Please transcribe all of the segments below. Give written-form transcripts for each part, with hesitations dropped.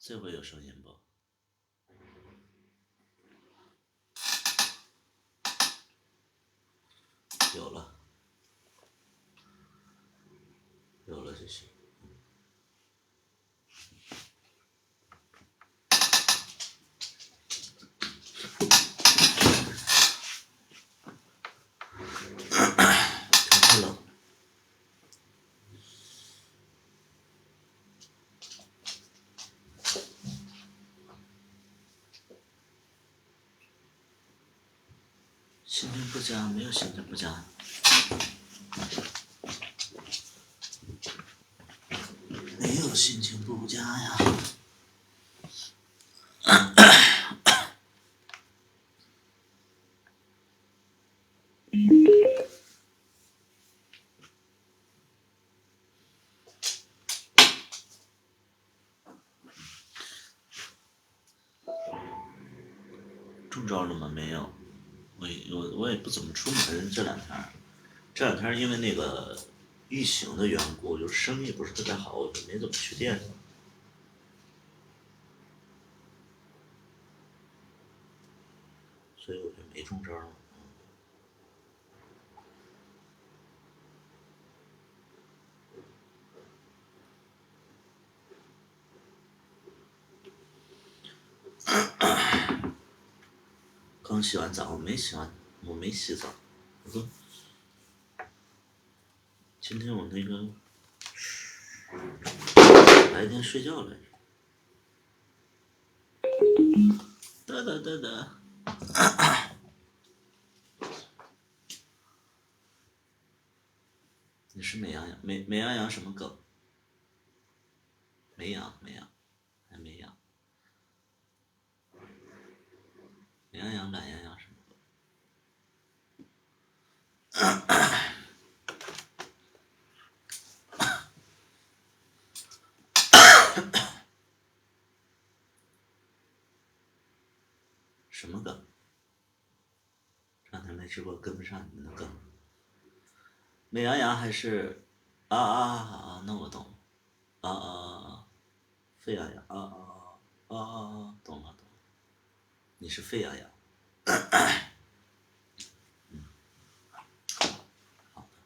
这回有声音不？有了，有了就行。太冷。心情不佳，没有心情不佳。没有心情不佳呀。中招了吗？没有。我也不怎么出门这两天，因为那个疫情的缘故，就生意不是特别好，我就没怎么去店里。所以我就没中招。刚洗完澡，我没洗澡。今天我那个白天睡觉来着。得。你是美羊羊？美羊羊什么梗？没羊，还没羊。美羊羊、懒羊羊什么什么梗？这两天没直播，跟不上你们的梗。美羊羊还是那我懂了。沸羊羊懂了。你是沸羊羊。好的。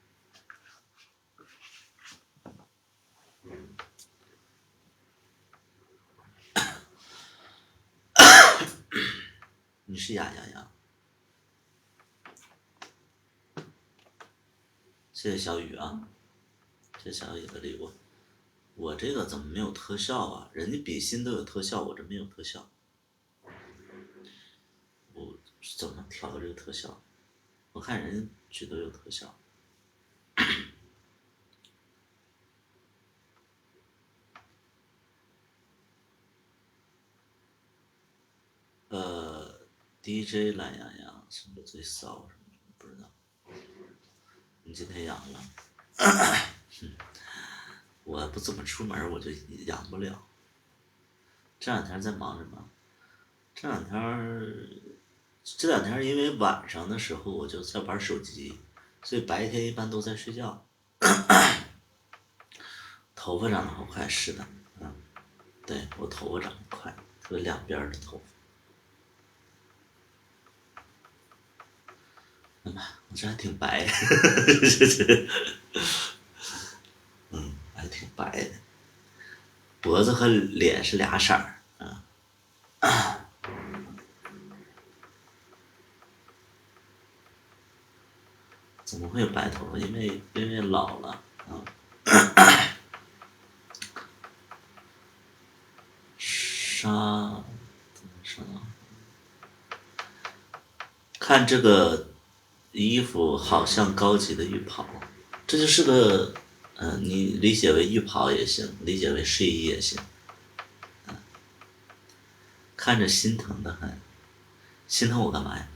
你是雅羊羊。谢谢小雨啊，谢谢小雨的礼物。我这个怎么没有特效啊？人家比心都有特效，我这没有特效。我怎么调的这个特效？我看人家举都有特效。DJ 懒羊羊什么最骚什么不知道。你今天阳了。我不怎么出门，我就阳不了。这两天在忙什么？这两天因为晚上的时候我就在玩手机，所以白天一般都在睡觉。头发长得好快，是的。对，我头发长得快，特别两边的头发。我这还挺白。还挺白的。脖子和脸是俩色儿。怎么会有白头发？因为老了。怎么说呢？看这个衣服好像高级的浴袍，这就是个你理解为浴袍也行，理解为睡衣也行。看着心疼的很。心疼我干嘛呀？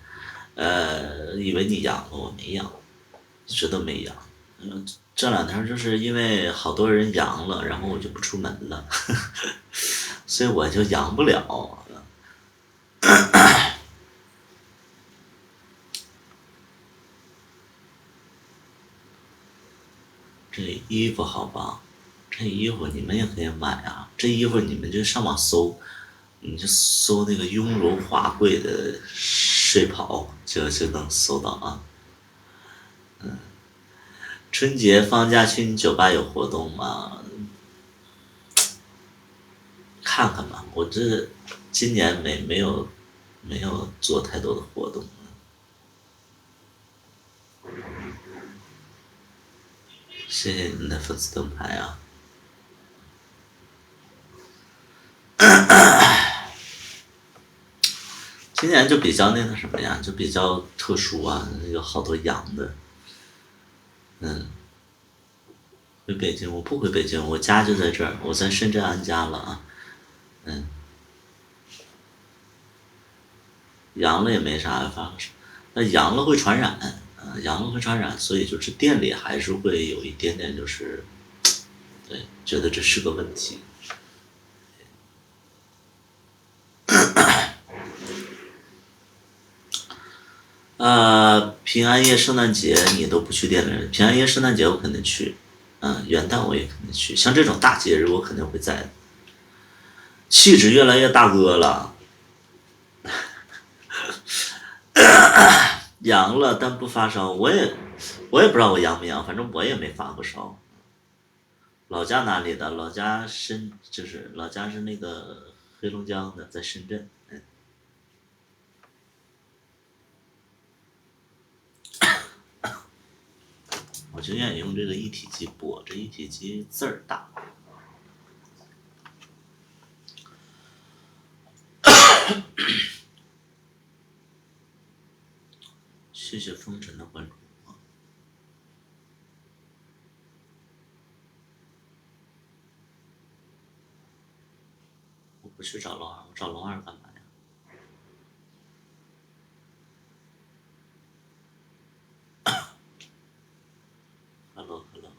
以为你阳了，我没阳，一直都没阳。这两天就是因为好多人阳了，然后我就不出门了。所以我就阳不了。这衣服好棒。这衣服你们也可以买啊，这衣服你们就上网搜，你就搜那个雍容华贵的睡袍，就能搜到啊。春节放假去你酒吧有活动吗？看看吧，我这今年没有做太多的活动。谢谢你的粉丝灯牌啊！今年就比较那个什么呀，就比较特殊啊，有好多羊的。嗯，回北京我不回北京，我家就在这儿，我在深圳安家了啊。嗯，阳了也没啥，反正那阳了会传染，阳了会传染，所以就是店里还是会有一点点就是，对，觉得这是个问题。平安夜、圣诞节你都不去店里，平安夜、圣诞节我肯定去，元旦我也肯定去，像这种大节日我肯定会在。气质越来越大哥了，阳了但不发烧，我也不知道我阳不阳，反正我也没发过烧。老家哪里的？老家就是老家是那个黑龙江的，在深圳。我就愿意用这个一体机播，这一体机字儿大。谢谢风尘的关注。我不去找龙二，我找龙二干嘛呀？Hello Hello。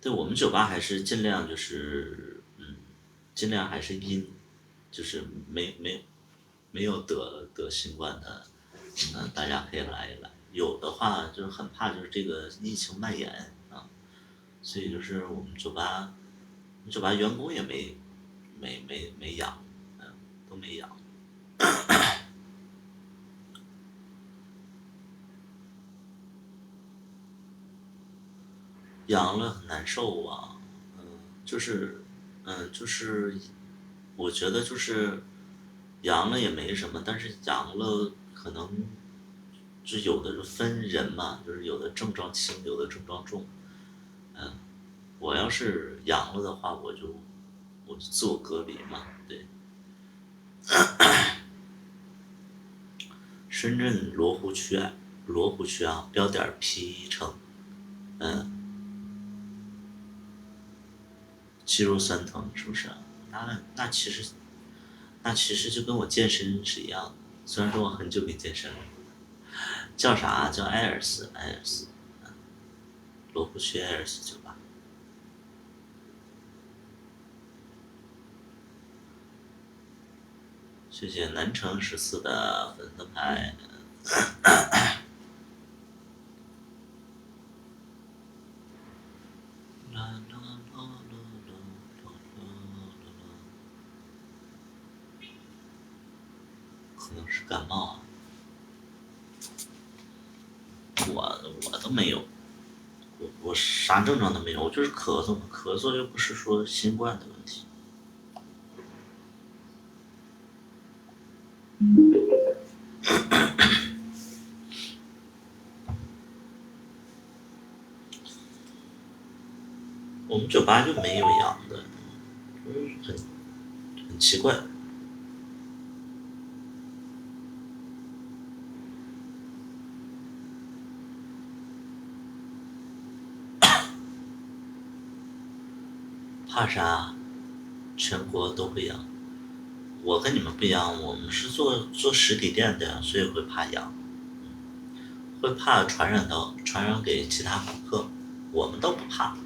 对我们酒吧还是尽量就是尽量还是阴，就是没有得新冠的，大家可以来一来。有的话就是很怕就是这个疫情蔓延啊，所以就是我们酒吧员工也没阳，都没阳。阳了很难受啊，就是就是我觉得就是阳了也没什么，但是阳了可能就有的是分人嘛，就是有的症状轻，有的症状重。我要是阳了的话，我就自我隔离嘛，对。深圳罗湖区啊，标点 P 城，肌肉酸疼是不是？那其实就跟我健身是一样的，虽然说我很久没健身了。叫啥？叫艾尔斯，罗湖区艾尔斯酒吧。谢谢南城14的粉丝牌。可能是感冒啊，我都没有，我啥症状都没有，我就是咳嗽嘛，咳嗽又不是说新冠的问题。我们酒吧就没有阳的，就是很奇怪。怕啥？全国都会阳。我跟你们不一样，我们是做实体店的，所以会怕阳，会怕传染给其他顾客。我们都不怕，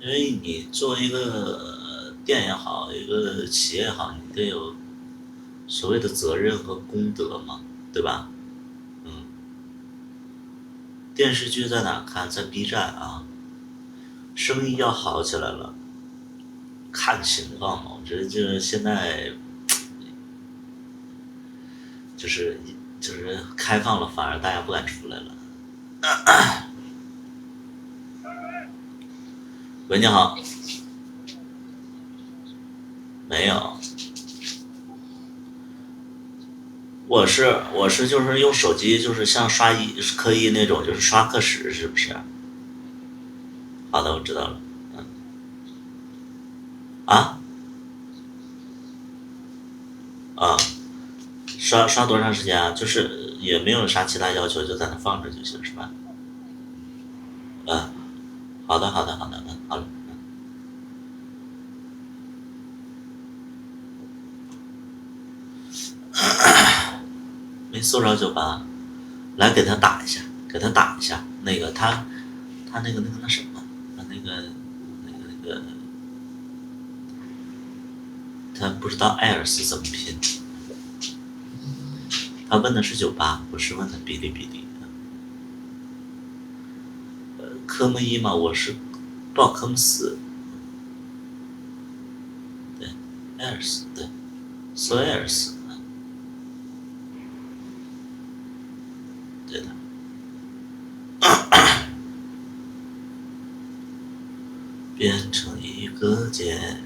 因为你做一个店也好，一个企业也好，你得有所谓的责任和公德嘛，对吧？嗯，电视剧在哪看？在 B 站啊。生意要好起来了，看情况嘛。我觉得就是现在就是开放了，反而大家不敢出来了。喂，你好。没有，我是就是用手机，就是像刷课一那种，就是刷课时，是不是？好的，我知道了。啊啊，刷多长时间啊？就是也没有啥其他要求，就在那放着就行，是吧？嗯，好的，好的，好的，好了。没搜着酒吧，来给他打一下，给他打一下。那个他那什么，那个，他不知道艾尔斯怎么拼。他问的是酒吧，不是问的哔哩哔哩。科目一嘛，我是报科目四。对，艾尔斯，对，索艾尔斯，对的。变成一个茧。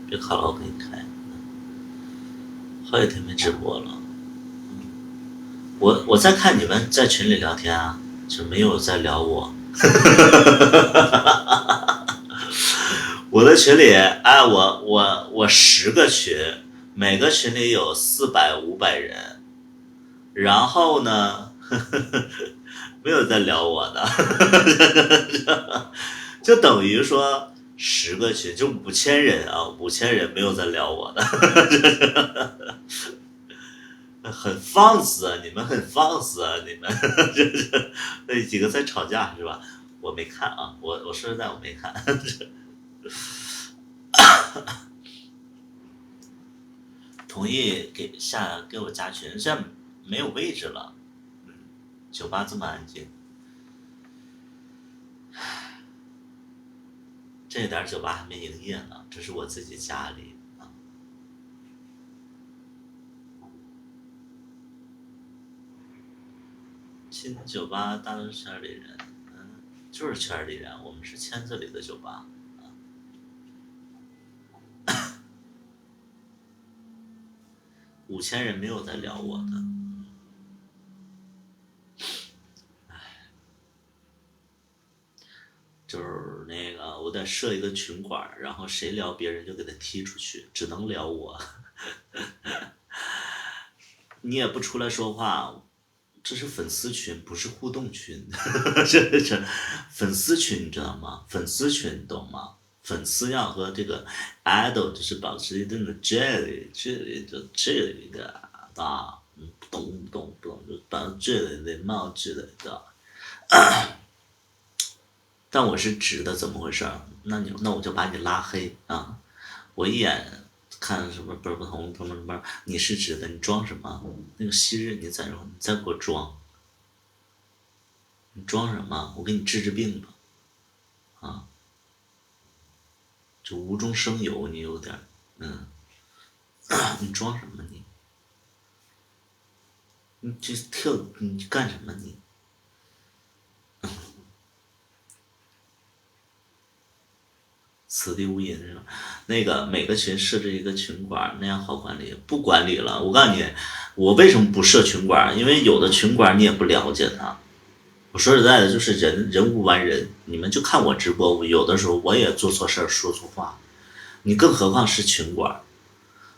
别卡了，我给你开。好几天没直播了。我在看你们在群里聊天啊，就没有在聊我。我的群里，哎，我10个群，每个群里有400、500人，然后呢，没有在聊我的。就等于说10个群就5000人啊，5000人没有在聊我的。很放肆啊！你们很放肆啊！你们这那几个在吵架是吧？我没看啊，我说实在我没看。同意给我加群，现在没有位置了。酒吧这么安静，这点酒吧还没营业呢，这是我自己家里啊。新酒吧大都是圈里人，就是圈里人，我们是圈子里的酒吧。5000人没有在聊我的。就是那个，我得设一个群管，然后谁聊别人就给他踢出去，只能聊我。你也不出来说话，这是粉丝群，不是互动群。这粉丝群你知道吗？粉丝群你懂吗？粉丝要和这个 idol 就是保持一定的距离的啊。不懂，就保持距离的冒距离的。但我是直的，怎么回事？那我就把你拉黑啊！我一眼看什么不同什么，你是直的，你装什么？那个昔日你再给我装，你装什么？我给你治病吧啊！就无中生有，你有点嗯，你装什么你？你干什么你？此地无银是吧？那个每个群设置一个群管，那样好管理。不管理了，我告诉你，我为什么不设群管？因为有的群管你也不了解他。我说实在的，就是人无完人。你们就看我直播，我有的时候我也做错事儿，说错话。你更何况是群管，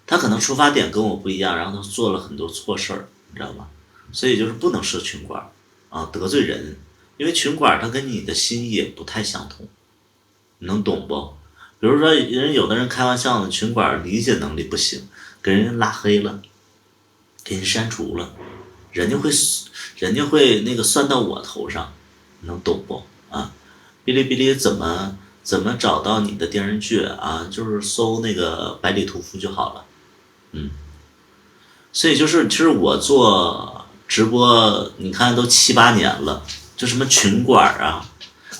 他可能出发点跟我不一样，然后他做了很多错事儿，你知道吗？所以就是不能设群管啊，得罪人。因为群管他跟你的心意也不太相同，你能懂不？比如说，有的人开玩笑呢，群管理解能力不行，给人拉黑了，给人删除了，人家会那个算到我头上，能懂不啊？哔哩哔哩怎么找到你的电视剧啊？就是搜那个百里屠夫就好了。嗯，所以就是其实我做直播，你看都7、8年了，就什么群管啊，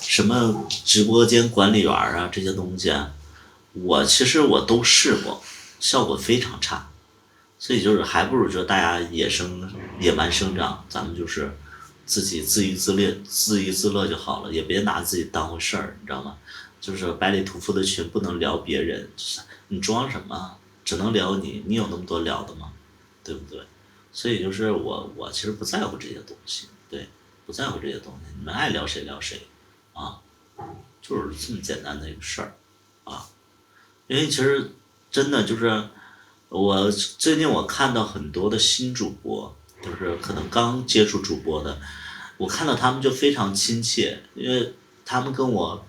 什么直播间管理员啊这些东西啊，其实我都试过，效果非常差。所以就是还不如就大家野蛮生长，咱们就是自己自娱自乐就好了，也别拿自己当回事儿，你知道吗？就是百里屠夫的群不能聊别人，你装什么？只能聊你，你有那么多聊的吗？对不对？所以就是我其实不在乎这些东西，对，不在乎这些东西，你们爱聊谁聊谁，啊，就是这么简单的一个事儿，啊，因为其实真的就是最近我看到很多的新主播，就是可能刚接触主播的，我看到他们就非常亲切，因为他们跟我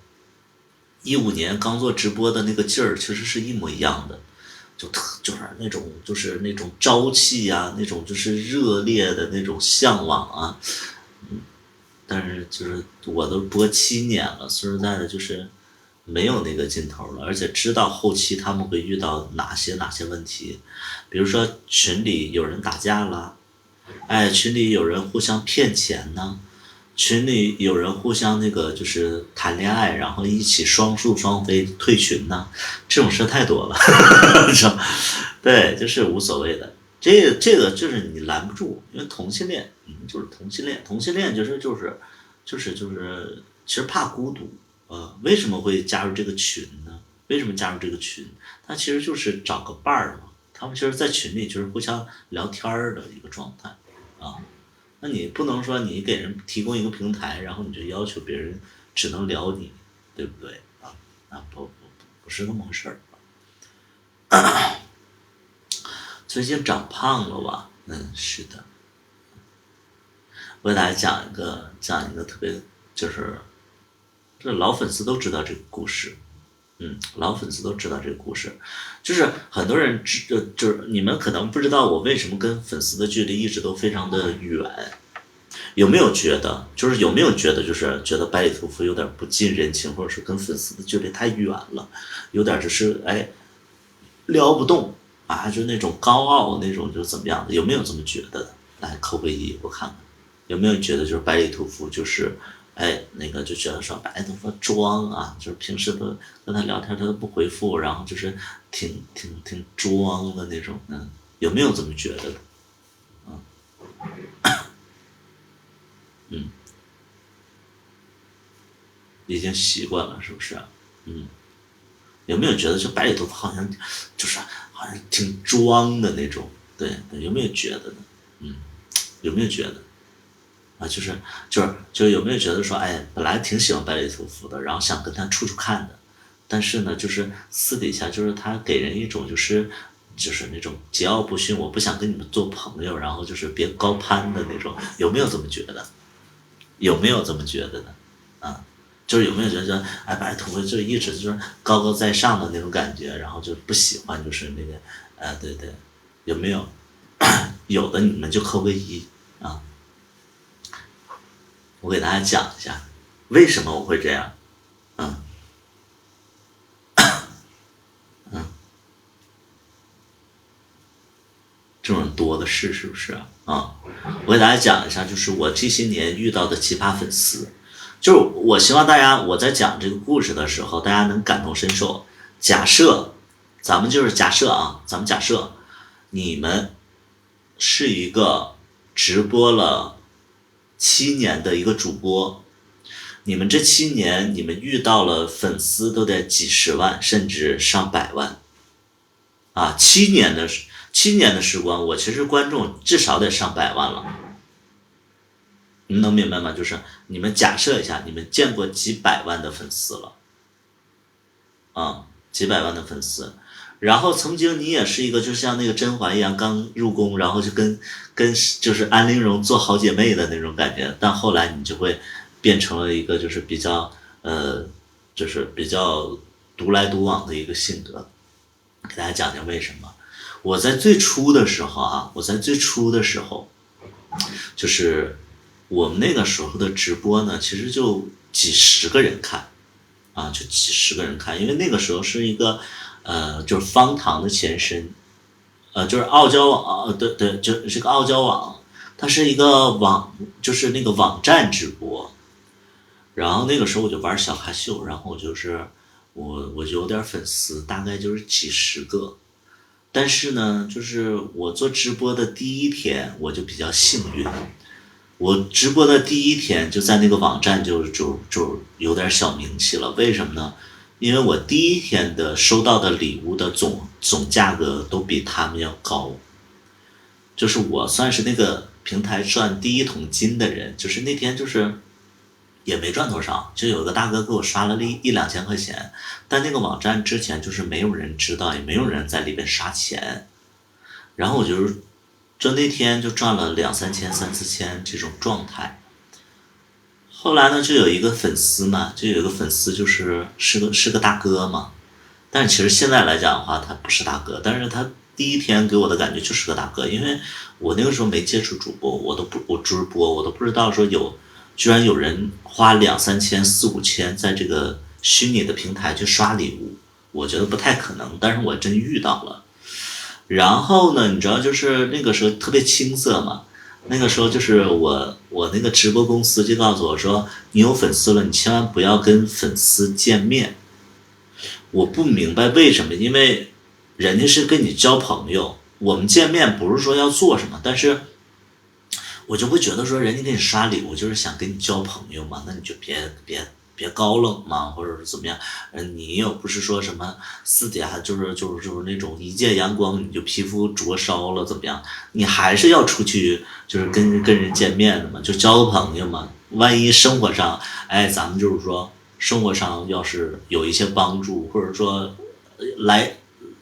15年刚做直播的那个劲儿其实是一模一样的，就是那种朝气啊，那种就是热烈的那种向往啊，但是就是我都播7年了，说实在的，就是没有那个劲头了，而且知道后期他们会遇到哪些问题，比如说群里有人打架了，哎，群里有人互相骗钱呢，群里有人互相那个就是谈恋爱，然后一起双宿双飞退群呢，这种事太多了，是吧？对，就是无所谓的。这个就是你拦不住，因为同性恋，就是同性恋，同性恋就是，其实怕孤独，为什么会加入这个群呢？为什么加入这个群？他其实就是找个伴儿嘛。他们其实，在群里就是互相聊天儿的一个状态，啊，那你不能说你给人提供一个平台，然后你就要求别人只能聊你，对不对啊？不是那么回事儿。最近长胖了吧？是的。我给大家讲一个特别，就是这老粉丝都知道这个故事，老粉丝都知道这个故事，就是很多人就是你们可能不知道我为什么跟粉丝的距离一直都非常的远，有没有觉得，就是有没有觉得，就是觉得百里屠夫有点不近人情，或者是跟粉丝的距离太远了，有点就是撩不动啊，就那种高傲那种，就怎么样的？有没有这么觉得的？来扣个一，我看看有没有觉得就是百里屠夫就是那个就觉得说百里屠夫装啊，就是平时都跟他聊天他都不回复，然后就是挺装的那种，有没有这么觉得的？已经习惯了，是不是？有没有觉得就百里屠夫好像就是好像挺装的那种？对，有没有觉得呢？有没有觉得啊？就是有没有觉得说，本来挺喜欢百里屠夫的，然后想跟他处处看的，但是呢，就是私底下就是他给人一种就是那种桀骜不驯，我不想跟你们做朋友，然后就是别高攀的那种，有没有这么觉得？有没有这么觉得呢？就是有没有觉得，百里屠夫就一直就是高高在上的那种感觉，然后就不喜欢就是那个，对对，有没有？有的你们就扣个一啊，我给大家讲一下为什么我会这样，嗯这种人多的是，是不是啊？我给大家讲一下，就是我这些年遇到的奇葩粉丝，就是我希望大家我在讲这个故事的时候，大家能感同身受。假设咱们就是假设啊，咱们假设你们是一个直播了7年的一个主播，你们这7年你们遇到了粉丝都得几十万甚至上百万啊，七年的时光，我其实观众至少得上百万了，你们能明白吗？就是你们假设一下，你们见过几百万的粉丝了，几百万的粉丝，然后曾经你也是一个就像那个甄嬛一样刚入宫，然后就跟就是安陵容做好姐妹的那种感觉，但后来你就会变成了一个就是比较就是比较独来独往的一个性格，给大家讲讲为什么。我在最初的时候啊，就是我们那个时候的直播呢，其实就几十个人看，就几十个人看，因为那个时候是一个就是方糖的前身，就是傲娇网，对对，就是个傲娇网，它是一个网，就是那个网站直播。然后那个时候我就玩小咖秀，然后我就有点粉丝，大概就是几十个。但是呢，就是我做直播的第一天，我就比较幸运，我直播的第一天就在那个网站就有点小名气了。为什么呢？因为我第一天的收到的礼物的总价格都比他们要高，就是我算是那个平台赚第一桶金的人。就是那天就是也没赚多少，就有个大哥给我刷了一两千块钱，但那个网站之前就是没有人知道，也没有人在里边刷钱，然后就那天就赚了两三千、三四千这种状态。后来呢，就有一个粉丝嘛，就有一个粉丝是个大哥嘛，但是其实现在来讲的话，他不是大哥，但是他第一天给我的感觉就是个大哥。因为我那个时候没接触主播，我直播我都不知道说居然有人花两三千、四五千在这个虚拟的平台去刷礼物，我觉得不太可能，但是我真遇到了。然后呢，你知道就是那个时候特别青涩嘛，那个时候就是我那个直播公司就告诉我说，你有粉丝了，你千万不要跟粉丝见面。我不明白为什么，因为人家是跟你交朋友，我们见面不是说要做什么，但是我就会觉得说，人家给你刷礼物就是想跟你交朋友嘛，那你就别高冷嘛，或者是怎么样。你又不是说什么私底下就是那种一见阳光你就皮肤灼烧了怎么样，你还是要出去就是跟人见面的嘛，就交个朋友嘛。万一生活上，哎，咱们就是说生活上要是有一些帮助，或者说来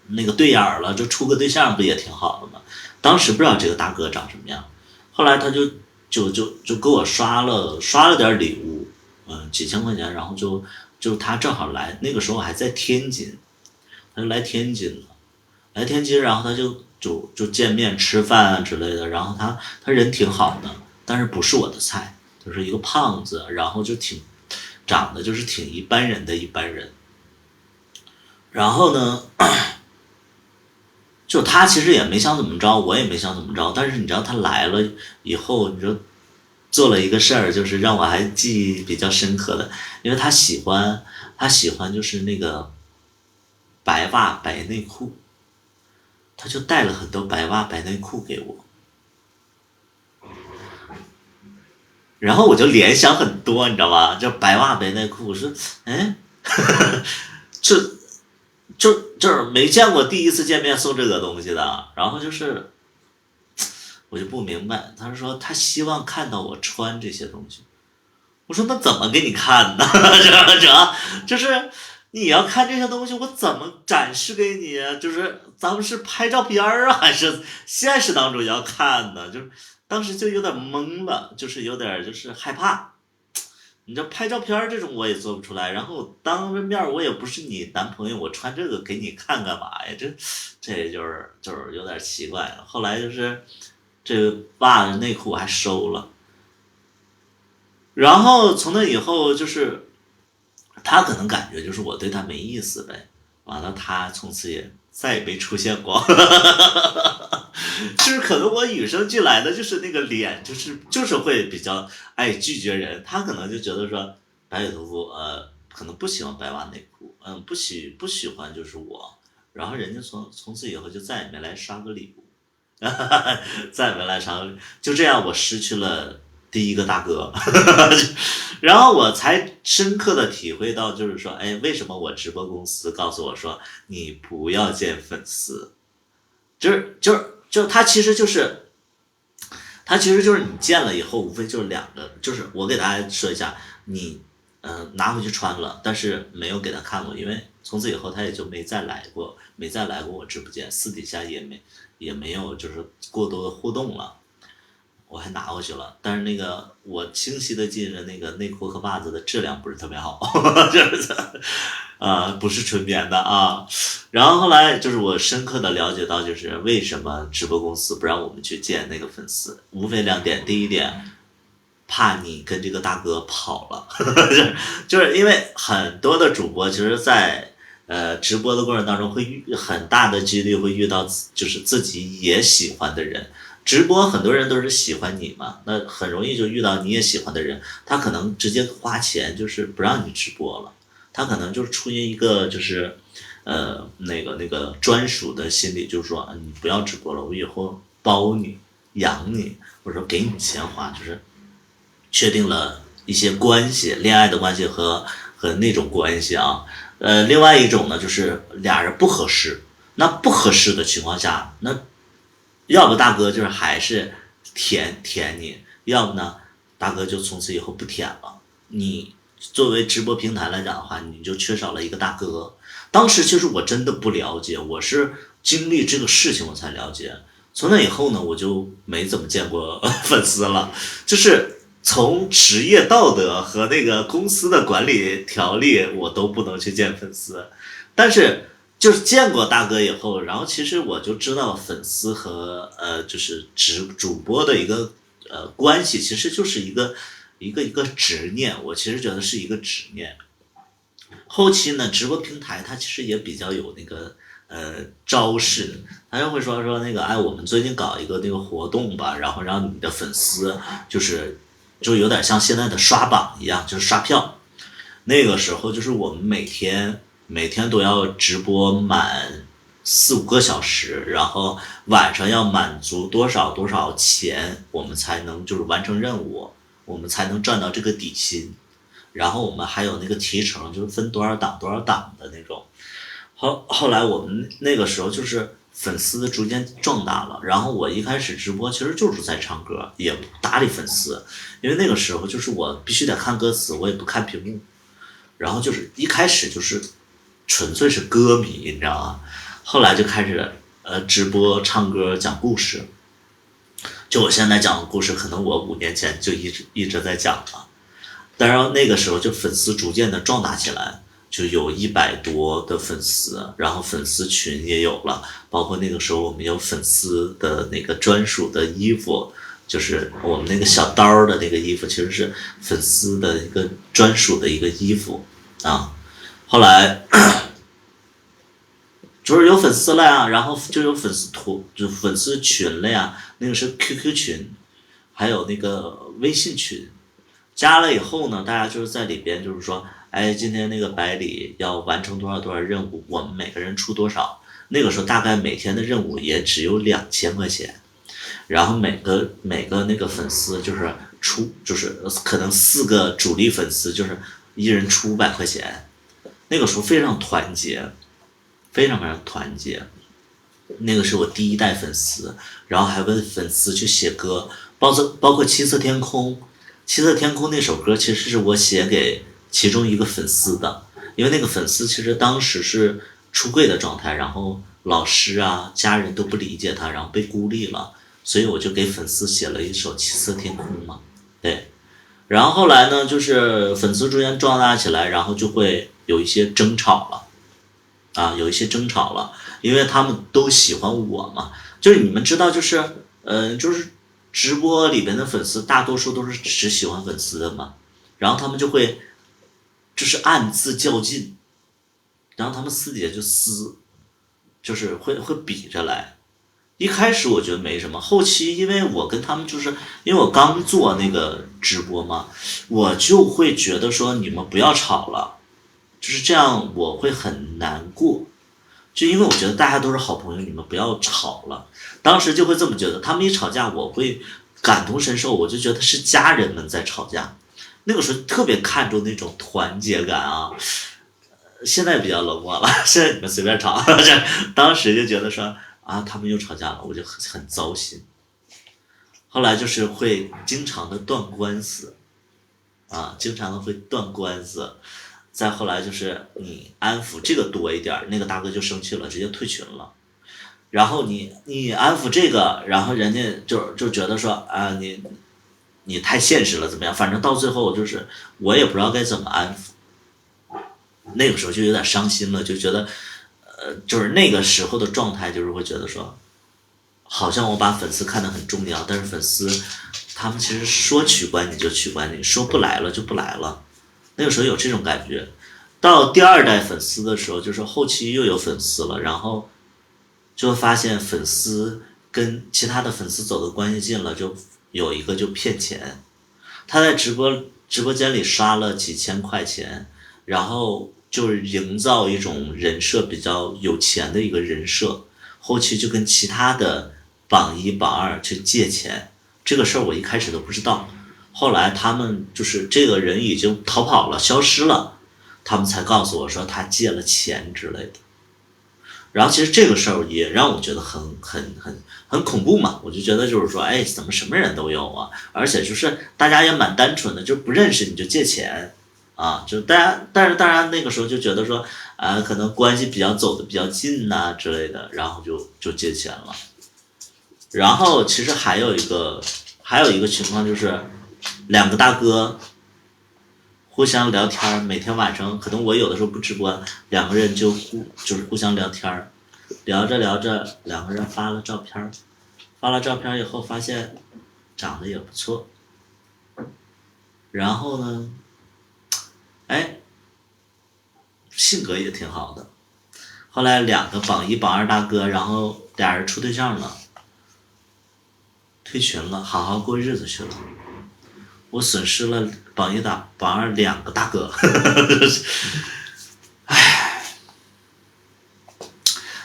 那个对眼儿了，就处个对象不也挺好的吗？当时不知道这个大哥长什么样，后来他就给我刷了点礼物，几千块钱，然后就他正好来，那个时候还在天津，他就来天津了，来天津，然后他就见面吃饭啊之类的，然后他人挺好的，但是不是我的菜，就是一个胖子，然后长得就是挺一般人的一般人。然后呢，就他其实也没想怎么着，我也没想怎么着，但是你知道他来了以后，你就做了一个事儿，就是让我还记忆比较深刻的。因为他喜欢就是那个白袜白内裤，他就带了很多白袜白内裤给我，然后我就联想很多，你知道吧？这白袜白内裤，我说，哎，这就是没见过第一次见面送这个东西的，然后就是我就不明白，他说他希望看到我穿这些东西，我说那怎么给你看呢？就是你要看这些东西，我怎么展示给你啊？就是咱们是拍照片啊，还是现实当中也要看呢？就是当时就有点懵了，就是有点就是害怕。你这拍照片这种我也做不出来，然后当着面我也不是你男朋友，我穿这个给你看干嘛呀？这就是有点奇怪了。后来就是这个袜子内裤我还收了，然后从那以后就是他可能感觉就是我对他没意思呗，完了他从此也再也没出现过。就是可能我与生俱来的就是那个脸，就是会比较爱拒绝人。他可能就觉得说白雪屠夫可能不喜欢白袜内裤，不喜欢就是我。然后人家从此以后就再也没来刷过礼物。再也没来刷过礼物，就这样我失去了第一个大哥。然后我才深刻的体会到，就是说，哎，为什么我直播公司告诉我说你不要见粉丝，就是他其实就是你见了以后，无非就是两个，就是我给大家说一下，你拿回去穿了，但是没有给他看过，因为从此以后他也就没再来过我直播间，私底下也没有就是过多的互动了。我还拿回去了，但是那个我清晰的记着那个内裤和袜子的质量不是特别好。就是不是纯棉的啊。然后后来就是我深刻的了解到，就是为什么直播公司不让我们去见那个粉丝，无非两点。第一点，怕你跟这个大哥跑了。就是因为很多的主播其实在直播的过程当中会很大的几率会遇到就是自己也喜欢的人。直播很多人都是喜欢你嘛，那很容易就遇到你也喜欢的人，他可能直接花钱就是不让你直播了，他可能就是出于一个就是那个专属的心理，就是说你不要直播了，我以后包你养你，或者说给你钱花，就是确定了一些关系，恋爱的关系和那种关系啊。另外一种呢，就是俩人不合适，那不合适的情况下，那要不大哥就是还是舔你，要不呢大哥就从此以后不舔了。你作为直播平台来讲的话，你就缺少了一个大哥。当时其实我真的不了解，我是经历这个事情我才了解。从那以后呢，我就没怎么见过粉丝了，就是从职业道德和那个公司的管理条例，我都不能去见粉丝。但是就是见过大哥以后，然后其实我就知道粉丝和就是主播的一个关系，其实就是一个执念。我其实觉得是一个执念。后期呢，直播平台它其实也比较有那个招式，他就会说那个哎，我们最近搞一个那个活动吧，然后让你的粉丝就有点像现在的刷榜一样，就是刷票。那个时候就是我们每天都要直播满4、5个小时，然后晚上要满足多少多少钱，我们才能就是完成任务，我们才能赚到这个底薪。然后我们还有那个提成，就是分多少档多少档的那种。后来我们那个时候就是粉丝逐渐壮大了，然后我一开始直播其实就是在唱歌，也不搭理粉丝，因为那个时候就是我必须得看歌词，我也不看屏幕，然后就是一开始就是纯粹是歌迷，你知道吗？后来就开始直播唱歌讲故事，就我现在讲的故事，可能我5年前就一直在讲了。当然那个时候就粉丝逐渐的壮大起来，就有100多的粉丝，然后粉丝群也有了，包括那个时候我们有粉丝的那个专属的衣服，就是我们那个小刀的那个衣服，其实是粉丝的一个专属的一个衣服啊。后来就是有粉丝了呀，然后就有粉丝图，就粉丝群了呀，那个是 QQ 群，还有那个微信群。加了以后呢，大家就是在里边就是说，哎，今天那个百里要完成多少多少任务，我们每个人出多少。那个时候大概每天的任务也只有2000块钱，然后每个那个粉丝就是可能4个主力粉丝就是一人出500块钱。那个时候非常团结，非常非常团结。那个是我第一代粉丝，然后还为粉丝去写歌，包括七色天空。七色天空那首歌其实是我写给其中一个粉丝的，因为那个粉丝其实当时是出柜的状态，然后老师啊家人都不理解他，然后被孤立了，所以我就给粉丝写了一首七色天空嘛。对，然后后来呢，就是粉丝逐渐壮大起来，然后就会有一些争吵了啊，有一些争吵了，因为他们都喜欢我嘛。就是你们知道，就是直播里边的粉丝大多数都是只喜欢粉丝的嘛，然后他们就会就是暗自较劲，然后他们私底下就撕，就是会比着来。一开始我觉得没什么，后期因为我跟他们就是因为我刚做那个直播嘛，我就会觉得说你们不要吵了，就是这样我会很难过。就因为我觉得大家都是好朋友，你们不要吵了。当时就会这么觉得，他们一吵架，我会感同身受，我就觉得是家人们在吵架。那个时候特别看重那种团结感啊。现在比较冷漠了，现在你们随便吵。当时就觉得说啊，他们又吵架了，我就很糟心。后来就是会经常的断官司啊，经常的会断官司。再后来就是你安抚这个多一点，那个大哥就生气了，直接退群了。然后你安抚这个，然后人家就觉得说啊，你太现实了，怎么样？反正到最后就是我也不知道该怎么安抚。那个时候就有点伤心了，就觉得就是那个时候的状态，就是会觉得说，好像我把粉丝看得很重要，但是粉丝他们其实说取关你就取关你，说不来了就不来了。那个时候有这种感觉。到第二代粉丝的时候，就是后期又有粉丝了，然后就会发现粉丝跟其他的粉丝走的关系近了，就有一个就骗钱，他在直播间里刷了几千块钱，然后就是营造一种人设比较有钱的一个人设，后期就跟其他的榜一榜二去借钱，这个事儿我一开始都不知道，后来他们就是这个人已经逃跑了，消失了，他们才告诉我说他借了钱之类的。然后其实这个事儿也让我觉得很恐怖嘛，我就觉得就是说，哎，怎么什么人都有啊？而且就是大家也蛮单纯的，就不认识你就借钱啊，就大家，但是当然那个时候就觉得说，可能关系比较走的比较近呐、之类的，然后就借钱了。然后其实还有一个情况就是，两个大哥互相聊天儿，每天晚上可能我有的时候不直播，两个人就是互相聊天儿，聊着聊着，两个人发了照片儿，发了照片儿以后发现长得也不错，然后呢，哎，性格也挺好的。后来两个榜一榜二大哥，然后俩人处对象了，退群了，好好过日子去了。我损失了榜一榜二两个大哥，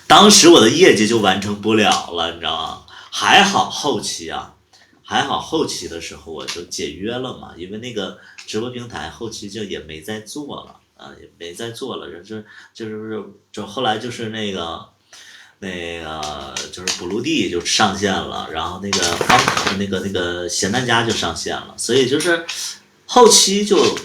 当时我的业绩就完成不了了，你知道吗？还好后期啊，还好后期的时候我就解约了嘛，因为那个直播平台后期就也没再做了啊，也没再做了，就后来就是那个就是补录地就上线了，然后那个咸蛋家就上线了，所以就是后期就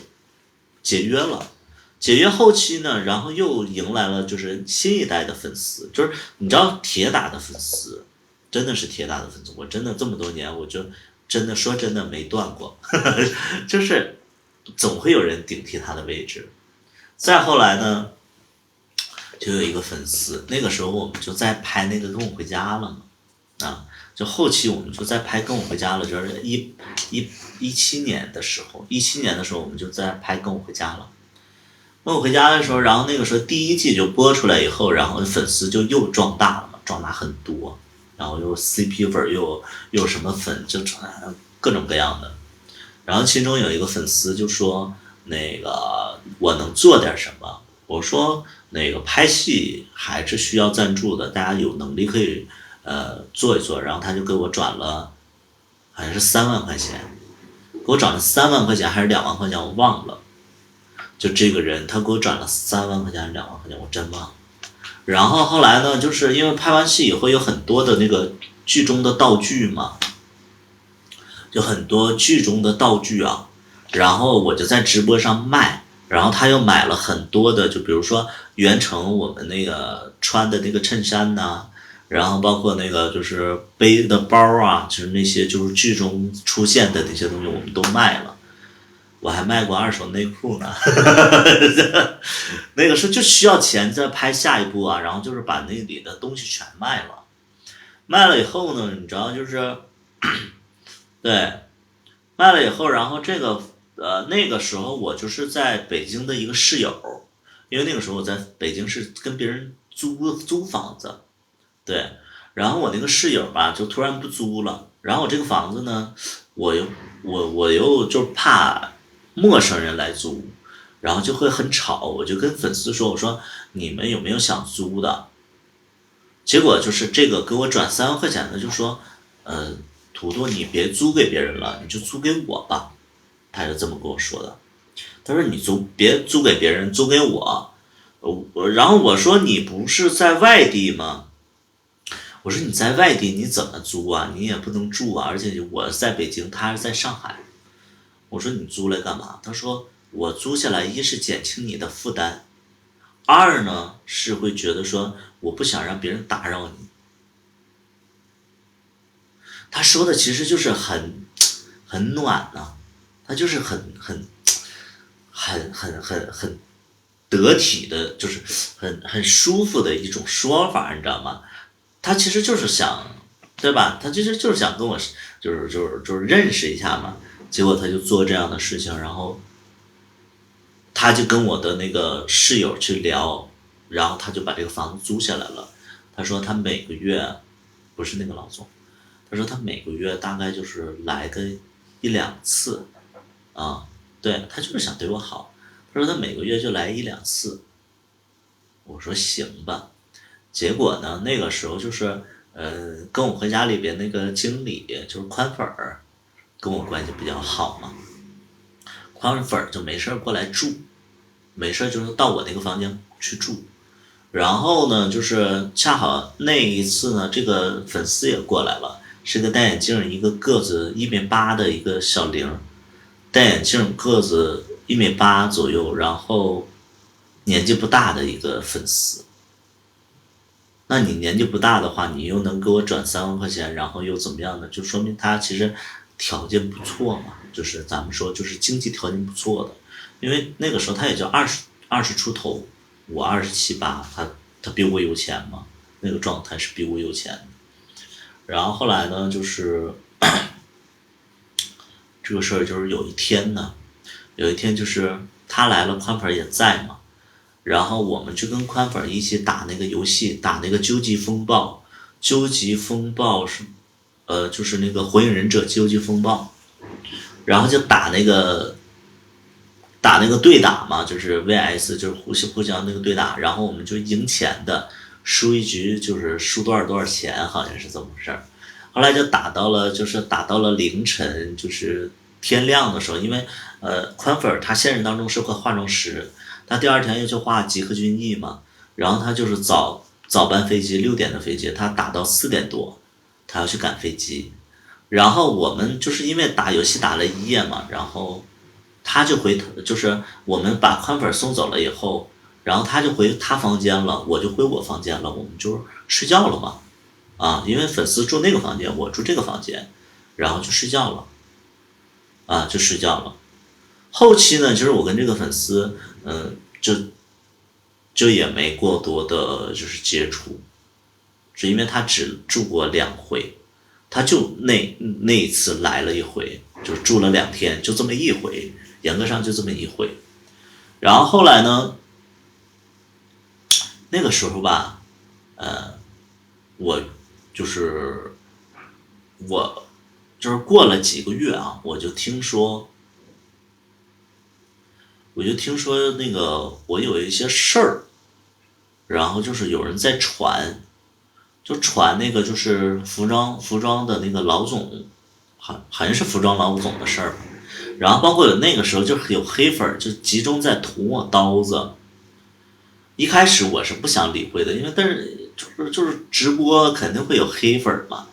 解约了。解约后期呢，然后又迎来了就是新一代的粉丝，就是你知道铁打的粉丝，真的是铁打的粉丝，我真的这么多年我就真的说真的没断过，就是总会有人顶替他的位置。再后来呢，就有一个粉丝，那个时候我们就在拍那个跟我回家了嘛，啊，就后期我们就在拍跟我回家了，就是17年的时候，我们就在拍跟我回家了。跟我回家的时候，然后那个时候第一季就播出来以后，然后粉丝就又壮大了嘛，壮大很多，然后又 CP 粉又什么粉，就各种各样的。然后其中有一个粉丝就说，那个我能做点什么？我说那个拍戏还是需要赞助的，大家有能力可以做一做。然后他就给我转了，好像是3万块钱，给我转了3万块钱还是2万块钱，我忘了。就这个人，他给我转了3万块钱还是2万块钱，我真忘了。然后后来呢，就是因为拍完戏以后有很多的那个剧中的道具嘛，就很多剧中的道具啊，然后我就在直播上卖，然后他又买了很多的，就比如说袁成我们那个穿的那个衬衫呐、然后包括那个就是背的包啊，就是那些就是剧中出现的那些东西，我们都卖了。我还卖过二手内裤呢，那个时候就需要钱再拍下一部啊，然后就是把那里的东西全卖了。卖了以后呢，你知道就是对，卖了以后，然后那个时候我就是在北京的一个室友，因为那个时候我在北京是跟别人租房子，对，然后我那个室友吧就突然不租了，然后我这个房子呢，我又就怕陌生人来租，然后就会很吵，我就跟粉丝说，我说你们有没有想租的？结果就是这个给我转3万块钱的就说，图图你别租给别人了，你就租给我吧，他是这么跟我说的。他说你别租给别人，租给我。然后我说你不是在外地吗？我说你在外地你怎么租啊？你也不能住啊，而且我在北京，他是在上海。我说你租来干嘛？他说我租下来，一是减轻你的负担，二呢是会觉得说我不想让别人打扰你。他说的其实就是很暖呐、他就是很得体的，就是很舒服的一种说法，你知道吗？他其实就是想，对吧？他其实就是想跟我就是认识一下嘛。结果他就做这样的事情，然后他就跟我的那个室友去聊，然后他就把这个房子租下来了。他说他每个月，不是那个老总，他说他每个月大概就是来个1-2次，啊，对，他就是想对我好。他说他每个月就来1-2次。我说行吧。结果呢，那个时候就是跟我回家里边那个经理就是宽粉儿，跟我关系比较好嘛。宽粉儿就没事过来住，没事就是到我那个房间去住。然后呢，就是恰好那一次呢，这个粉丝也过来了，是个戴眼镜，一个个子1米8的一个小玲，戴眼镜，个子1米8左右，然后年纪不大的一个粉丝。那你年纪不大的话，你又能给我转3万块钱，然后又怎么样呢？就说明他其实条件不错嘛，就是咱们说就是经济条件不错的。因为那个时候他也就二十出头，我27、8，他比我有钱嘛，那个状态是比我有钱的。然后后来呢，就是这个事儿就是有一天呢，就是他来了，宽粉也在嘛。然后我们就跟宽粉一起打那个游戏，打那个究极风暴。究极风暴是，就是那个火影忍者究极风暴。然后就打那个对打嘛，就是 VS，就是互相那个对打。然后我们就赢钱的，输一局就是输多少多少钱，好像是这么回事儿。后来就打到了凌晨，就是天亮的时候。因为宽粉他现实当中是个化妆师，他第二天要去画吉克隽逸嘛。然后他就是早班飞机6点的飞机，他打到4点多，他要去赶飞机。然后我们就是因为打游戏打了一夜嘛，然后他就就是我们把宽粉送走了以后，然后他就回他房间了，我就回我房间了，我们就睡觉了嘛。啊，因为粉丝住那个房间，我住这个房间，然后就睡觉了。啊，就睡觉了。后期呢，其实我跟这个粉丝，就也没过多的就是接触，是因为他只住过2回。他就那一次来了一回，就住了2天，就这么一回，严格上就这么一回。然后后来呢，那个时候吧，我就是我就是过了几个月啊，我就听说那个我有一些事儿，然后就是有人在传，就传那个就是服装的那个老总，好像是服装老总的事儿。然后包括有那个时候就有黑粉就集中在捅我刀子。一开始我是不想理会的，因为但是就是直播肯定会有黑粉嘛。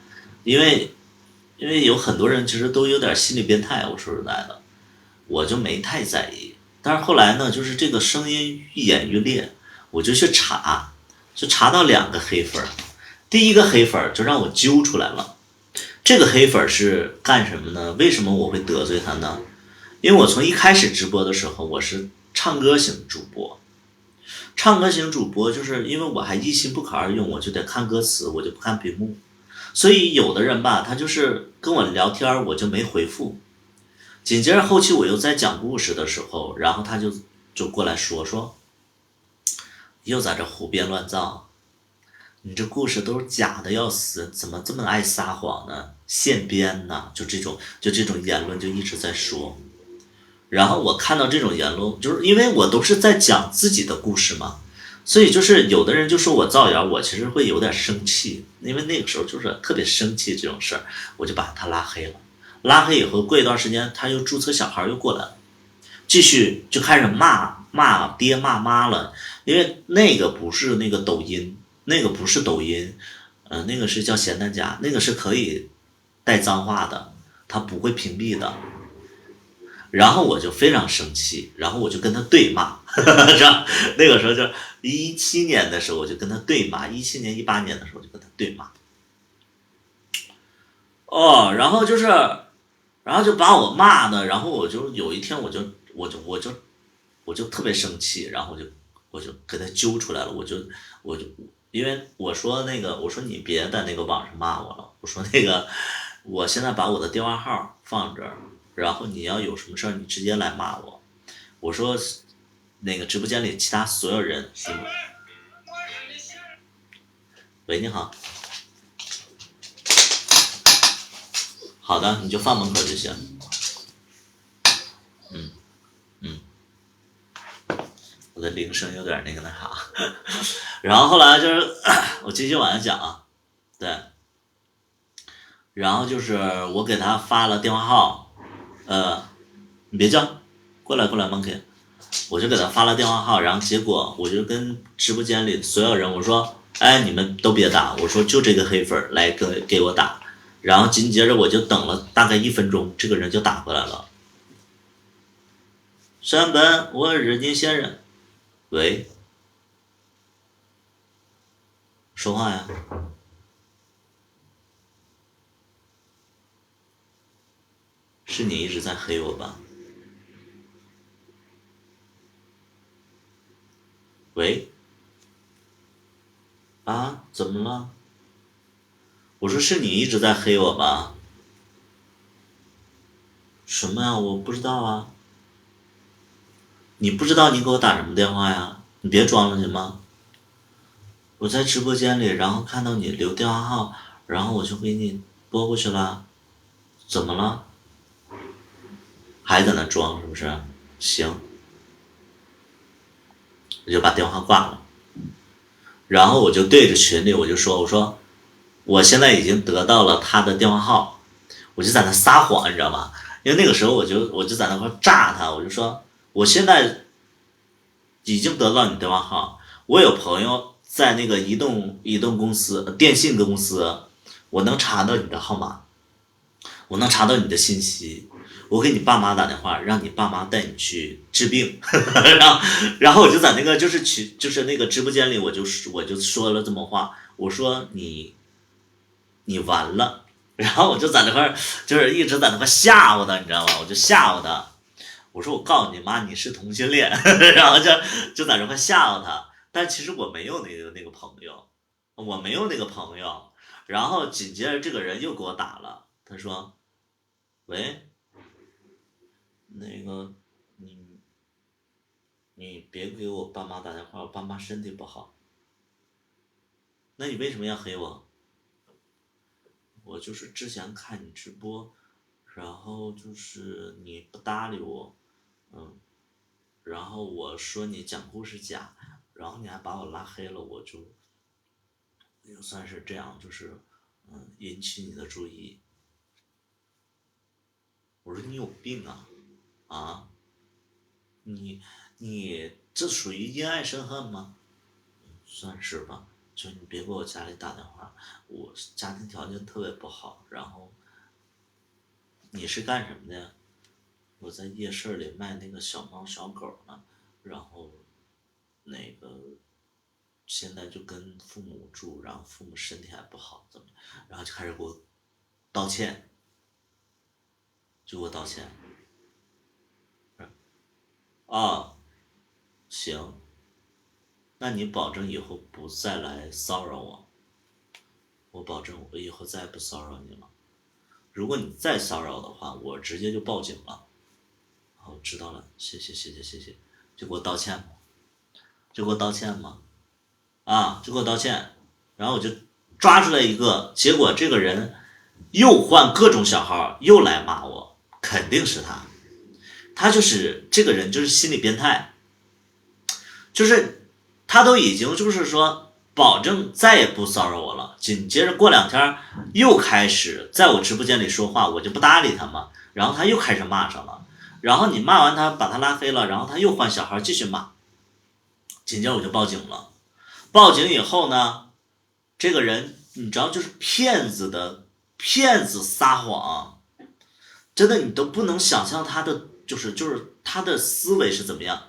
因为有很多人其实都有点心理变态，我说实在的，我就没太在意。但是后来呢，就是这个声音愈演愈烈，我就去查，就查到2个黑粉。第一个黑粉就让我揪出来了。这个黑粉是干什么呢？为什么我会得罪他呢？因为我从一开始直播的时候，我是唱歌型主播。唱歌型主播就是因为我还一心不可二用，我就得看歌词，我就不看屏幕。所以有的人吧，他就是跟我聊天，我就没回复。紧接着后期我又在讲故事的时候，然后他就过来说又在这胡编乱造，你这故事都是假的要死，怎么这么爱撒谎呢？现编呢？就这种言论就一直在说。然后我看到这种言论，就是因为我都是在讲自己的故事嘛，所以就是有的人就说我造谣，我其实会有点生气，因为那个时候就是特别生气这种事儿，我就把他拉黑了。拉黑以后，过一段时间他又注册小孩又过来了，继续就开始骂爹骂妈了。因为那个不是那个抖音，那个不是抖音，那个是叫咸蛋家，那个是可以带脏话的，他不会屏蔽的。然后我就非常生气，然后我就跟他对骂，是吧？那个时候就17年的时候，我就跟他对骂，17年18年的时候就跟他对骂。哦，然后就把我骂的，然后我就有一天我就特别生气，然后我就给他揪出来了。我就因为我说你别在那个网上骂我了，我说那个我现在把我的电话号放这儿，然后你要有什么事儿你直接来骂我。我说那个直播间里其他所有人。喂，你好。好的，你就放门口就行。我的铃声有点那啥。然后后来就是我继续往下讲啊，对。然后就是我给他发了电话号，你别叫，过来 Monkey， 我就给他发了电话号，然后结果我就跟直播间里所有人我说，哎，你们都别打，我说就这个黑粉来给我打，然后紧接着我就等了大概1分钟，这个人就打过来了。山本，我是您先生。喂，说话呀。是你一直在黑我吧？喂，啊，怎么了？我说是你一直在黑我吧？什么呀？我不知道啊。你不知道你给我打什么电话呀？你别装了行吗？我在直播间里，然后看到你留电话号，然后我就给你拨过去了。怎么了？还在那装是不是？行，我就把电话挂了。然后我就对着群里我就说，我说我现在已经得到了他的电话号，我就在那撒谎，你知道吗？因为那个时候我就在那块炸他，我就说我现在已经得到你电话号，我有朋友在那个移动公司、电信公司，我能查到你的号码，我能查到你的信息，我给你爸妈打电话，让你爸妈带你去治病。然后我就在那个就是那个直播间里，我就说了这么话，我说你完了。然后我就在那块就是一直在那块吓唬他，你知道吗？我就吓唬他，我说我告诉你妈你是同性恋。然后就在那块吓唬他，但其实我没有那个朋友，我没有那个朋友。然后紧接着这个人又给我打了，他说喂，那个你你别给我爸妈打电话，我爸妈身体不好。那你为什么要黑我？我就是之前看你直播，然后就是你不搭理我，嗯，然后我说你讲故事假，然后你还把我拉黑了，我就算是这样，就是引起你的注意。我说你有病啊啊！你这属于因爱生恨吗？算是吧。就你别给我家里打电话，我家庭条件特别不好。然后你是干什么的呀？我在夜市里卖那个小猫小狗呢。然后那个现在就跟父母住，然后父母身体还不好，怎么？然后就开始给我道歉，就给我道歉。啊，行，那你保证以后不再来骚扰我？我保证我以后再也不骚扰你了。如果你再骚扰的话，我直接就报警了。好，知道了，谢谢谢谢谢谢，就给我道歉嘛，就给我道歉嘛，啊，就给我道歉。然后我就抓出来一个，结果这个人又换各种小号，又来骂我，肯定是他，他就是这个人就是心理变态，就是他都已经就是说保证再也不骚扰我了，紧接着过2天又开始在我直播间里说话，我就不搭理他嘛，然后他又开始骂上了，然后你骂完他把他拉黑了，然后他又换小号继续骂，紧接着我就报警了。报警以后呢，这个人你知道就是骗子撒谎，真的你都不能想象他的就是他的思维是怎么样。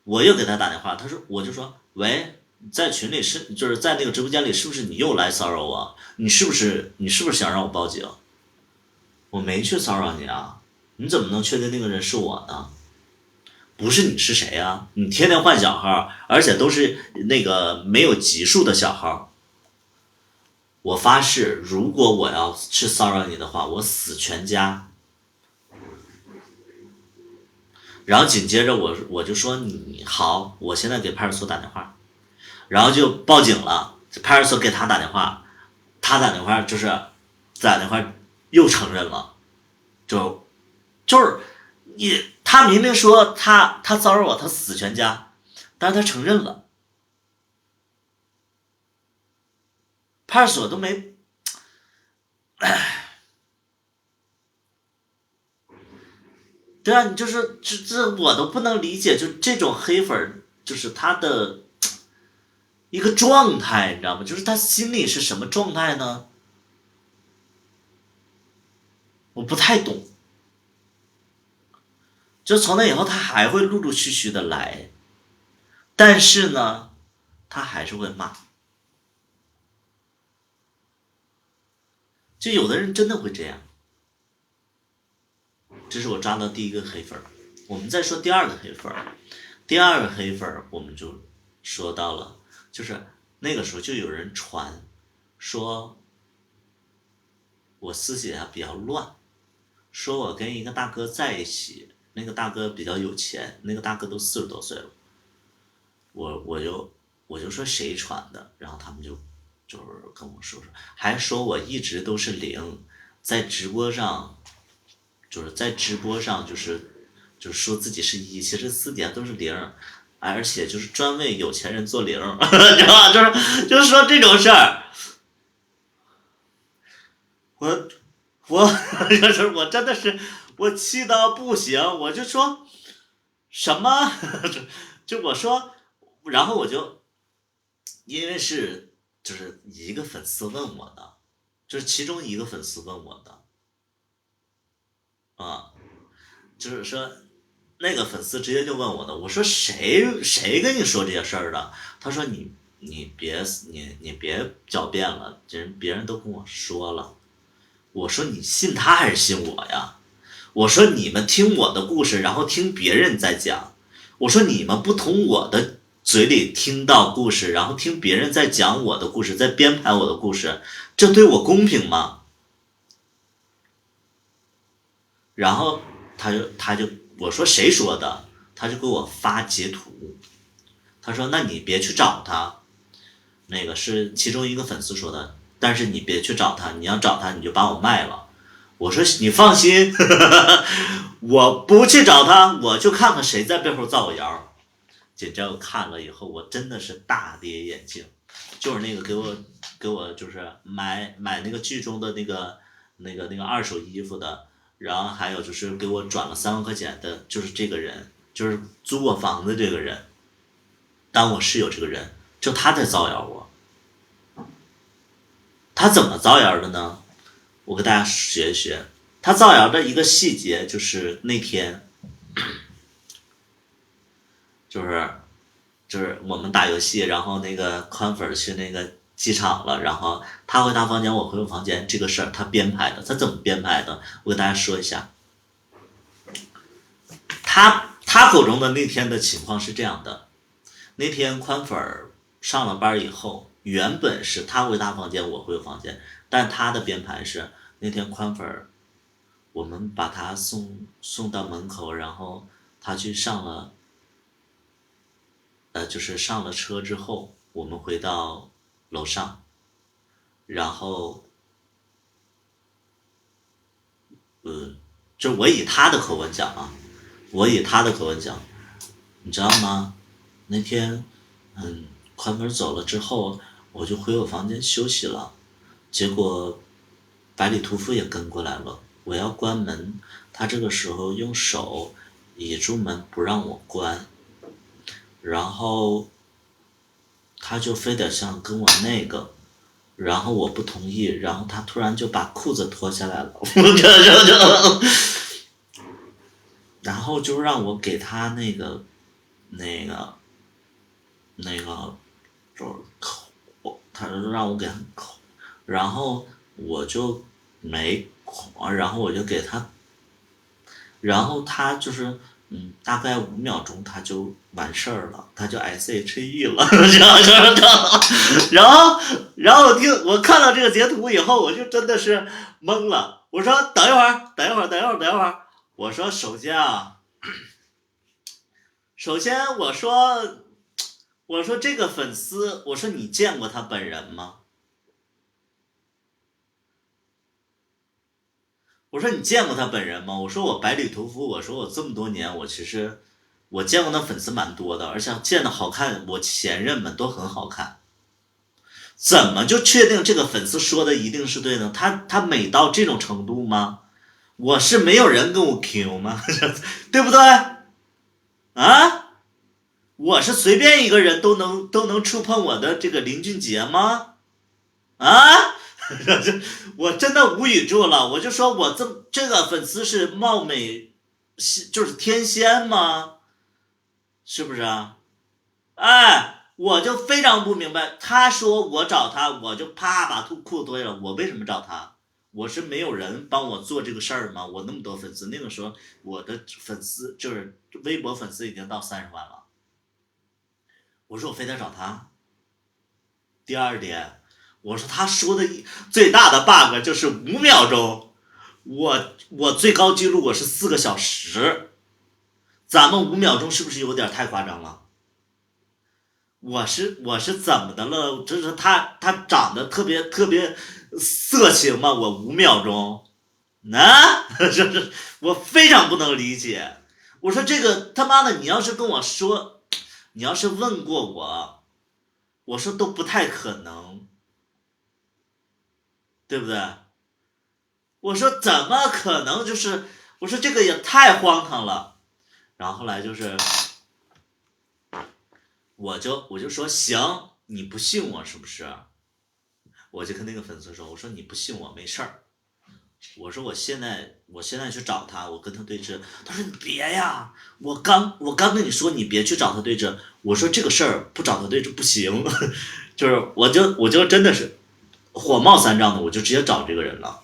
我又给他打电话，我就说喂，在群里就是在那个直播间里，是不是你又来骚扰我？你是不是想让我报警？我没去骚扰你啊，你怎么能确定那个人是我呢？不是你是谁啊？你天天换小号，而且都是那个没有级数的小号。我发誓，如果我要去骚扰你的话，我死全家。然后紧接着我就说你好，我现在给派出所打电话，然后就报警了，派出所给他打电话，他打电话就是打电话又承认了，就是他明明说他骚扰我，他死全家，但是他承认了，派出所都没，对啊，你就是这我都不能理解，就这种黑粉就是他的一个状态，你知道吗？就是他心里是什么状态呢？我不太懂。就从那以后，他还会陆陆续续的来，但是呢，他还是会骂。就有的人真的会这样。这是我抓到第一个黑粉。我们再说第二个黑粉。第二个黑粉我们就说到了，就是那个时候就有人传说我思想比较乱，说我跟一个大哥在一起，那个大哥比较有钱，那个大哥都40多岁了。我就说谁传的，然后他们就是跟我说，还说我一直都是零，在直播上就是说自己是一，其实私底下都是零，而且就是专为有钱人做零，知道吧？就是说这种事儿，我我真的是我气到不行，我就说什么，就我说，然后我就因为是就是一个粉丝问我的，就是其中一个粉丝问我的啊，就是说那个粉丝直接就问我的，我说谁跟你说这些事儿的？他说你别狡辩了，别人都跟我说了。我说你信他还是信我呀？我说你们听我的故事，然后听别人在讲。我说你们不从我的嘴里听到故事，然后听别人在讲我的故事，在编排我的故事，这对我公平吗？然后他就我说谁说的？他就给我发截图，他说那你别去找他，那个是其中一个粉丝说的，但是你别去找他，你要找他你就把我卖了。我说你放心，我不去找他，我就看看谁在背后造我谣。紧接着我看了以后，我真的是大跌眼镜，就是那个给我就是买那个剧中的那个二手衣服的，然后还有就是给我转了3万块钱的，就是这个人，就是租我房子这个人，当我室友这个人，就他在造谣我。他怎么造谣的呢？我给大家学一学。他造谣的一个细节就是那天，就是就是我们打游戏，然后那个宽粉去那个机场了，然后他回他房间，我回我房间，这个事儿他编排的。他怎么编排的？我给大家说一下。他口中的那天的情况是这样的：那天宽粉上了班以后，原本是他回他房间，我回我房间，但他的编排是那天宽粉我们把他送到门口，然后他去上了，就是上了车之后，我们回到楼上，然后，就我以他的口吻讲啊，我以他的口吻讲，你知道吗？那天，嗯，宽门走了之后，我就回我房间休息了，结果百里屠夫也跟过来了，我要关门，他这个时候用手倚住门不让我关，然后他就非得想跟我那个，然后我不同意，然后他突然就把裤子脱下来了，然后就让我给他那个那个就是口，他就让我给他口，然后我就没口，然后我就给他，然后他就是大概5秒钟他就完事儿了，他就 SHE 了，然后我看到这个截图以后，我就真的是懵了，我说等一会儿，我说首先啊。首先我说这个粉丝，我说你见过他本人吗？我说你见过他本人吗？我说我百里屠夫，我说我这么多年，我其实我见过他粉丝蛮多的，而且见的好看，我前任们都很好看。怎么就确定这个粉丝说的一定是对呢？他美到这种程度吗？我是没有人跟我 Q 吗？对不对？啊？我是随便一个人都能触碰我的这个林俊杰吗？啊？我真的无语住了，我就说我这个粉丝是貌美，就是天仙吗？是不是啊？哎，我就非常不明白，他说我找他，我就啪把裤子脱下了，我为什么找他？我是没有人帮我做这个事儿吗？我那么多粉丝，那个时候我的粉丝就是微博粉丝已经到30万了，我说我非得找他。第二点，我说他说的最大的 bug 就是5秒钟，我最高记录我是4个小时，咱们5秒钟是不是有点太夸张了？我是怎么的了？就是他长得特别色情吗？我5秒钟，这我非常不能理解。我说这个他妈的，你要是跟我说，你要是问过我，我说都不太可能，对不对？我说怎么可能？就是我说这个也太荒唐了。然后后来就是我就说行，你不信我是不是？我就跟那个粉丝说，我说你不信我没事儿，我说我现在去找他，我跟他对峙。他说你别呀，我刚跟你说你别去找他对峙。我说这个事儿不找他对峙不行，就是我就真的是火冒三丈的，我就直接找这个人了。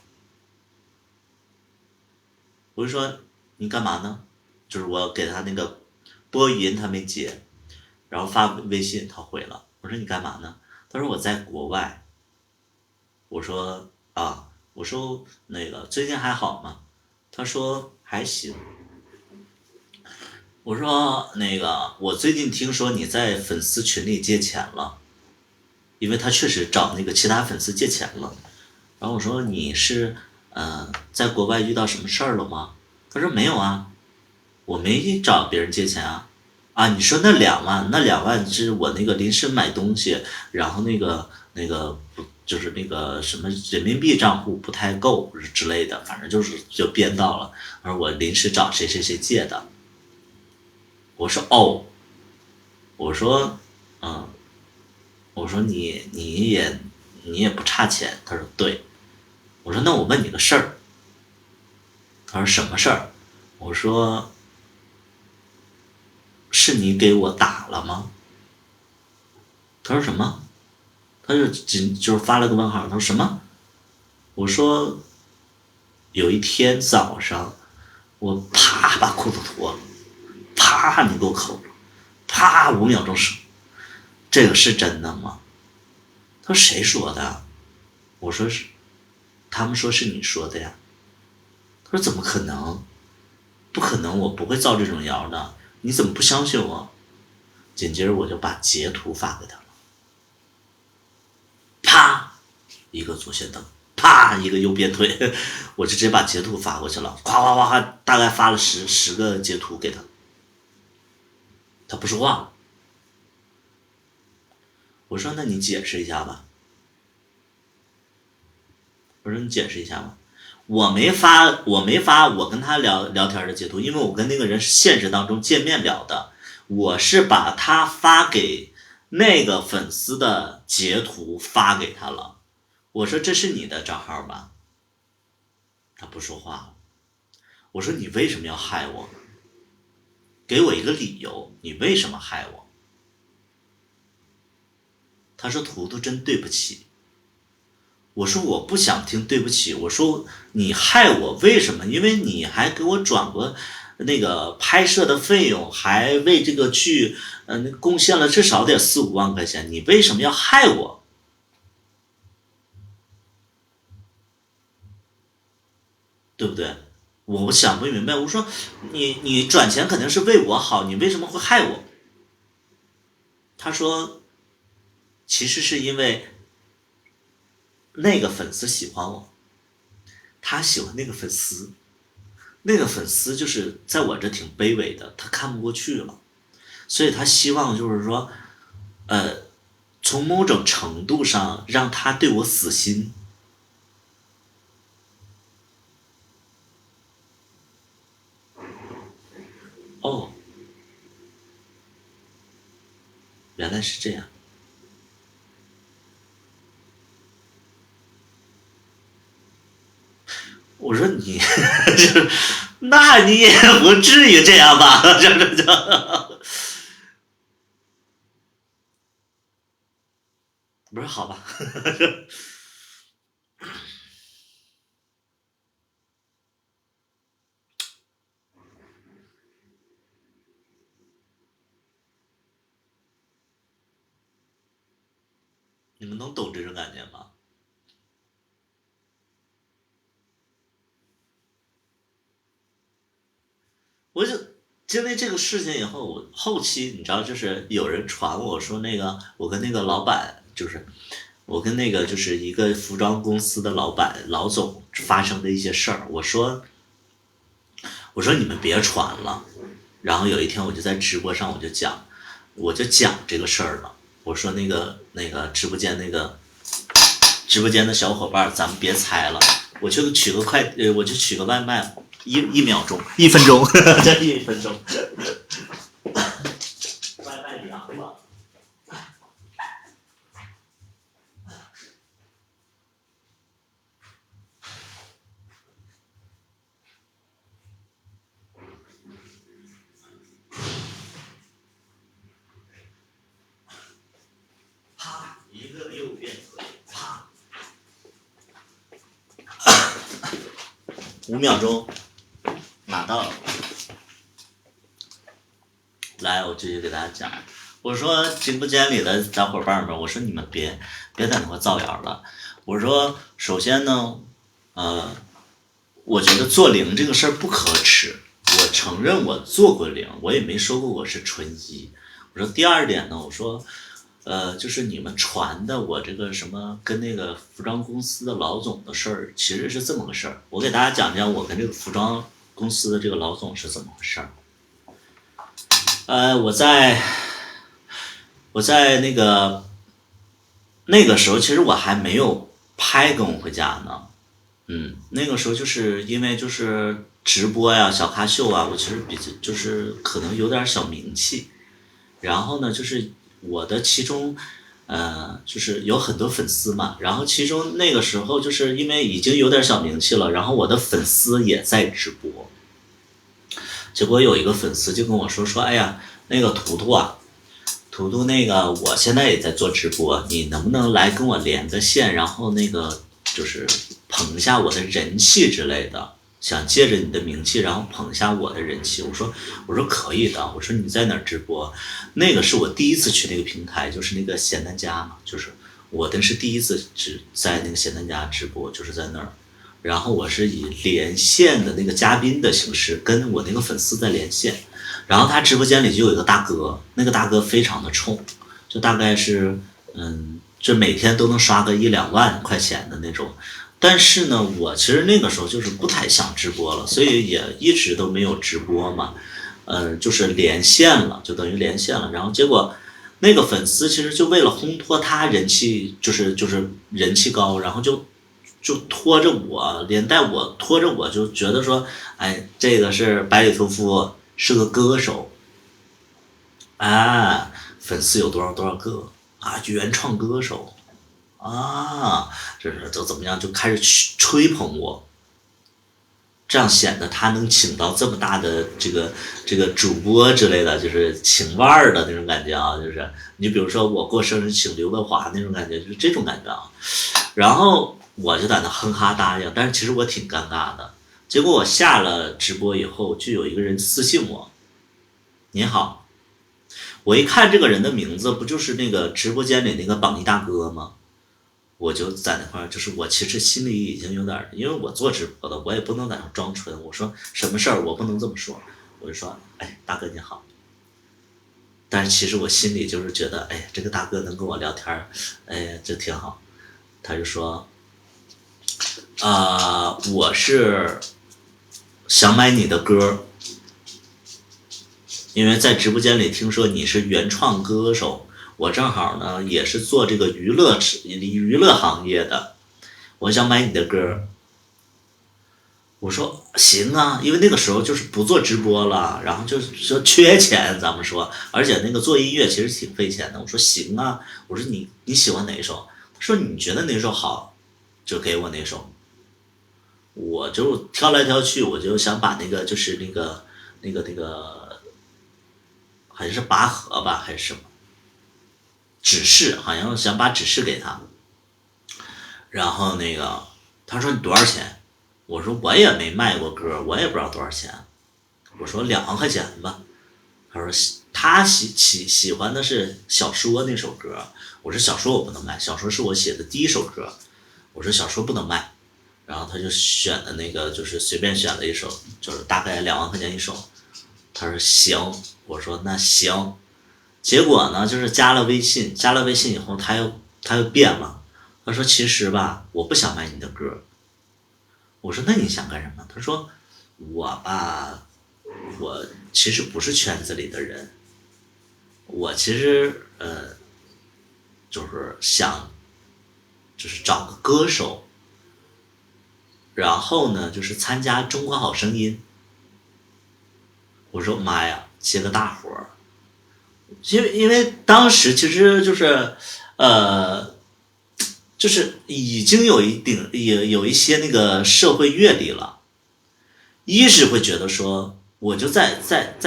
我就说你干嘛呢？就是我给他那个播语音他没接，然后发微信他回了。我说你干嘛呢？他说我在国外。我说啊，我说那个最近还好吗？他说还行。我说那个我最近听说你在粉丝群里借钱了，因为他确实找那个其他粉丝借钱了。然后我说你是在国外遇到什么事儿了吗？他说没有啊，我没找别人借钱啊。啊，你说那2万，那2万是我那个临时买东西，然后那个不就是那个什么人民币账户不太够之类的，反正就编到了。而我临时找谁谁谁借的。我说哦，我说嗯，我说你也不差钱。他说对。我说那我问你个事儿。他说什么事儿？我说是你给我打了吗？他说什么？他就是发了个问号。他说什么？我说有一天早上，我啪把裤子脱了，啪你给我扣住，啪5秒钟是，这个是真的吗？他说谁说的？我说是，他们说是你说的呀。他说怎么可能？不可能，我不会造这种谣的。你怎么不相信我？紧接着我就把截图发给他了，啪一个左线灯，啪一个右边腿，我就直接把截图发过去了，夸夸夸，大概发了十个截图给他。他不说话。我说那你解释一下吧。我说你解释一下吧。我没发我跟他聊天的截图，因为我跟那个人是现实当中见面聊的。我是把他发给那个粉丝的截图发给他了。我说这是你的账号吧？他不说话了。我说你为什么要害我？给我一个理由，你为什么害我？他说图图真对不起。我说我不想听对不起。我说你害我为什么？因为你还给我转过那个拍摄的费用，还为这个剧贡献了至少得4、5万块钱，你为什么要害我？对不对？我想不明白，我说你转钱肯定是为我好，你为什么会害我？他说其实是因为那个粉丝喜欢我，他喜欢那个粉丝，那个粉丝就是在我这挺卑微的，他看不过去了，所以他希望就是说，从某种程度上让他对我死心。哦，原来是这样。我说你，就是那你也不至于这样吧？这，不是好吧？你们能懂这种感觉吗？我就经历这个事情以后，我后期你知道，就是有人传我说那个我跟那个老板，就是我跟那个就是一个服装公司的老板老总发生的一些事儿。我说你们别传了。然后有一天我就在直播上我就讲这个事儿了。我说那个直播间的小伙伴，咱们别猜了，我就取个外卖，1秒钟1分钟，这1分钟，外卖凉了。啪，一个右边腿，啪，5秒钟拿到了。来，我继续给大家讲。我说直播间里的小伙伴们，我说你们别在那块造谣了。我说首先呢，呃，我觉得做零这个事儿不可耻，我承认我做过零，我也没说过我是纯一。我说第二点呢，我说就是你们传的我这个什么跟那个服装公司的老总的事儿，其实是这么个事儿。我给大家讲讲我跟这个服装公司的这个老总是怎么回事儿。我在那个时候，其实我还没有拍跟我回家呢。那个时候就是因为就是直播呀、小咖秀啊，我其实就是可能有点小名气。然后呢，就是我的其中，就是有很多粉丝嘛。然后其中那个时候就是因为已经有点小名气了，然后我的粉丝也在直播。结果有一个粉丝就跟我说，哎呀，那个图图啊，图图那个我现在也在做直播，你能不能来跟我连个线，然后那个就是捧一下我的人气之类的，想借着你的名气，然后捧一下我的人气。我说可以的，我说你在哪儿直播？那个是我第一次去那个平台，就是那个咸蛋家嘛，就是我的是第一次在那个咸蛋家直播，就是在那儿。然后我是以连线的那个嘉宾的形式跟我那个粉丝在连线。然后他直播间里就有一个大哥，那个大哥非常的冲，就大概是就每天都能刷个1-2万块钱的那种。但是呢，我其实那个时候就是不太想直播了，所以也一直都没有直播嘛。就是连线了，就等于连线了。然后结果那个粉丝其实就为了烘托他人气，就是人气高，然后就拖着我，连带我拖着我就觉得说，哎，这个是百里屠夫，是个歌手。啊，粉丝有多少多少个啊，原创歌手啊，这是都怎么样，就开始吹捧我。这样显得他能请到这么大的这个主播之类的，就是请腕儿的那种感觉啊，就是你比如说我过生日请刘德华那种感觉，就是这种感觉啊。然后我就在那哼哈答应，但是其实我挺尴尬的。结果我下了直播以后，就有一个人私信我：“你好。”我一看这个人的名字，不就是那个直播间里那个榜一大哥吗？我就在那块儿，就是我其实心里已经有点儿，因为我做直播的，我也不能在那装纯。我说什么事儿我不能这么说，我就说，哎，大哥你好。但是其实我心里就是觉得，哎，这个大哥能跟我聊天儿，哎，这挺好。他就说，我是想买你的歌，因为在直播间里听说你是原创歌手，我正好呢也是做这个娱乐行业的，我想买你的歌。我说行啊，因为那个时候就是不做直播了，然后就是说缺钱，咱们说，而且那个做音乐其实挺费钱的。我说行啊，我说你喜欢哪一首？他说你觉得哪首好，就给我哪首。我就挑来挑去，我就想把那个就是那个，好像是拔河吧还是什么指示，好像想把指示给他。然后那个他说你多少钱？我说我也没卖过歌，我也不知道多少钱。我说2万块钱吧。他说他喜欢的是小说那首歌。我说小说我不能卖，小说是我写的第一首歌。我说小说不能卖。然后他就选的那个就是随便选了一首，就是大概2万块钱一首。他说行。我说那行。结果呢，就是加了微信以后，他又变了。他说其实吧，我不想卖你的歌。我说那你想干什么？他说我吧，我其实不是圈子里的人，我其实就是想就是找个歌手，然后呢就是参加中国好声音。我说妈呀，接个大活儿。因为当时其实就是呃就是已经有一些那个社会阅历了。一是会觉得说，我就在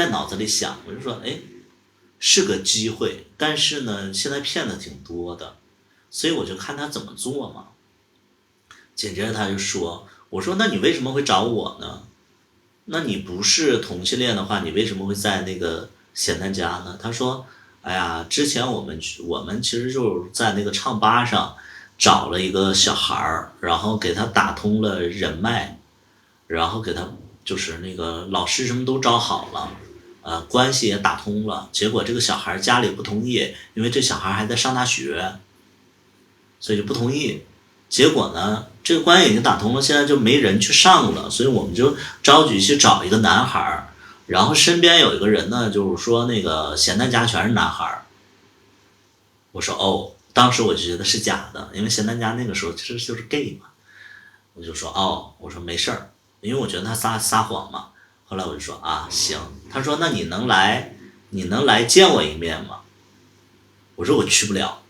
脑子里想，我就说，哎，是个机会，但是呢，现在骗子挺多的，所以我就看他怎么做嘛。紧接着他就说，我说那你为什么会找我呢？那你不是同性恋的话，你为什么会在那个咸蛋家呢？他说，哎呀，之前我们其实就是在那个唱吧上找了一个小孩儿，然后给他打通了人脉，然后给他就是那个老师什么都招好了，关系也打通了。结果这个小孩家里不同意，因为这小孩还在上大学，所以就不同意。结果呢，这个关系已经打通了，现在就没人去上了，所以我们就着急去找一个男孩儿，然后身边有一个人呢，就是说那个咸蛋家全是男孩儿。我说哦，当时我就觉得是假的，因为咸蛋家那个时候其实就是 gay 嘛。我就说哦，我说没事儿，因为我觉得他撒谎嘛。后来我就说啊行。他说那你能来见我一面吗？我说我去不了。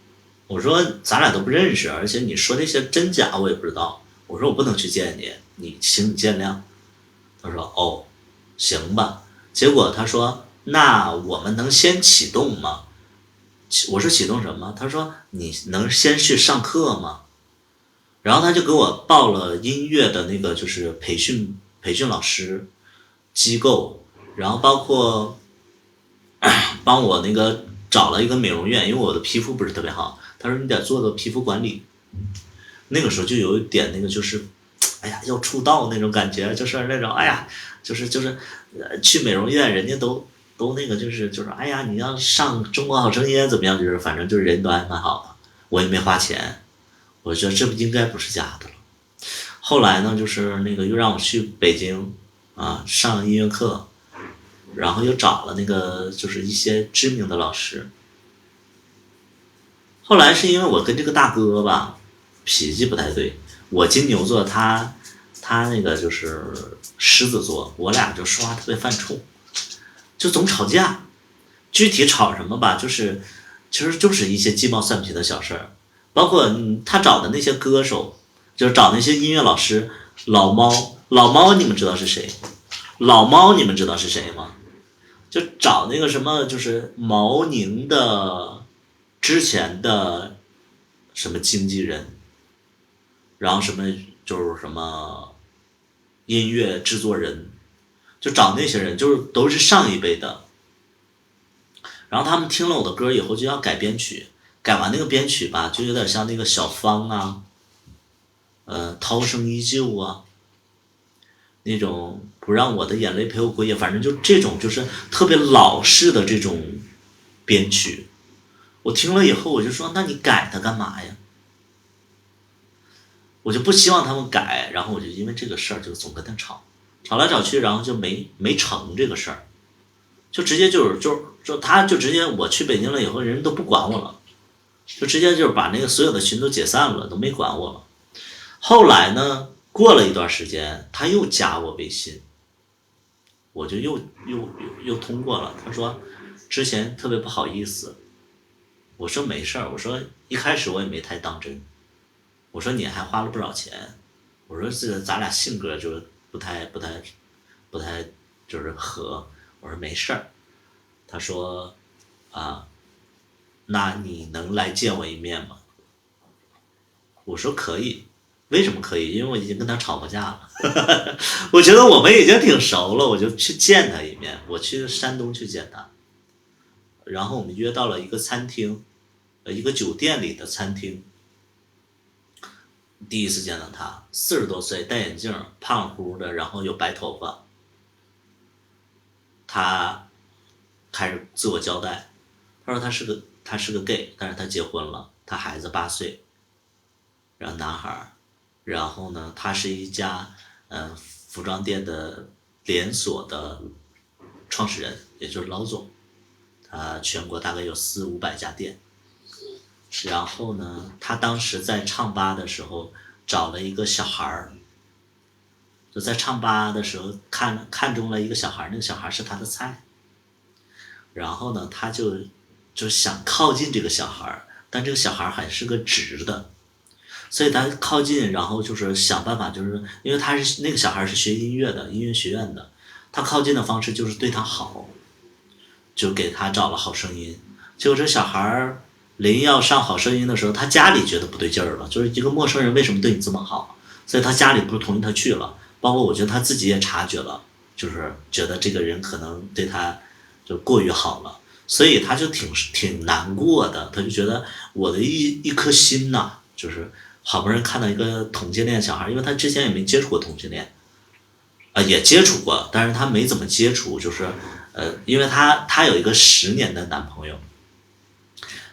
我说咱俩都不认识，而且你说那些真假我也不知道。我说我不能去见你，请你见谅。他说哦，行吧。结果他说那我们能先启动吗？我说启动什么？他说你能先去上课吗？然后他就给我报了音乐的那个就是培训老师机构，然后包括帮我那个找了一个美容院，因为我的皮肤不是特别好。他说你得做个皮肤管理。那个时候就有一点那个就是，哎呀要出道那种感觉，就是那种哎呀就是去美容院人家都那个就是哎呀你要上中国好声音怎么样，就是反正就是人都还蛮好的，我也没花钱。我觉得这不应该不是假的了。后来呢，就是那个又让我去北京上音乐课，然后又找了那个就是一些知名的老师。后来是因为我跟这个大哥吧脾气不太对，我金牛座，他那个就是狮子座，我俩就说话特别犯冲，就总吵架。具体吵什么吧，就是其实就是一些鸡毛蒜皮的小事儿。包括他找的那些歌手，就是找那些音乐老师。老猫你们知道是谁？老猫你们知道是谁吗？就找那个什么，就是毛宁的之前的什么经纪人，然后什么就是什么音乐制作人，就找那些人，就是都是上一辈的。然后他们听了我的歌以后就要改编曲，改完那个编曲吧，就有点像那个小芳啊，涛声依旧啊，那种不让我的眼泪陪我过夜，反正就这种就是特别老式的这种编曲。我听了以后我就说，那你改它干嘛呀？我就不希望他们改，然后我就因为这个事儿就总跟他吵，吵来吵去，然后就没成这个事儿，就直接就他就直接我去北京了以后，人都不管我了，就直接就是把那个所有的群都解散了，都没管我了。后来呢，过了一段时间，他又加我微信，我就又通过了。他说之前特别不好意思，我说没事儿，我说一开始我也没太当真，我说你还花了不少钱，我说这咱俩性格就是不太就是合，我说没事儿。他说啊，那你能来见我一面吗？我说可以。为什么可以？因为我已经跟他吵过架了，我觉得我们已经挺熟了，我就去见他一面。我去山东去见他，然后我们约到了一个餐厅，一个酒店里的餐厅。第一次见到他，40多岁，戴眼镜，胖乎的，然后有白头发。他开始自我交代，他说他是个 gay， 但是他结婚了，他孩子8岁，然后男孩。然后呢，他是一家服装店的连锁的创始人，也就是老总。他全国大概有400-500家店。然后呢，他当时在唱吧的时候找了一个小孩儿，就在唱吧的时候看中了一个小孩儿，那个小孩儿是他的菜。然后呢，他就想靠近这个小孩儿，但这个小孩儿还是个直的。所以他靠近，然后就是想办法，就是因为他是那个小孩是学音乐的，音乐学院的，他靠近的方式就是对他好，就给他找了好声音。结果这小孩临要上好声音的时候，他家里觉得不对劲儿了，就是一个陌生人为什么对你这么好？所以他家里不是同意他去了，包括我觉得他自己也察觉了，就是觉得这个人可能对他就过于好了，所以他就挺难过的，他就觉得我的一颗心呐，就是好不容易看到一个同性恋小孩，因为他之前也没接触过同性恋，也接触过，但是他没怎么接触，就是因为他有一个10年的男朋友，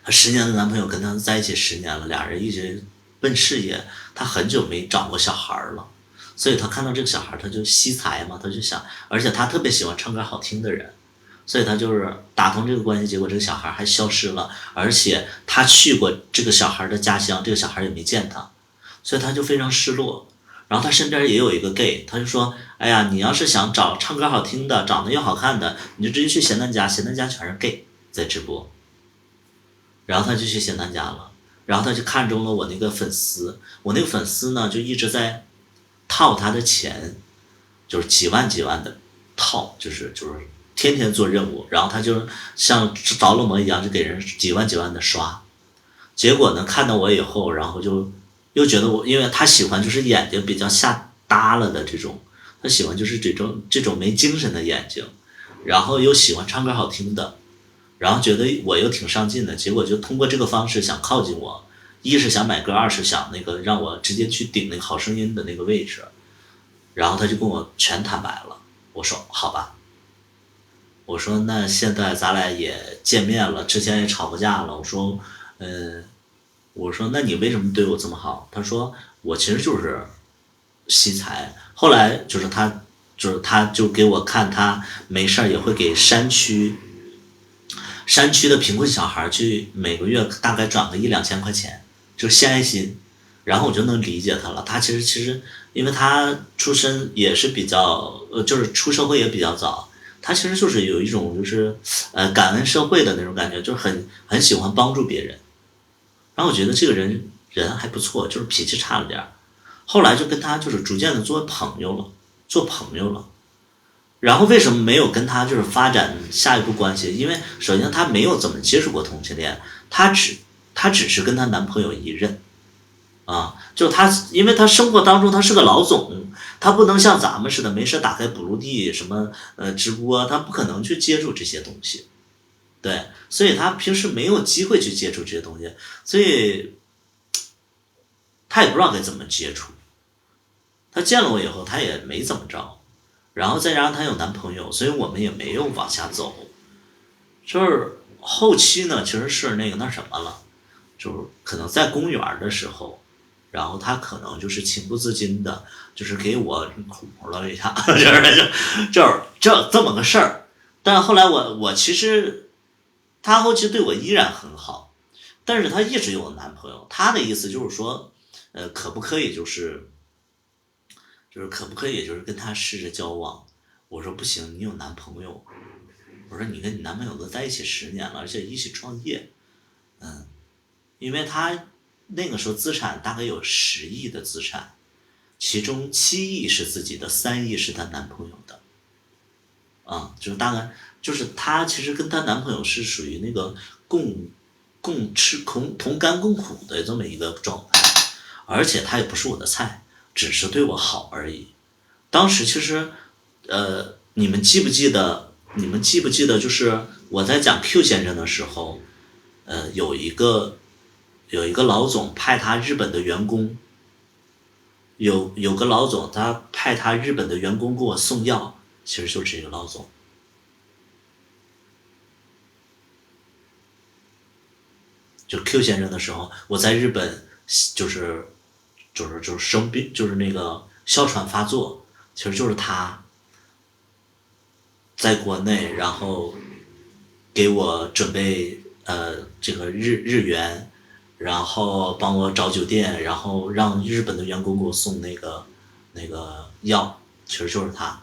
她10年的男朋友跟她在一起10年了，俩人一直奔事业，她很久没找过小孩了，所以她看到这个小孩，她就惜才嘛，她就想，而且她特别喜欢唱歌好听的人，所以她就是打通这个关系，结果这个小孩还消失了，而且她去过这个小孩的家乡，这个小孩也没见她，所以她就非常失落。然后她身边也有一个 gay， 她就说：“哎呀，你要是想找唱歌好听的，长得又好看的，你就直接去咸蛋家，咸蛋家全是 gay 在直播。”然后他就去咸蛋家了，然后他就看中了我那个粉丝，我那个粉丝呢就一直在套他的钱，就是几万几万的套，就是天天做任务，然后他就像着了魔一样，就给人几万几万的刷。结果呢，看到我以后，然后就又觉得我，因为他喜欢就是眼睛比较下耷了的这种，他喜欢就是这种没精神的眼睛，然后又喜欢唱歌好听的。然后觉得我又挺上进的，结果就通过这个方式想靠近我，一是想买歌，二是想那个让我直接去顶那个好声音的那个位置，然后他就跟我全坦白了。我说好吧，我说那现在咱俩也见面了，之前也吵过架了，我说我说那你为什么对我这么好？他说我其实就是惜才。后来他就给我看，他没事也会给山区的贫困小孩去每个月大概转个1-2千块钱，就是献爱心。然后我就能理解他了，他其实因为他出身也是比较就是出社会也比较早，他其实就是有一种就是感恩社会的那种感觉，就是很喜欢帮助别人。然后我觉得这个人还不错，就是脾气差了点儿。后来就跟他就是逐渐的做朋友了。然后为什么没有跟他就是发展下一步关系？因为首先他没有怎么接触过同性恋，他只是跟他男朋友一任啊，就他因为他生活当中他是个老总，他不能像咱们似的没事打开补录地什么直播，他不可能去接触这些东西。对，所以他平时没有机会去接触这些东西，所以他也不知道该怎么接触。他见了我以后，他也没怎么着，然后再加上他有男朋友，所以我们也没有往下走。就是后期呢，其实是那什么了，就是可能在公园的时候，然后他可能就是情不自禁的，就是给我苦了一下，就是这么个事儿。但后来我其实他后期对我依然很好，但是他一直有男朋友，他的意思就是说，可不可以就是可不可以就是跟他试着交往？我说不行，你有男朋友。我说你跟你男朋友都在一起10年了，而且一起创业，因为他那个时候资产大概有10亿的资产，其中7亿是自己的，3亿是她男朋友的，就是大概就是她其实跟她男朋友是属于那个共吃同甘共苦的这么一个状态，而且他也不是我的菜，只是对我好而已。当时其实，你们记不记得？你们记不记得？就是我在讲 Q 先生的时候，有一个老总派他日本的员工，有个老总他派他日本的员工给我送药，其实就是这个老总。就 Q 先生的时候，我在日本就是生病，就是那个哮喘发作，其实就是他在国内，然后给我准备这个日元，然后帮我找酒店，然后让日本的员工给我送那个药，其实就是他。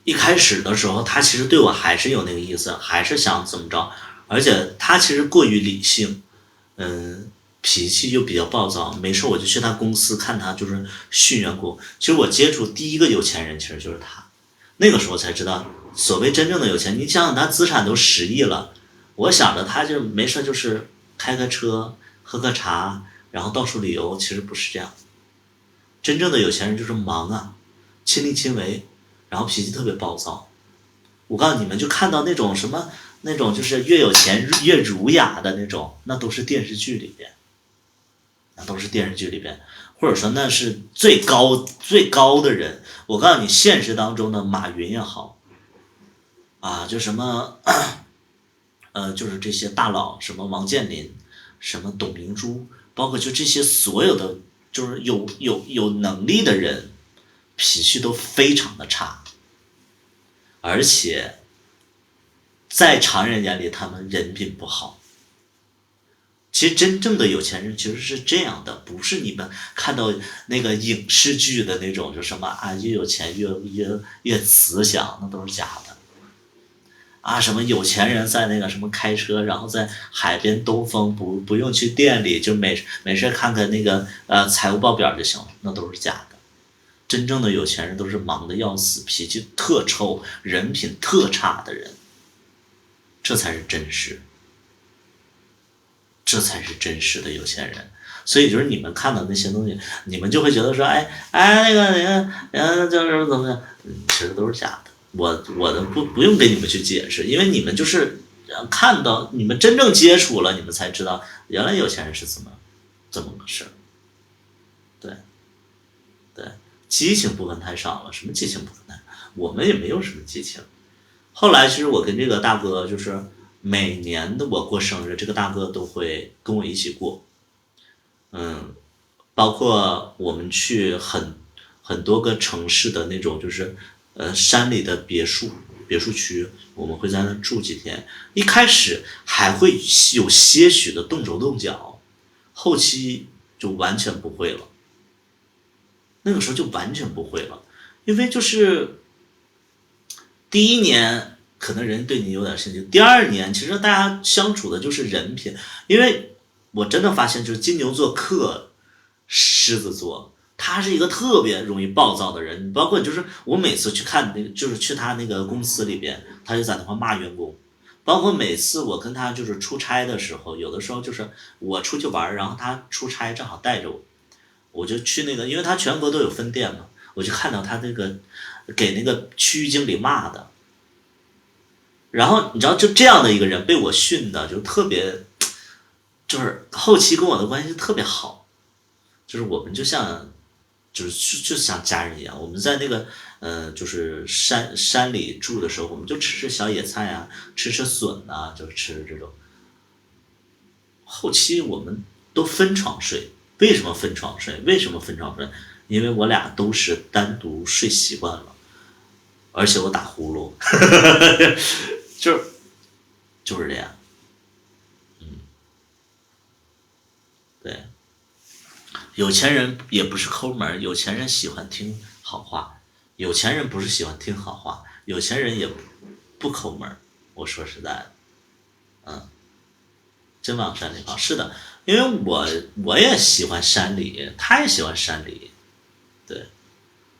一开始的时候，他其实对我还是有那个意思，还是想怎么着，而且他其实过于理性，嗯，脾气又比较暴躁，没事我就去他公司看他就是训员工。其实我接触第一个有钱人其实就是他，那个时候才知道所谓真正的有钱。你想想他资产都10亿了，我想着他就没事就是开个车喝个茶，然后到处旅游，其实不是这样。真正的有钱人就是忙啊，亲力亲为，然后脾气特别暴躁。我告诉你们，就看到那种什么那种就是越有钱越儒雅的那种，那都是电视剧里边，那都是电视剧里边，或者说那是最高的人。我告诉你，现实当中的马云也好就什么就是这些大佬，什么王健林，什么董明珠，包括就这些所有的就是有能力的人，脾气都非常的差，而且在常人眼里他们人品不好。其实真正的有钱人其实是这样的，不是你们看到那个影视剧的那种，就什么越有钱越慈祥，那都是假的。什么有钱人在那个什么开车，然后在海边兜风，不用去店里，就没事看看那个财务报表就行了，那都是假的。真正的有钱人都是忙得要死，脾气特臭，人品特差的人，这才是真实，这才是真实的有钱人。所以就是你们看到那些东西，你们就会觉得说，那个就是怎么样，其实都是假的。我的不用给你们去解释，因为你们就是看到你们真正接触了，你们才知道原来有钱人是这么个事儿。对对，激情部分太少了，什么激情部分太少，我们也没有什么激情。后来其实我跟这个大哥就是每年的我过生日，这个大哥都会跟我一起过，嗯，包括我们去很多个城市的那种，就是山里的别墅区，我们会在那住几天。一开始还会有些许的动手动脚，后期就完全不会了。那个时候就完全不会了，因为就是第一年可能人对你有点兴趣，第二年其实大家相处的就是人品，因为我真的发现就是金牛座克狮子座，他是一个特别容易暴躁的人。包括就是我每次去看那个，就是去他那个公司里边，他就在那块骂员工。包括每次我跟他就是出差的时候，有的时候就是我出去玩，然后他出差正好带着我，我就去那个，因为他全国都有分店嘛，我就看到他那个给那个区域经理骂的，然后你知道，就这样的一个人被我训的，就特别，就是后期跟我的关系特别好，就是我们就像，就像家人一样。我们在那个就是山里住的时候，我们就吃小野菜啊，吃笋啊，就是吃这种。后期我们都分床睡，为什么分床睡？为什么分床睡？因为我俩都是单独睡习惯了，而且我打呼噜，就是就是这样。对，有钱人也不是抠门儿，有钱人喜欢听好话，有钱人不是喜欢听好话，有钱人也不抠门儿。我说实在的，真往山里跑。是的，因为我也喜欢山里，他也喜欢山里。对，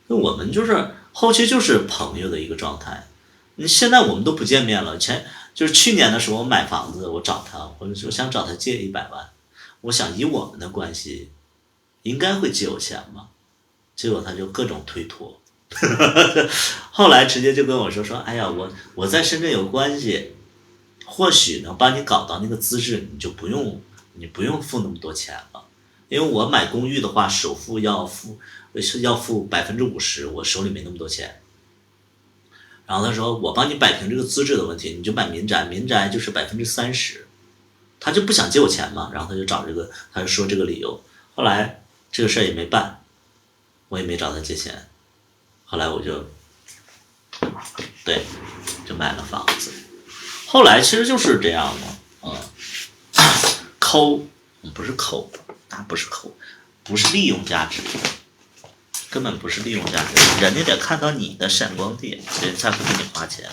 那我们就是后期就是朋友的一个状态。你现在我们都不见面了，就是去年的时候我买房子，我找他，我想找他借100万，我想以我们的关系应该会借我钱吧，结果他就各种推脱。后来直接就跟我说，哎呀，我在深圳有关系，或许能帮你搞到那个资质，你不用付那么多钱了，因为我买公寓的话，首付要付50%，我手里没那么多钱。然后他说我帮你摆平这个资质的问题，你就买民宅，民宅就是30%，他就不想借我钱嘛，然后他就说这个理由。后来这个事儿也没办，我也没找他借钱，后来我就对就买了房子。后来其实就是这样嘛，抠不是抠，那不是抠，不是利用价值，根本不是利用价值，人家得看到你的闪光点，人才会给你花钱。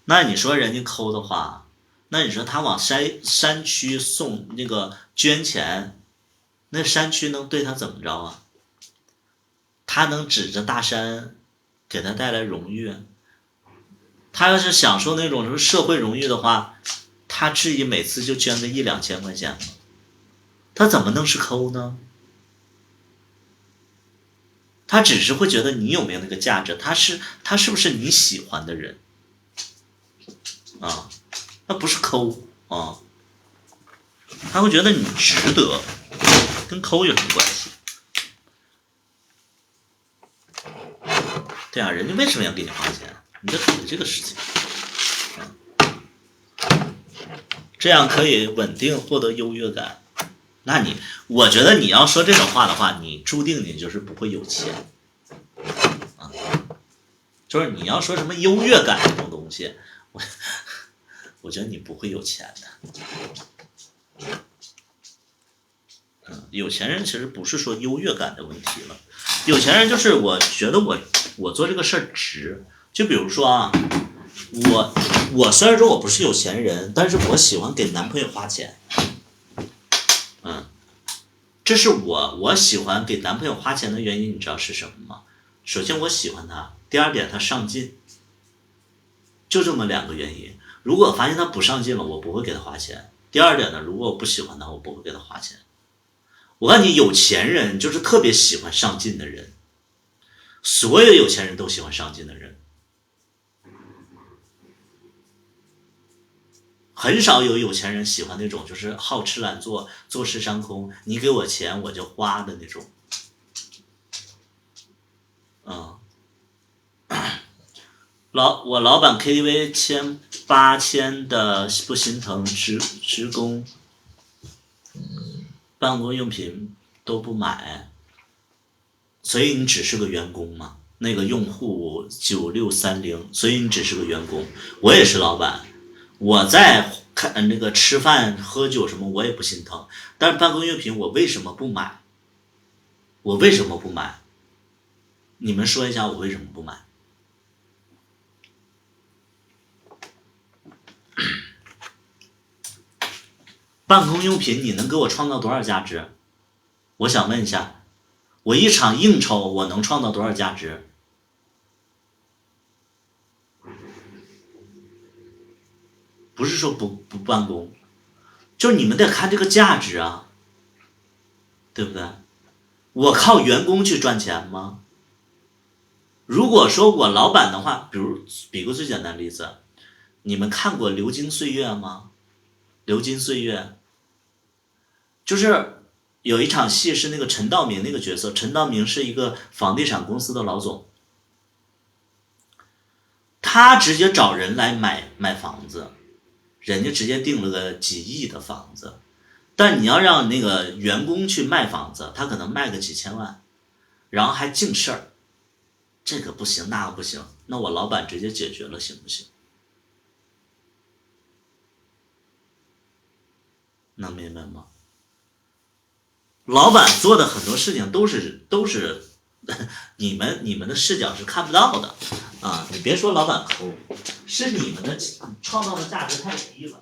那你说人家抠的话，那你说他往山区送那个捐钱，那山区能对他怎么着啊？他能指着大山给他带来荣誉？他要是享受那种什么社会荣誉的话，他至于每次就捐个1-2千块钱吗？他怎么能是抠呢？他只是会觉得你有没有那个价值，他是不是你喜欢的人啊？他不是抠啊，他会觉得你值得，跟抠有什么关系？对啊，人家为什么要给你花钱？你得考虑这个事情。这样可以稳定获得优越感。那我觉得你要说这种话的话，你注定你就是不会有钱啊。就是你要说什么优越感这种东西，我觉得你不会有钱的。有钱人其实不是说优越感的问题了，有钱人就是我觉得我做这个事儿值。就比如说啊，我虽然说我不是有钱人，但是我喜欢给男朋友花钱。这是我喜欢给男朋友花钱的原因，你知道是什么吗？首先我喜欢他，第二点他上进，就这么2个原因。如果发现他不上进了，我不会给他花钱。第二点呢，如果我不喜欢他，我不会给他花钱。我告诉你，有钱人就是特别喜欢上进的人，所有有钱人都喜欢上进的人，很少有钱人喜欢那种就是好吃懒做、坐吃山空，你给我钱我就花的那种。我老板 KTV 8千的不心疼，职工办公用品都不买，所以你只是个员工嘛。那个用户9630，所以你只是个员工。我也是老板，我在看那个吃饭喝酒什么我也不心疼，但是办公用品我为什么不买？我为什么不买？你们说一下我为什么不买？办公用品你能给我创造多少价值？我想问一下，我一场应酬我能创造多少价值？不是说不办公，就是你们得看这个价值啊，对不对？我靠员工去赚钱吗？如果说我老板的话，比个最简单的例子，你们看过《流金岁月》吗？《流金岁月》就是有一场戏是那个陈道明那个角色，陈道明是一个房地产公司的老总，他直接找人来买房子，人家直接定了个几亿的房子，但你要让那个员工去卖房子，他可能卖个几千万，然后还净事儿，这个不行，那个不行，那我老板直接解决了，行不行？能明白吗？老板做的很多事情都是你们的视角是看不到的啊！你别说老板抠，是你们的创造的价值太低了。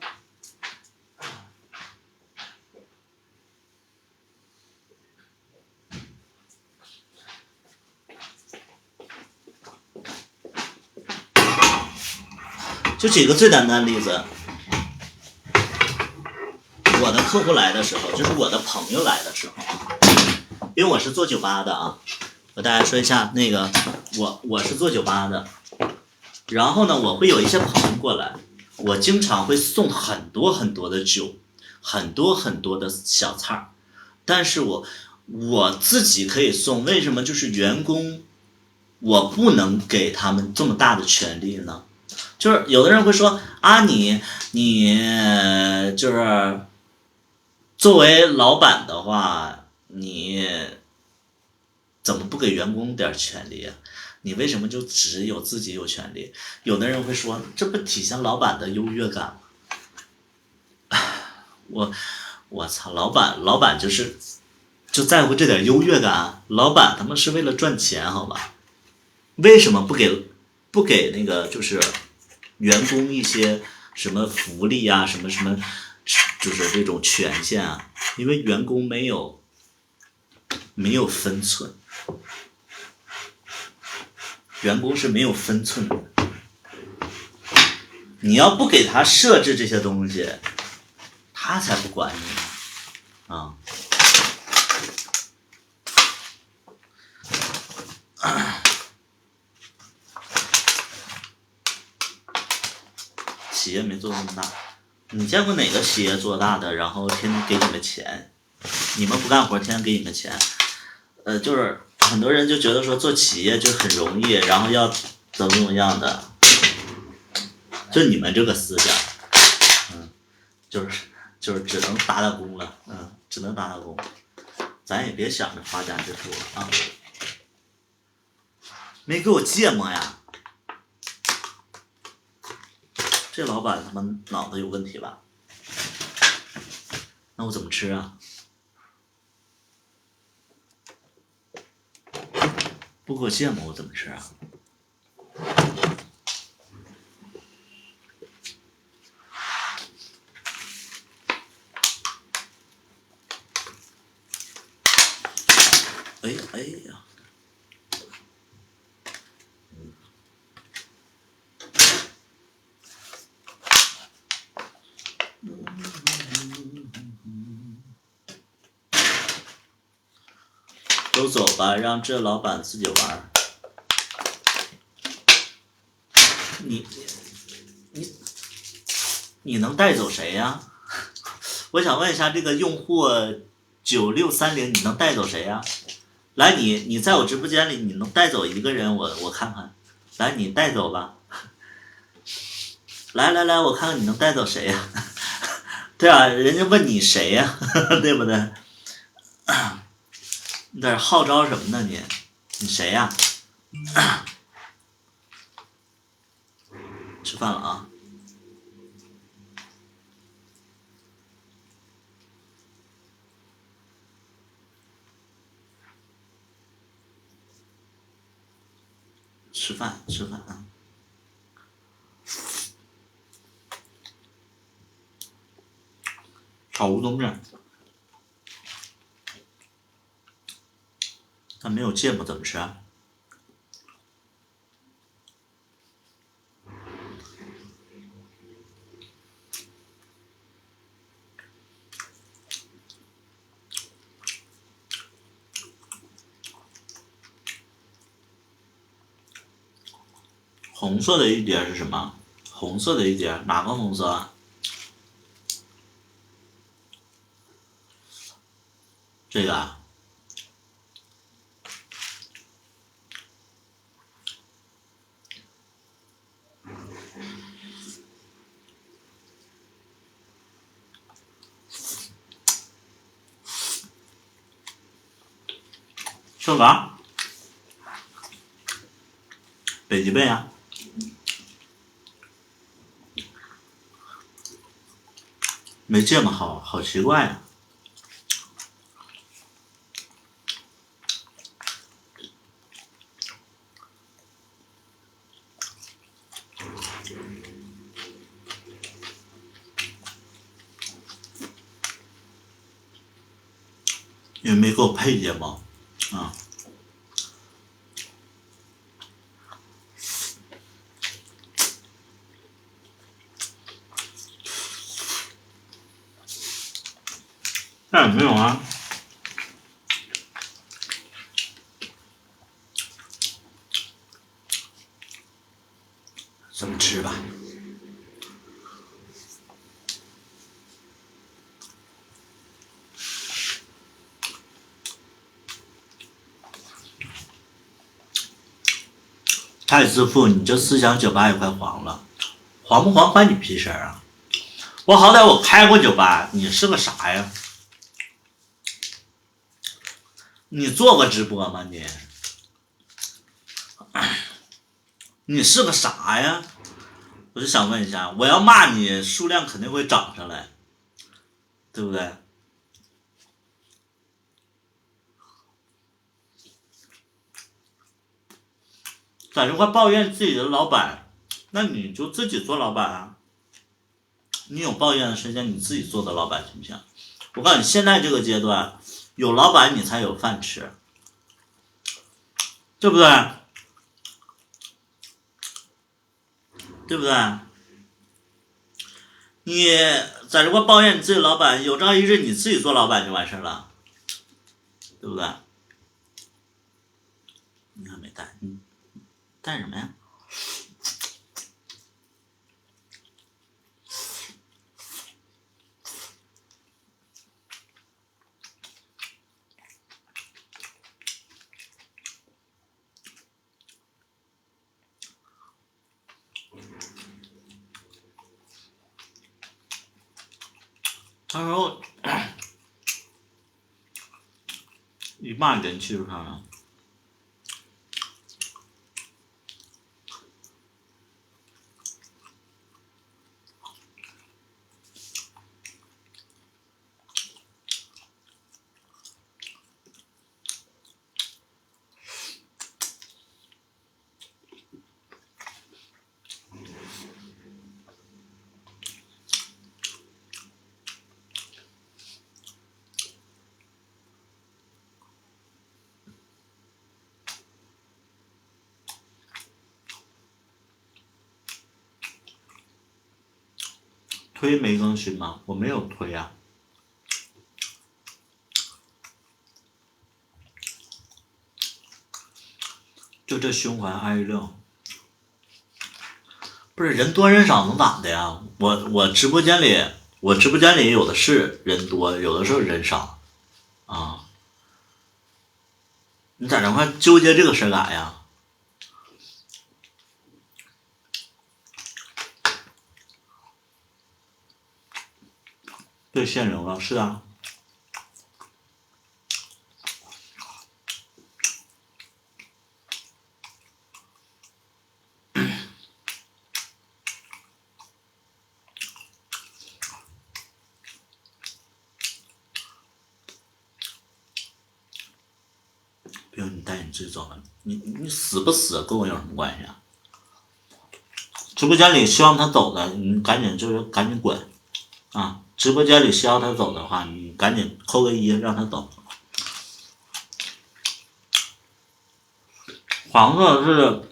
就举个最简单的例子，我的客户来的时候，就是我的朋友来的时候，因为我是做酒吧的啊，和大家说一下，那个我是做酒吧的，然后呢，我会有一些朋友过来，我经常会送很多很多的酒，很多很多的小菜儿，但是我自己可以送，为什么？就是员工我不能给他们这么大的权利呢？就是有的人会说啊，你就是作为老板的话，你怎么不给员工点权利啊？你为什么就只有自己有权利？有的人会说，这不体现老板的优越感吗？我我操，老板就在乎这点优越感，老板他们是为了赚钱，好吧？为什么不给那个就是员工一些什么福利啊，什么什么，就是这种权限啊？因为员工没有分寸，员工是没有分寸的。你要不给他设置这些东西，他才不管你呢啊！企业没做那么大，你见过哪个企业做大的，然后天天给你们钱，你们不干活，天天给你们钱？就是很多人就觉得说做企业就很容易，然后要怎么样的，就你们这个思想，就是只能打打工了，只能打打工，咱也别想着发家致富啊！没给我芥末呀！这老板他妈脑子有问题吧？那我怎么吃啊？不给我芥末我怎么吃啊？哎呀！都走吧，让这老板自己玩。你能带走谁呀？我想问一下，这个用户9630，你能带走谁呀？来，你在我直播间里，你能带走一个人，我看看。来，你带走吧。来，我看看你能带走谁呀？对啊，人家问你谁呀，对不对？你在这号召什么呢你？你谁呀？吃饭了啊？吃饭啊！炒乌冬面，他没有芥末怎么吃啊？红色的一碟是什么？红色的一点，哪个红色啊？这个啊？这个？北极贝啊？没见过，好奇怪呀、因为没给我配件嘛，啊，那也没有啊。这么吃吧。太自负，你这思想酒吧也快黄了，黄不黄关你屁事儿啊！我好歹我开过酒吧，你是个啥呀？你做过直播吗你？你是个啥呀？我就想问一下，我要骂你，数量肯定会涨上来，对不对？在这块抱怨自己的老板，那你就自己做老板啊！你有抱怨的时间，你自己做的老板行不行？我告诉你，现在这个阶段，有老板你才有饭吃，对不对？对不对？你在这块抱怨你自己老板，有朝一日你自己做老板就完事了，对不对？你还没带，你带什么呀？他说你骂人气就上了。推没更新吗？我没有推啊。就这胸怀216，不是人多人少能咋的呀？我直播间里，我直播间里有的是人多，有的时候人少啊。你在这块纠结这个事儿干呀？对，限流了，是啊。不用你带你自己走了，你死不死跟我有什么关系啊？直播间里希望他走的，你赶紧滚啊！直播间里需要他走的话，你赶紧扣个1让他走。黄色是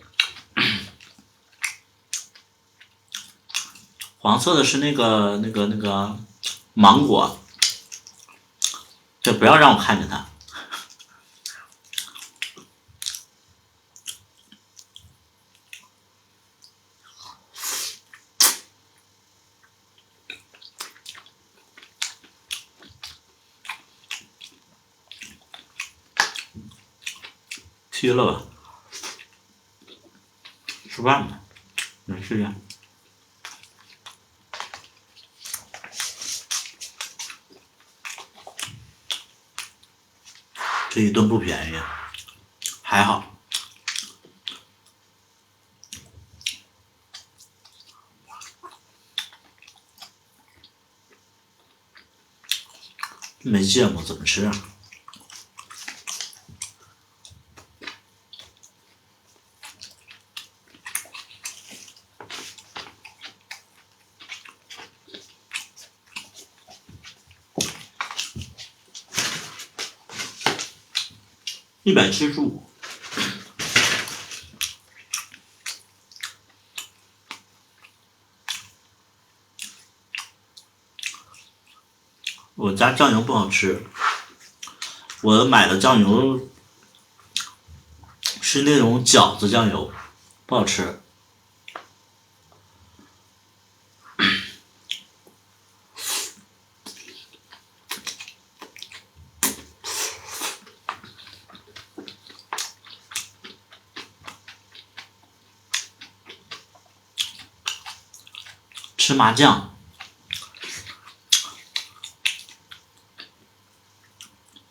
黄色的是那个芒果，就不要让我看见它。歇了吧，吃饭吧，没时间。这一顿不便宜，还好。没芥末怎么吃啊？175。我家酱油不好吃，我买的酱油是那种饺子酱油，不好吃。吃麻酱，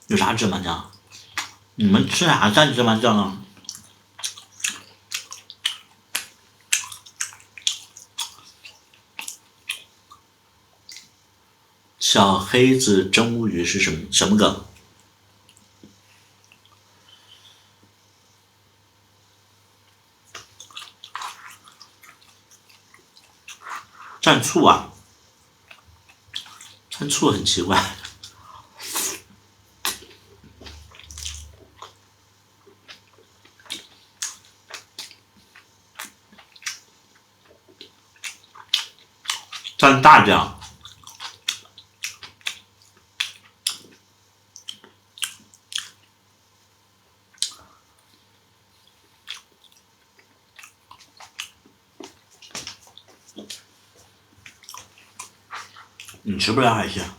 有啥芝麻酱？你们吃啥蘸芝麻酱啊？小黑子蒸乌鱼是什么梗？蘸醋啊？蘸醋很奇怪。蘸大酱。你吃不了海鲜。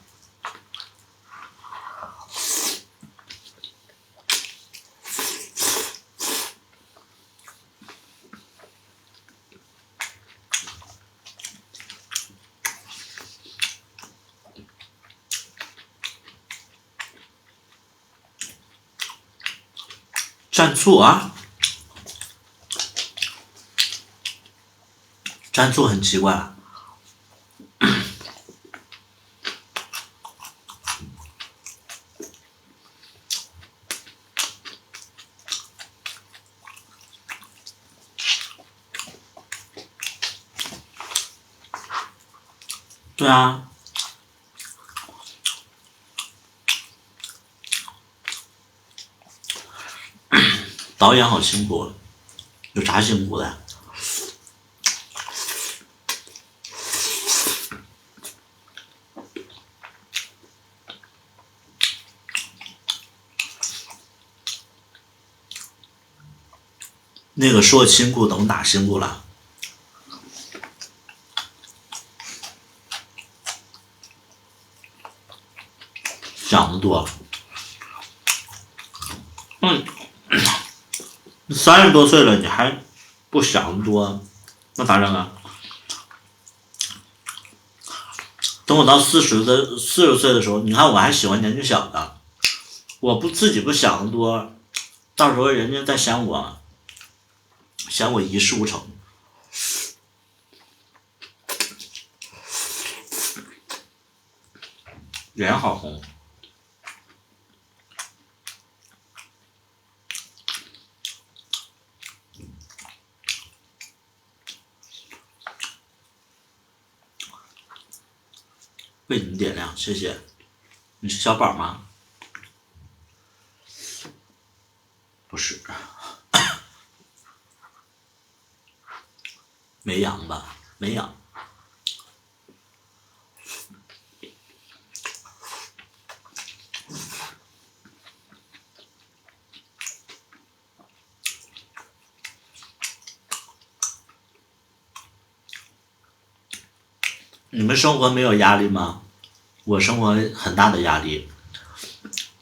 蘸醋啊？蘸醋很奇怪。对啊。导演好辛苦，有啥辛苦的？那个说辛苦等哪辛苦了？想得多。30多岁了，你还不想得多，那咋整啊？等我到40岁的时候，你看我还喜欢年纪小的，我自己不想得多，到时候人家再嫌我一事无成。脸好红。为你点亮，谢谢。你是小宝吗？不是。没养吧？没养。你们生活没有压力吗？我生活很大的压力。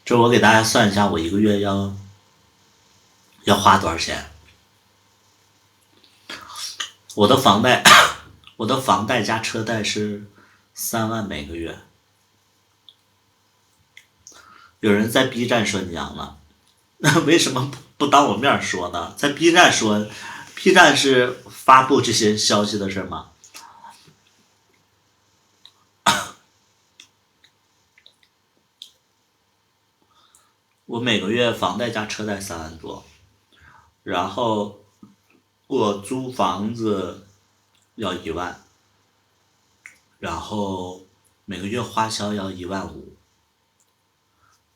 这我给大家算一下，我一个月要要花多少钱？我的房贷，我的房贷加车贷是3万每个月。有人在 B 站说你阳了，那为什么不当我面说呢？在 B 站说，B 站是发布这些消息的事吗？我每个月房贷加车贷3万多，然后我租房子要1万，然后每个月花销要1.5万，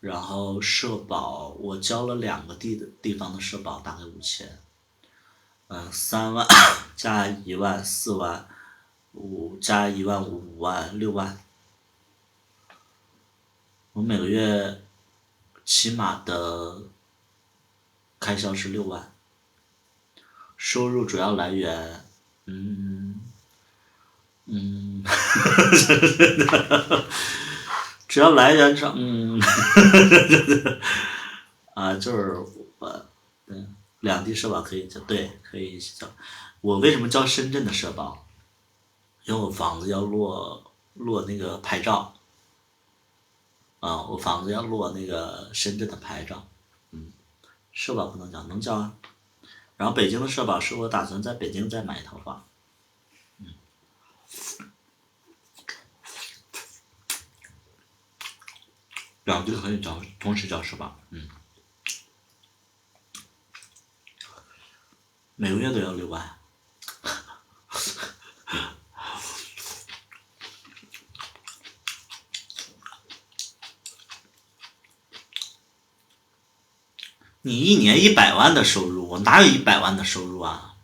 然后社保我交了2个地方的社保，大概5000，3万加1万4万，5加1.5万5万6万，我每个月起码的开销是6万，收入主要来源，主要来源上，就是我，两地社保可以交，对，可以一起交。我为什么交深圳的社保？因为我房子要落那个牌照，我房子要落那个深圳的牌照，社保不能交，能交啊。然后北京的社保是我打算在北京再买一套房，两地可以交，同时交社保，每个月都要6万。你一年100万的收入，我哪有100万的收入啊？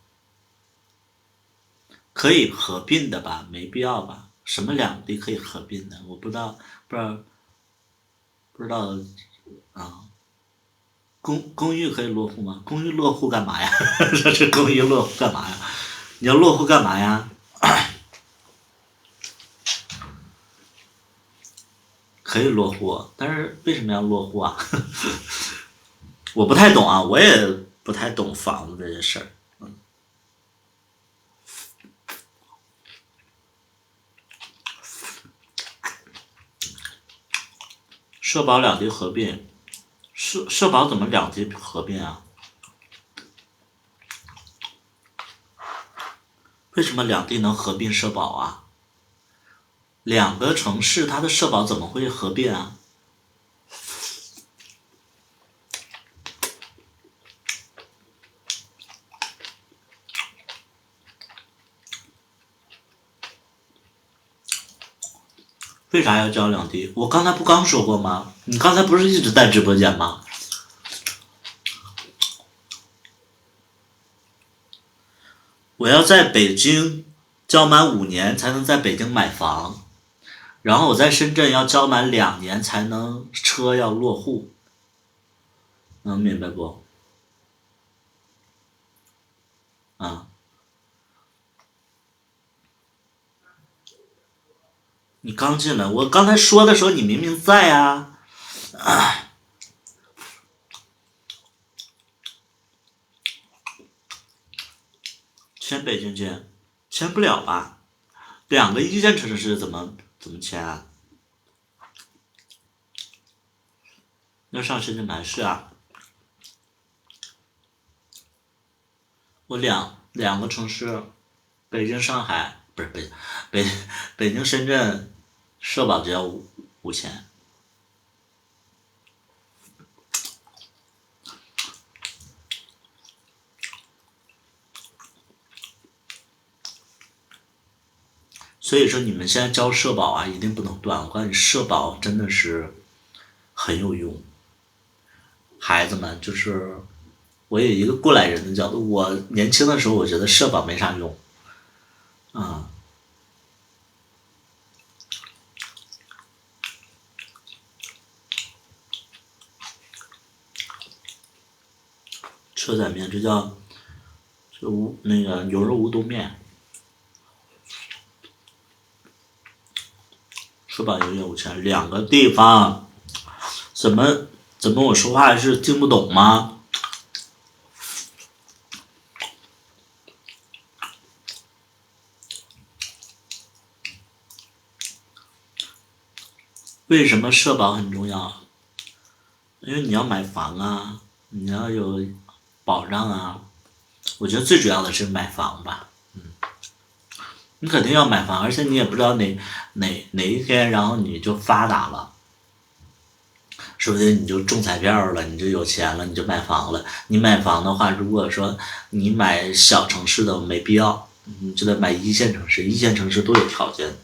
可以合并的吧？没必要吧？什么两地可以合并的？我不知道，不知道啊。公寓可以落户吗？公寓落户干嘛呀？这公寓落户干嘛呀？你要落户干嘛呀？可以落户，但是为什么要落户啊？我不太懂啊，我也不太懂房子这些事儿。社保两地合并，社保怎么两地合并啊？为什么两地能合并社保啊？两个城市它的社保怎么会合并啊？为啥要交两地？我刚才不刚说过吗？你刚才不是一直在直播间吗？我要在北京交满5年才能在北京买房，然后我在深圳要交满2年才能车要落户，能明白不？你刚进来，我刚才说的时候你明明在啊。签北京签，签不了吧？2个一线城市怎么签啊？要上深圳买是啊。我两个城市，北京、上海不是北京、深圳，社保就要5000。所以说你们现在交社保啊，一定不能断。我告诉你，社保真的是很有用。孩子们，就是我有一个过来人的角度，我年轻的时候我觉得社保没啥用，车仔面，这叫那个牛肉乌冬面，社保1个月5000，两个地方，怎么我说话是听不懂吗？为什么社保很重要？因为你要买房啊，你要有保障啊。我觉得最主要的是买房吧，你肯定要买房，而且你也不知道哪一天，然后你就发达了，说不定你就中彩票了，你就有钱了，你就买房了。你买房的话，如果说你买小城市的没必要，你就得买一线城市，一线城市都有条件。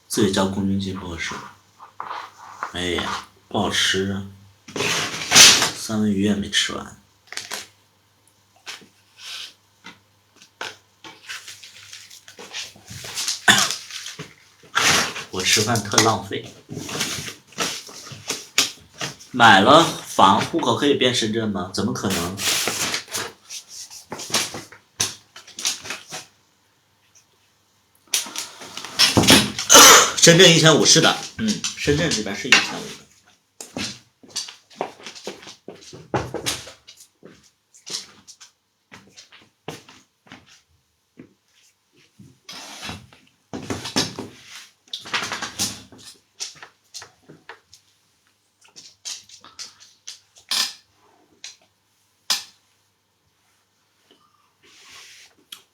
自己叫宫军鸡不合适。哎呀，不好吃啊，三文鱼也没吃完。我吃饭特浪费。买了房，户口可以变深圳吗？怎么可能？深圳1500是的，深圳这边是1500的。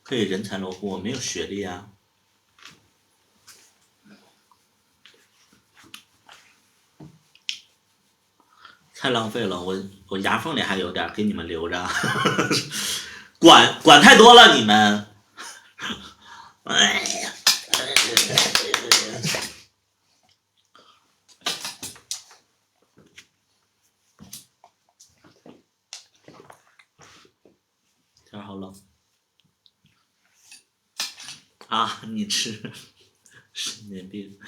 可以人才落户，我没有学历啊。太浪费了，我牙缝里还有点，给你们留着。管太多了，你们。哎呀，天好冷啊！你吃，神经病。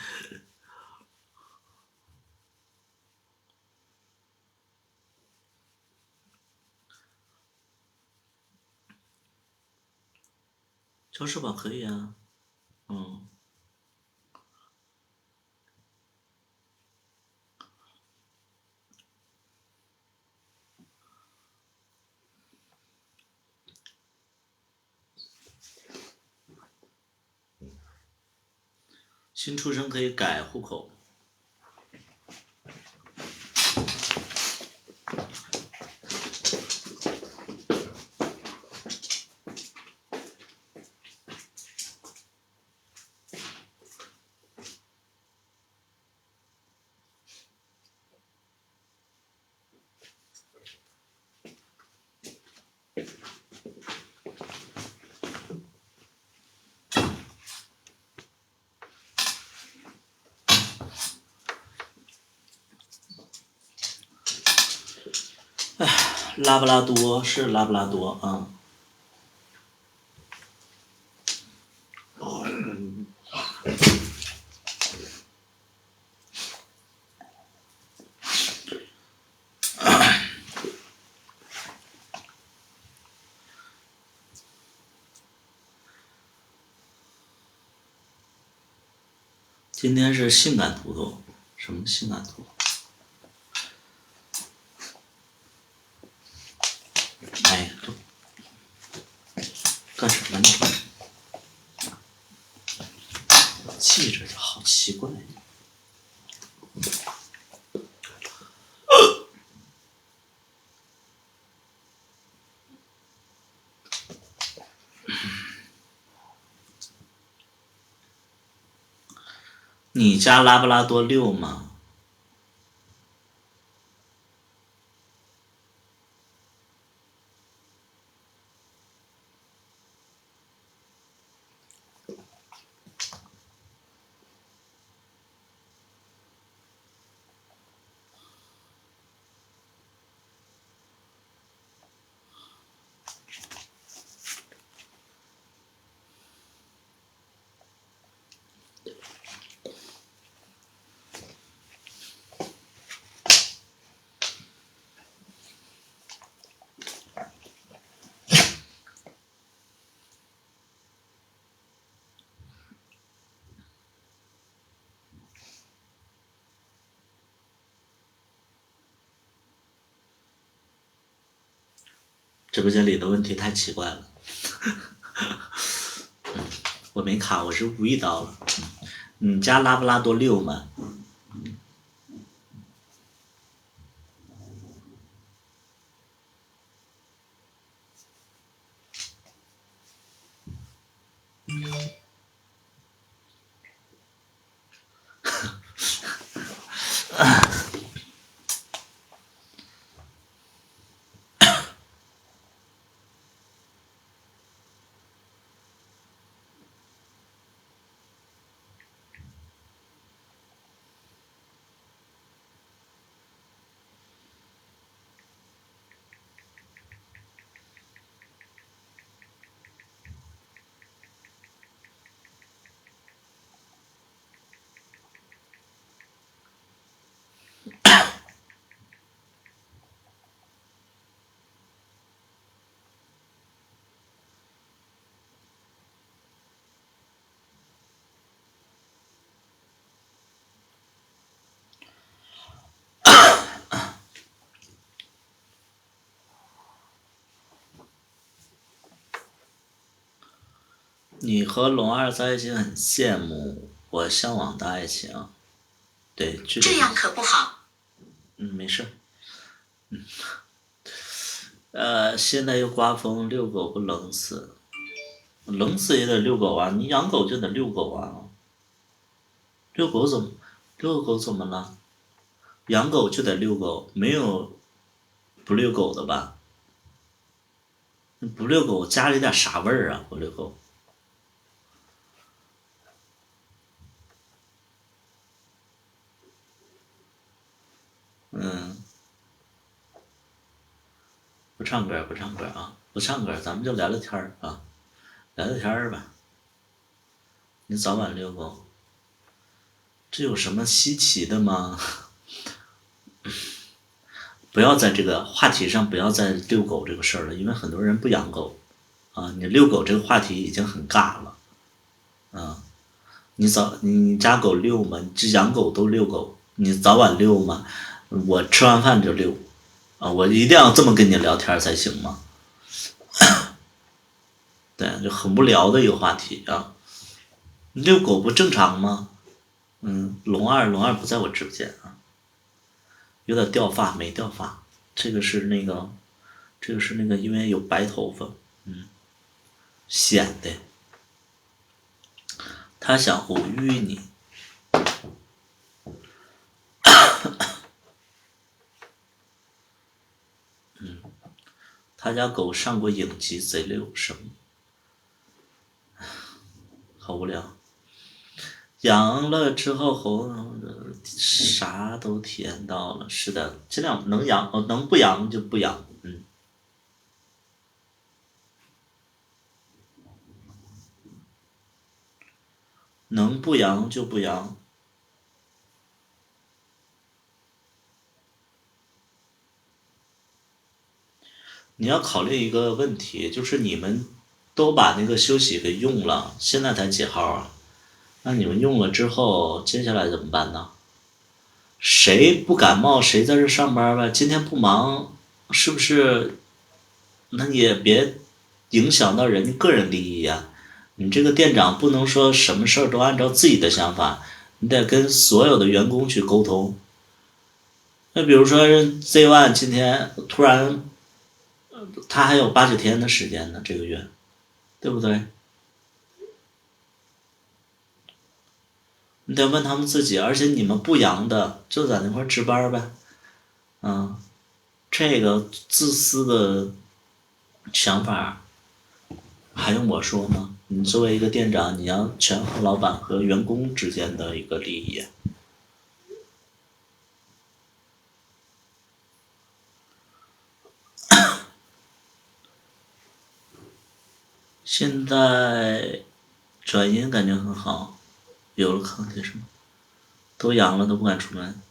交社保可以啊，新出生可以改户口。拉布拉多是拉布拉多啊。今天是性感图图，什么性感图？哎呀，干什么呢？记着就好奇怪。你家拉布拉多遛吗？直播间里的问题太奇怪了。我没卡，我是无意到了。你家拉布拉多遛吗？你和龙二在一起很羡慕，我向往的爱情。对，这样可不好。没事。现在又刮风，遛狗不冷死？冷死也得遛狗啊！你养狗就得遛狗啊。遛狗怎么了？养狗就得遛狗，没有不遛狗的吧？不遛狗家里点啥味儿啊？不遛狗。不唱歌啊！不唱歌，咱们就聊聊天儿啊，聊聊天儿吧。你早晚遛狗，这有什么稀奇的吗？不要在这个话题上不要再遛狗这个事儿了，因为很多人不养狗啊。你遛狗这个话题已经很尬了啊。你家狗遛吗？你这养狗都遛狗，你早晚遛吗？我吃完饭就遛啊，我一定要这么跟你聊天才行吗？对，就很无聊的一个话题啊。你遛狗不正常吗？龙二不在我直播间啊，有点掉发没掉发，这个是那个，因为有白头发，显的。他想偶遇你，他家狗上过影集，贼溜，什么？好无聊。养了之后喉咙啥都体验到了，是的，尽量能养能不养就不养，能不养就不养。你要考虑一个问题，就是你们都把那个休息给用了，现在才几号啊？那你们用了之后，接下来怎么办呢？谁不感冒谁在这上班呗，今天不忙，是不是？那你也别影响到人家个人利益呀。你这个店长不能说什么事儿都按照自己的想法，你得跟所有的员工去沟通。那比如说 Z1 今天突然，他还有8、9天的时间呢，这个月，对不对？你得问他们自己，而且你们不阳的就在那块值班呗，这个自私的想法还用我说吗？你作为一个店长，你要权衡老板和员工之间的一个利益。现在转阴感觉很好，有了抗体什么，都阳了都不敢出门，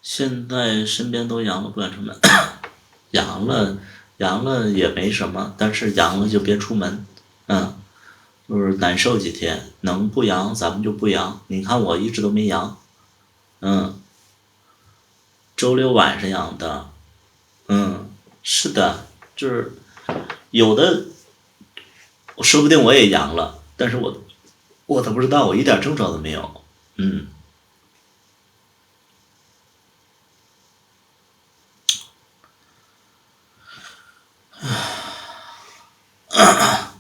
现在身边都阳了不敢出门，阳了也没什么，但是阳了就别出门，就是难受几天，能不阳咱们就不阳。你看我一直都没阳，周六晚上养的。是的，就是有的，说不定我也阳了，但是我都不知道，我一点症状都没有。嗯，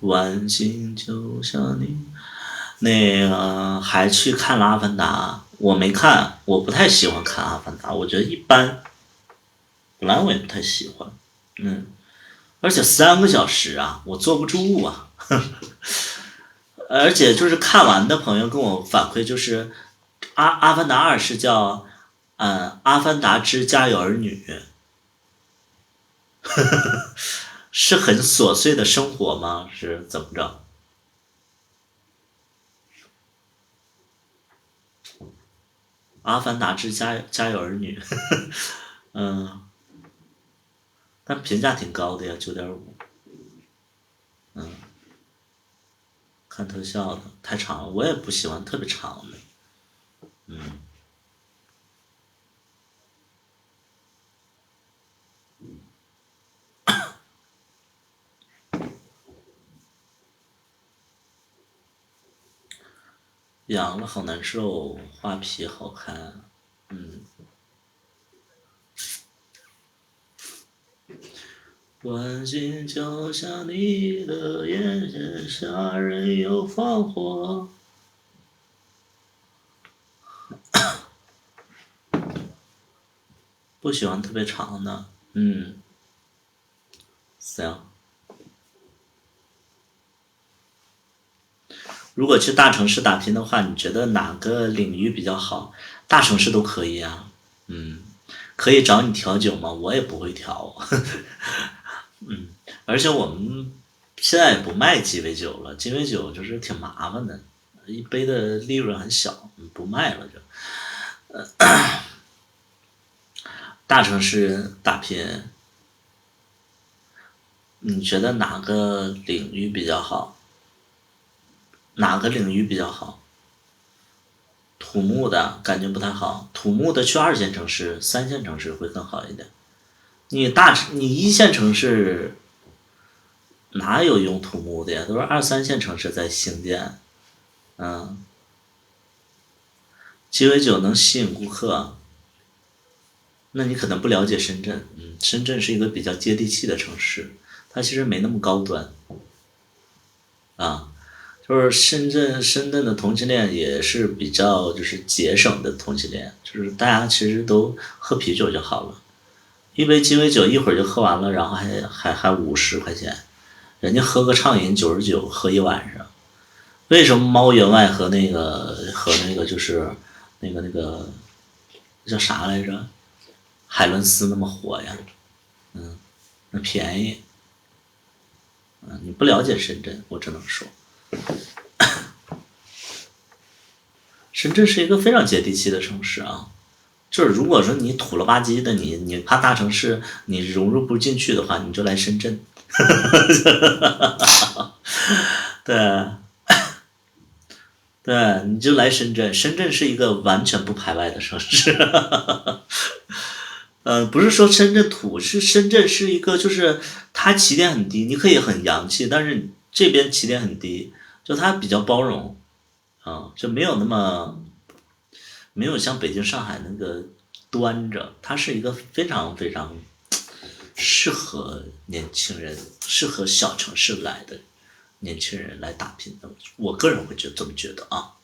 晚星就像你。那个还去看了《阿凡达》，我没看，我不太喜欢看《阿凡达》，我觉得一般，本来我也不太喜欢。嗯，而且3个小时啊，我坐不住啊。而且就是看完的朋友跟我反馈，就是阿凡达二是叫阿凡达之家有儿女，是很琐碎的生活吗？是怎么着？阿凡达之家有儿女。嗯，但评价挺高的呀，9.5。看特效的太长了，我也不喜欢特别长的。养了好难受，画皮好看。关心就像你的眼线，杀人又放火。不喜欢特别长的。行。如果去大城市打拼的话，你觉得哪个领域比较好？大城市都可以啊。可以找你调酒吗？我也不会调。而且我们现在也不卖鸡尾酒了，鸡尾酒就是挺麻烦的，一杯的利润很小，不卖了就。大城市打拼，你觉得哪个领域比较好？哪个领域比较好？土木的感觉不太好，土木的去2线城市、3线城市会更好一点。你1线城市哪有用土木的呀？都是2、3线城市在兴建。嗯，鸡尾酒能吸引顾客，那你可能不了解深圳。深圳是一个比较接地气的城市，它其实没那么高端啊。就是深圳的同性恋也是比较就是节省的同性恋，就是大家其实都喝啤酒就好了，一杯鸡尾酒一会儿就喝完了，然后还50块钱，人家喝个畅饮99喝一晚上。为什么猫员外和那个就是那个叫啥来着？海伦斯那么火呀？那便宜。你不了解深圳，我只能说，深圳是一个非常接地气的城市啊。就是如果说你土了吧唧的，你怕大城市你融入不进去的话，你就来深圳。对对，你就来深圳。深圳是一个完全不排外的城市。不是说深圳土，是深圳是一个，就是它起点很低，你可以很洋气，但是这边起点很低，就它比较包容。就没有像北京、上海那个端着，它是一个非常非常适合年轻人、适合小城市来的年轻人来打拼的。我个人会这么觉得啊，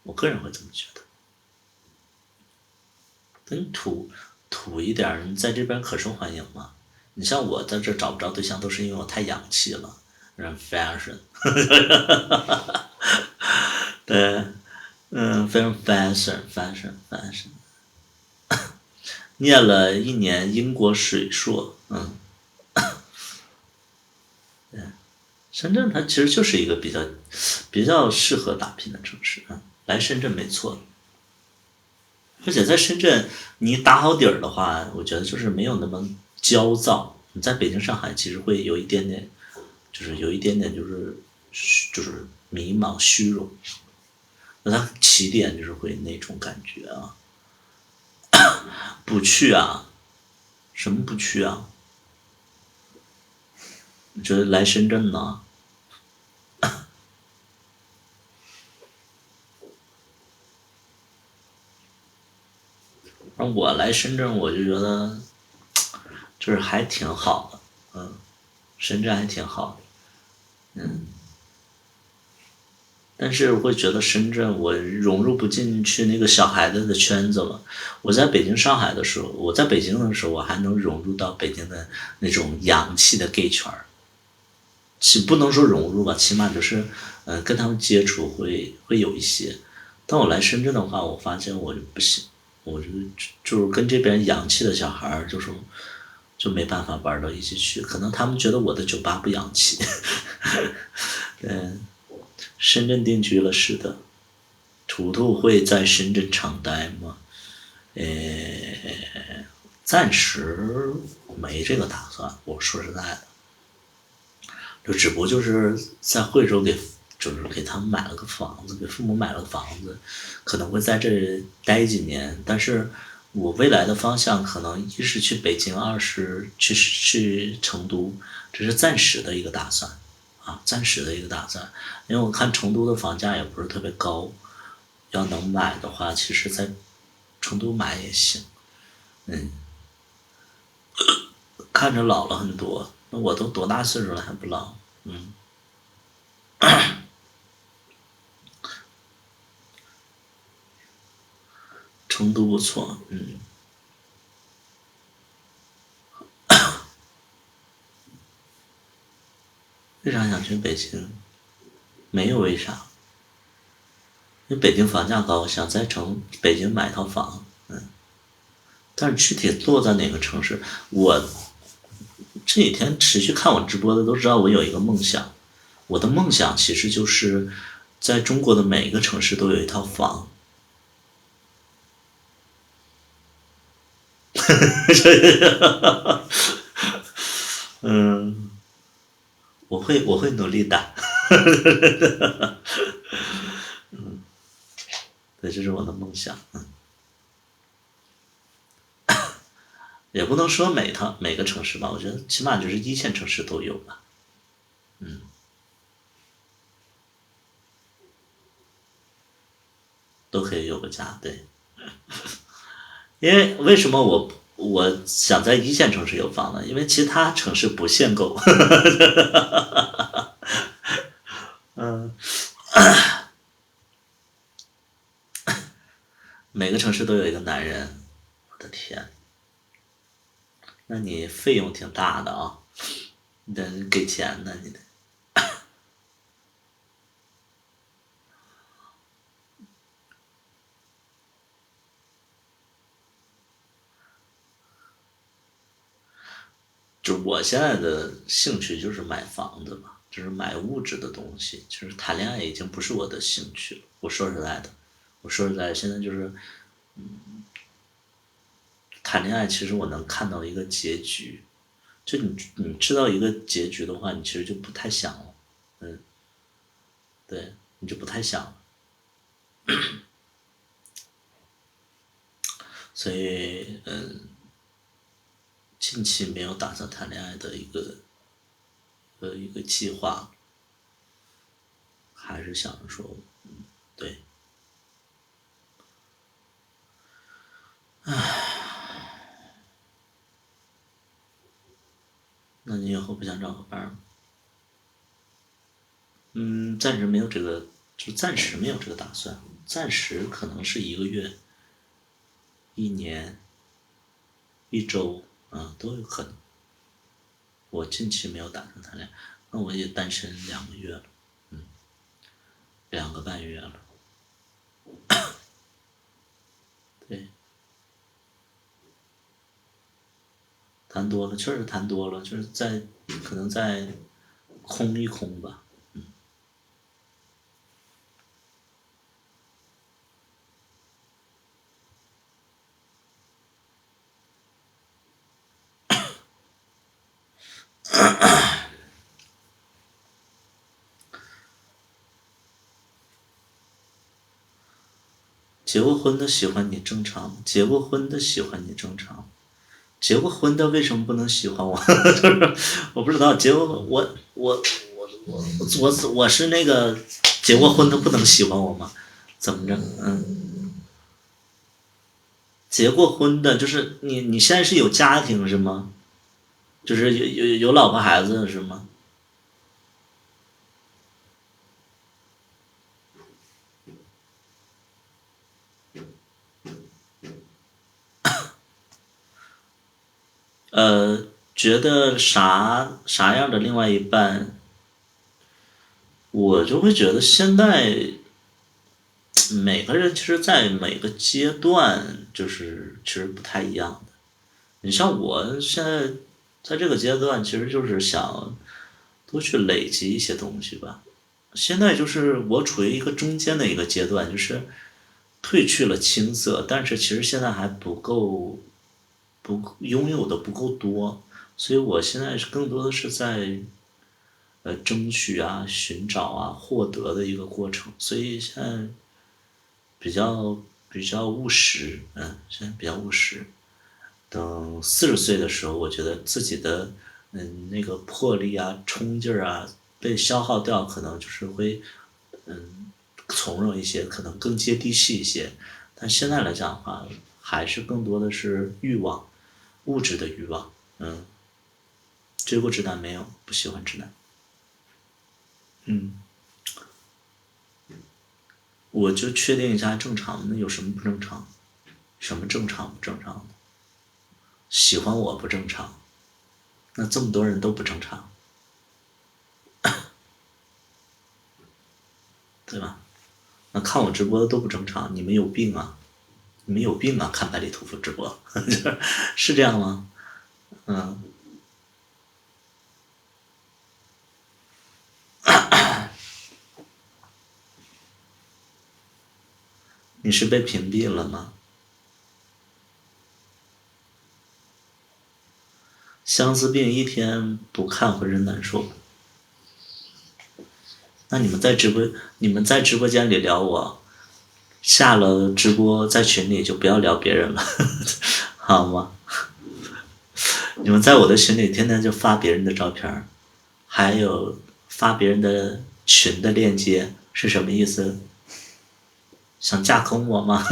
我个人会这么觉得。跟土一点儿，你在这边可受欢迎吗？你像我在这找不着对象，都是因为我太洋气了，人 fashion。对。非常 fashion。念了1年英国水硕。深圳它其实就是一个比较适合打拼的城市。来深圳没错。而且在深圳，你打好底儿的话，我觉得就是没有那么焦躁。你在北京、上海其实会有一点点，就是有一点点就是迷茫、虚荣。那它起点就是会那种感觉啊。不去啊？什么不去啊？你觉得来深圳呢？让我来深圳，我就觉得就是还挺好的，深圳还挺好的，但是我会觉得深圳我融入不进去那个小孩子的圈子了。我在北京、上海的时候，我在北京的时候，我还能融入到北京的那种洋气的 gay 圈儿，不能说融入吧，起码就是跟他们接触会有一些。当我来深圳的话，我发现我就不行，我就是跟这边洋气的小孩儿，就没办法玩到一起去，可能他们觉得我的酒吧不洋气。深圳定居了，是的。图图会在深圳长待吗？暂时没这个打算。我说实在的，就只不过就是在惠州就是给他们买了个房子，给父母买了个房子，可能会在这待几年。但是我未来的方向可能一是去北京，二是去成都，这是暂时的一个打算啊，暂时的一个打算。因为我看成都的房价也不是特别高，要能买的话，其实在成都买也行。嗯，看着老了很多，那我都多大岁数了还不老？嗯，成都不错，为啥想去北京？没有为啥，因为北京房价高，想在北京买套房，但是具体落在哪个城市，我这几天持续看我直播的都知道我有一个梦想，我的梦想其实就是在中国的每一个城市都有一套房。嗯，我会努力的。对，这是我的梦想。也不能说每个城市吧，我觉得起码就是一线城市都有吧，都可以有个家。对，因为为什么我想在一线城市有房呢？因为其他城市不限购。每个城市都有一个男人。我的天，那你费用挺大的啊，你得给钱呢，你得。就我现在的兴趣就是买房子嘛，就是买物质的东西，就是谈恋爱已经不是我的兴趣了。我说实在的，我说实在的，现在就是谈恋爱，其实我能看到一个结局，就你知道一个结局的话，你其实就不太想了，对，你就不太想了。所以近期没有打算谈恋爱的一个计划，还是想着说，对，那你以后不想找个伴儿吗？暂时没有这个，就暂时没有这个打算，暂时可能是1个月、1年、1周，都有可能。我近期没有打算谈恋爱，那我也单身2个月了，2个半月了。对，谈多了，确实谈多了，就是可能再空一空吧。结过婚的喜欢你正常，结过婚的喜欢你正常，结过婚的为什么不能喜欢我？就是我不知道，结过我是那个结过婚的不能喜欢我吗？怎么着？结过婚的，就是你现在是有家庭是吗？就是有老婆孩子是吗？觉得啥样的另外一半，我就会觉得现在每个人其实，在每个阶段，就是其实不太一样的。你像我现在在这个阶段，其实就是想多去累积一些东西吧。现在就是我处于一个中间的一个阶段，就是褪去了青涩，但是其实现在还不够，拥有的不够多，所以我现在是更多的是在争取啊、寻找啊、获得的一个过程，所以现在比较务实，现在比较务实。等40岁的时候，我觉得自己的那个魄力啊、冲劲儿啊被消耗掉，可能就是会从容一些，可能更接地气一些。但现在来讲的话，还是更多的是欲望，物质的欲望。追过直男没有？不喜欢直男。我就确定一下正常的，有什么不正常？什么正常不正常的？喜欢我不正常，那这么多人都不正常，对吧？那看我直播的都不正常，你们有病啊！你们有病啊！看百里屠夫直播，是这样吗？你是被屏蔽了吗？相思病一天不看浑身难受。那你们在直播间里聊我，下了直播在群里就不要聊别人了，好吗？你们在我的群里天天就发别人的照片，还有发别人的群的链接，是什么意思？想架空我吗？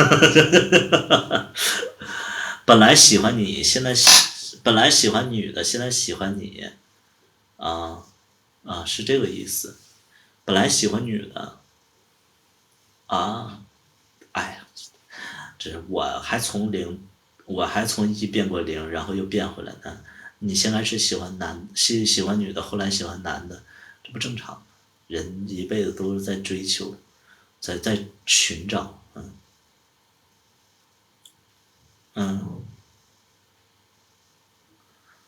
本来喜欢你，本来喜欢女的，现在喜欢你，啊是这个意思。本来喜欢女的，啊，哎呀，这我还从一变过零，然后又变回来的。你现在是喜欢女的，后来喜欢男的，这不正常？人一辈子都是在追求，在寻找。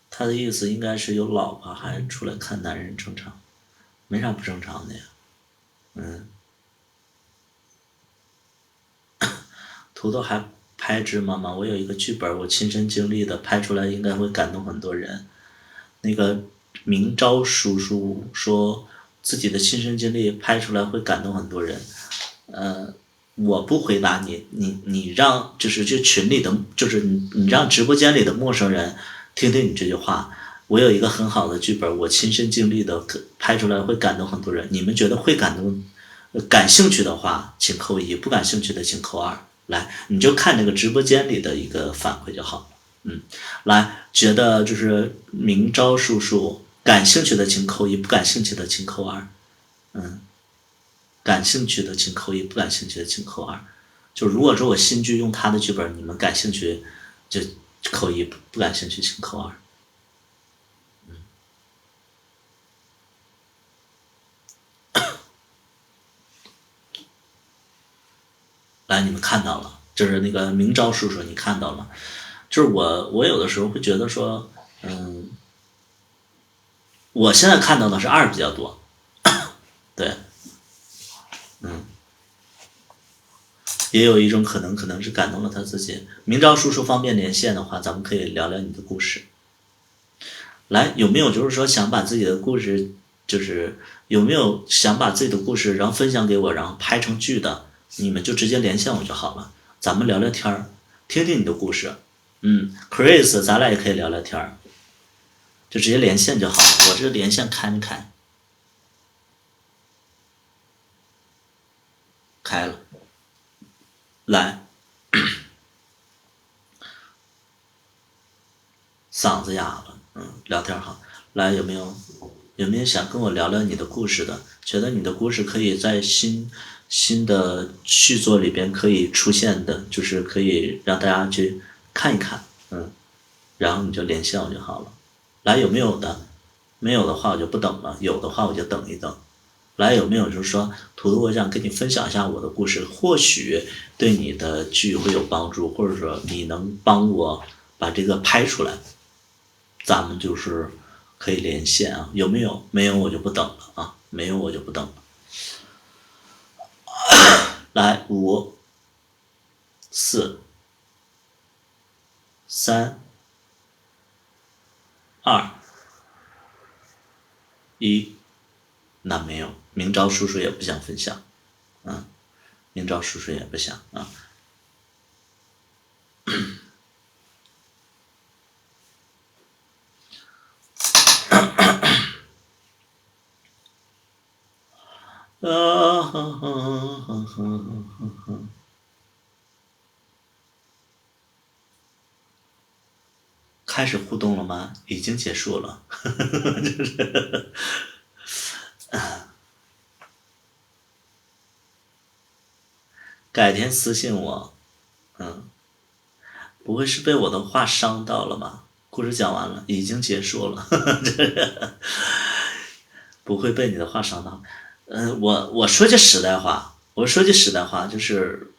他的意思应该是有老婆还出来看男人正常，没啥不正常的呀。土豆还拍芝麻吗？我有一个剧本，我亲身经历的，拍出来应该会感动很多人。那个明昭叔叔说自己的亲身经历拍出来会感动很多人。我不回答你，你让就群里的，就是你让直播间里的陌生人听听你这句话。我有一个很好的剧本，我亲身经历的，拍出来会感动很多人。你们觉得会感动？感兴趣的话请扣一，不感兴趣的请扣二。来，你就看那个直播间里的一个反馈就好了。来，觉得就是明昭叔叔感兴趣的请扣一，不感兴趣的请扣二。感兴趣的请扣一，不感兴趣的请扣二。就如果说我新剧用他的剧本，你们感兴趣就扣一，不感兴趣请扣二。来，你们看到了，就是那个明昭叔叔，你看到了。就是我有的时候会觉得说，我现在看到的是二比较多。对，也有一种可能是感动了他自己。明昭叔叔方便连线的话，咱们可以聊聊你的故事。来，有没有就是说想把自己的故事，就是有没有想把自己的故事然后分享给我，然后拍成剧的，你们就直接连线我就好了。咱们聊聊天儿，听听你的故事。Chris，咱俩也可以聊聊天儿，就直接连线就好了。我这个连线开没开？开了。来，嗓子哑了，聊天好。来，有没有想跟我聊聊你的故事的？觉得你的故事可以在新的续作里边可以出现的，就是可以让大家去看一看，然后你就连线我就好了。来，有没有的？没有的话我就不等了，有的话我就等一等。来，有没有就是说，图图，我想跟你分享一下我的故事，或许对你的剧会有帮助，或者说你能帮我把这个拍出来，咱们就是可以连线啊。有没有？没有我就不等了啊，没有我就不等了。来，5、4、3、2、1，那没有，明朝叔叔也不想分享，明朝叔叔也不想啊。开始互动了吗？已经结束了。改天私信我。不会是被我的话伤到了吧？故事讲完了，已经结束了。不会被你的话伤到。我说句实在话，就是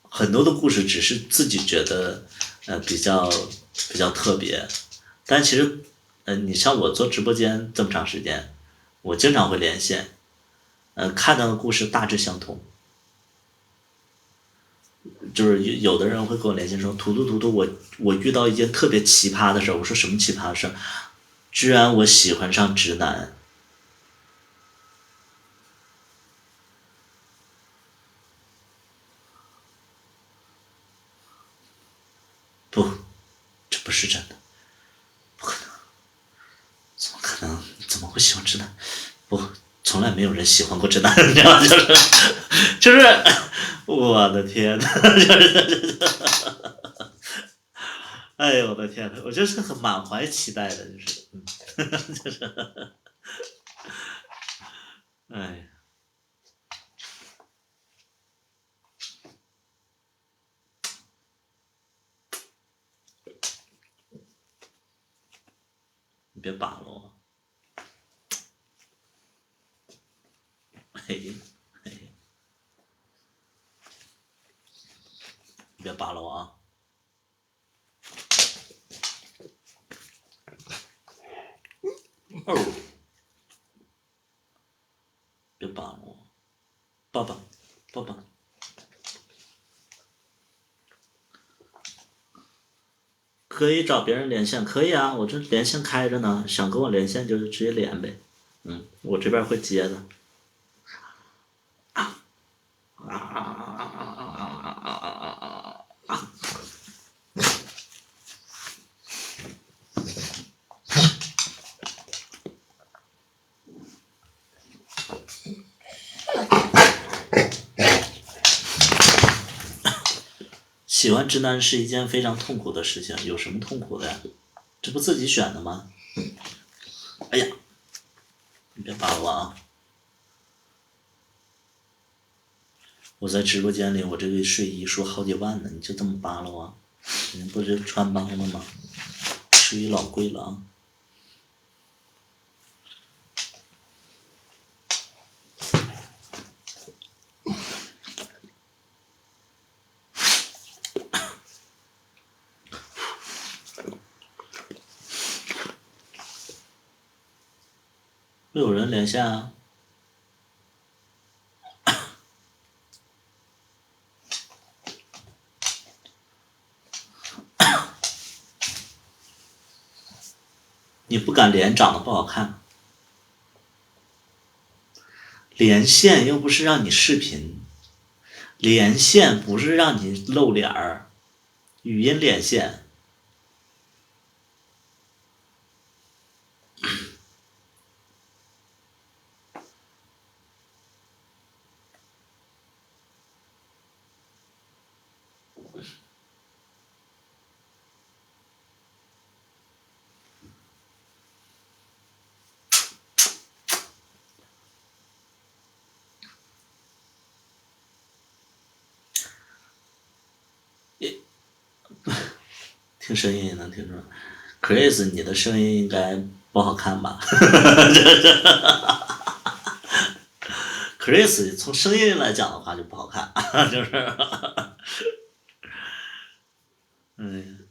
很多的故事只是自己觉得比较特别，但其实你像我做直播间这么长时间，我经常会连线，看到的故事大致相同。就是有的人会跟我联系说，图图，我遇到一件特别奇葩的事儿。我说什么奇葩的事儿？居然我喜欢上直男。不，这不是真的，不可能，怎么可能？怎么会喜欢直男？不，从来没有人喜欢过直男，你知道吗？就是我的天呐，哎呦我的天呐，我就是很满怀期待的，哎，你别把了我。嘿，你别扒了我啊！哦，别扒了我，抱抱，抱抱。可以找别人连线，可以啊，我这连线开着呢，想跟我连线就直接连呗，我这边会接的。喜欢直男是一件非常痛苦的事情，有什么痛苦的呀？这不自己选的吗？哎呀，你别扒我啊！我在直播间里，我这个睡衣说好几万呢，你就这么扒了我？你不是穿帮了吗？睡衣老贵了啊！会有人连线啊？你不敢连，长得不好看。连线又不是让你视频，连线不是让你露脸儿，语音连线。听声音也能听出来。Chris，你的声音应该不好看吧？Chris 从声音来讲的话就不好看，就是，嗯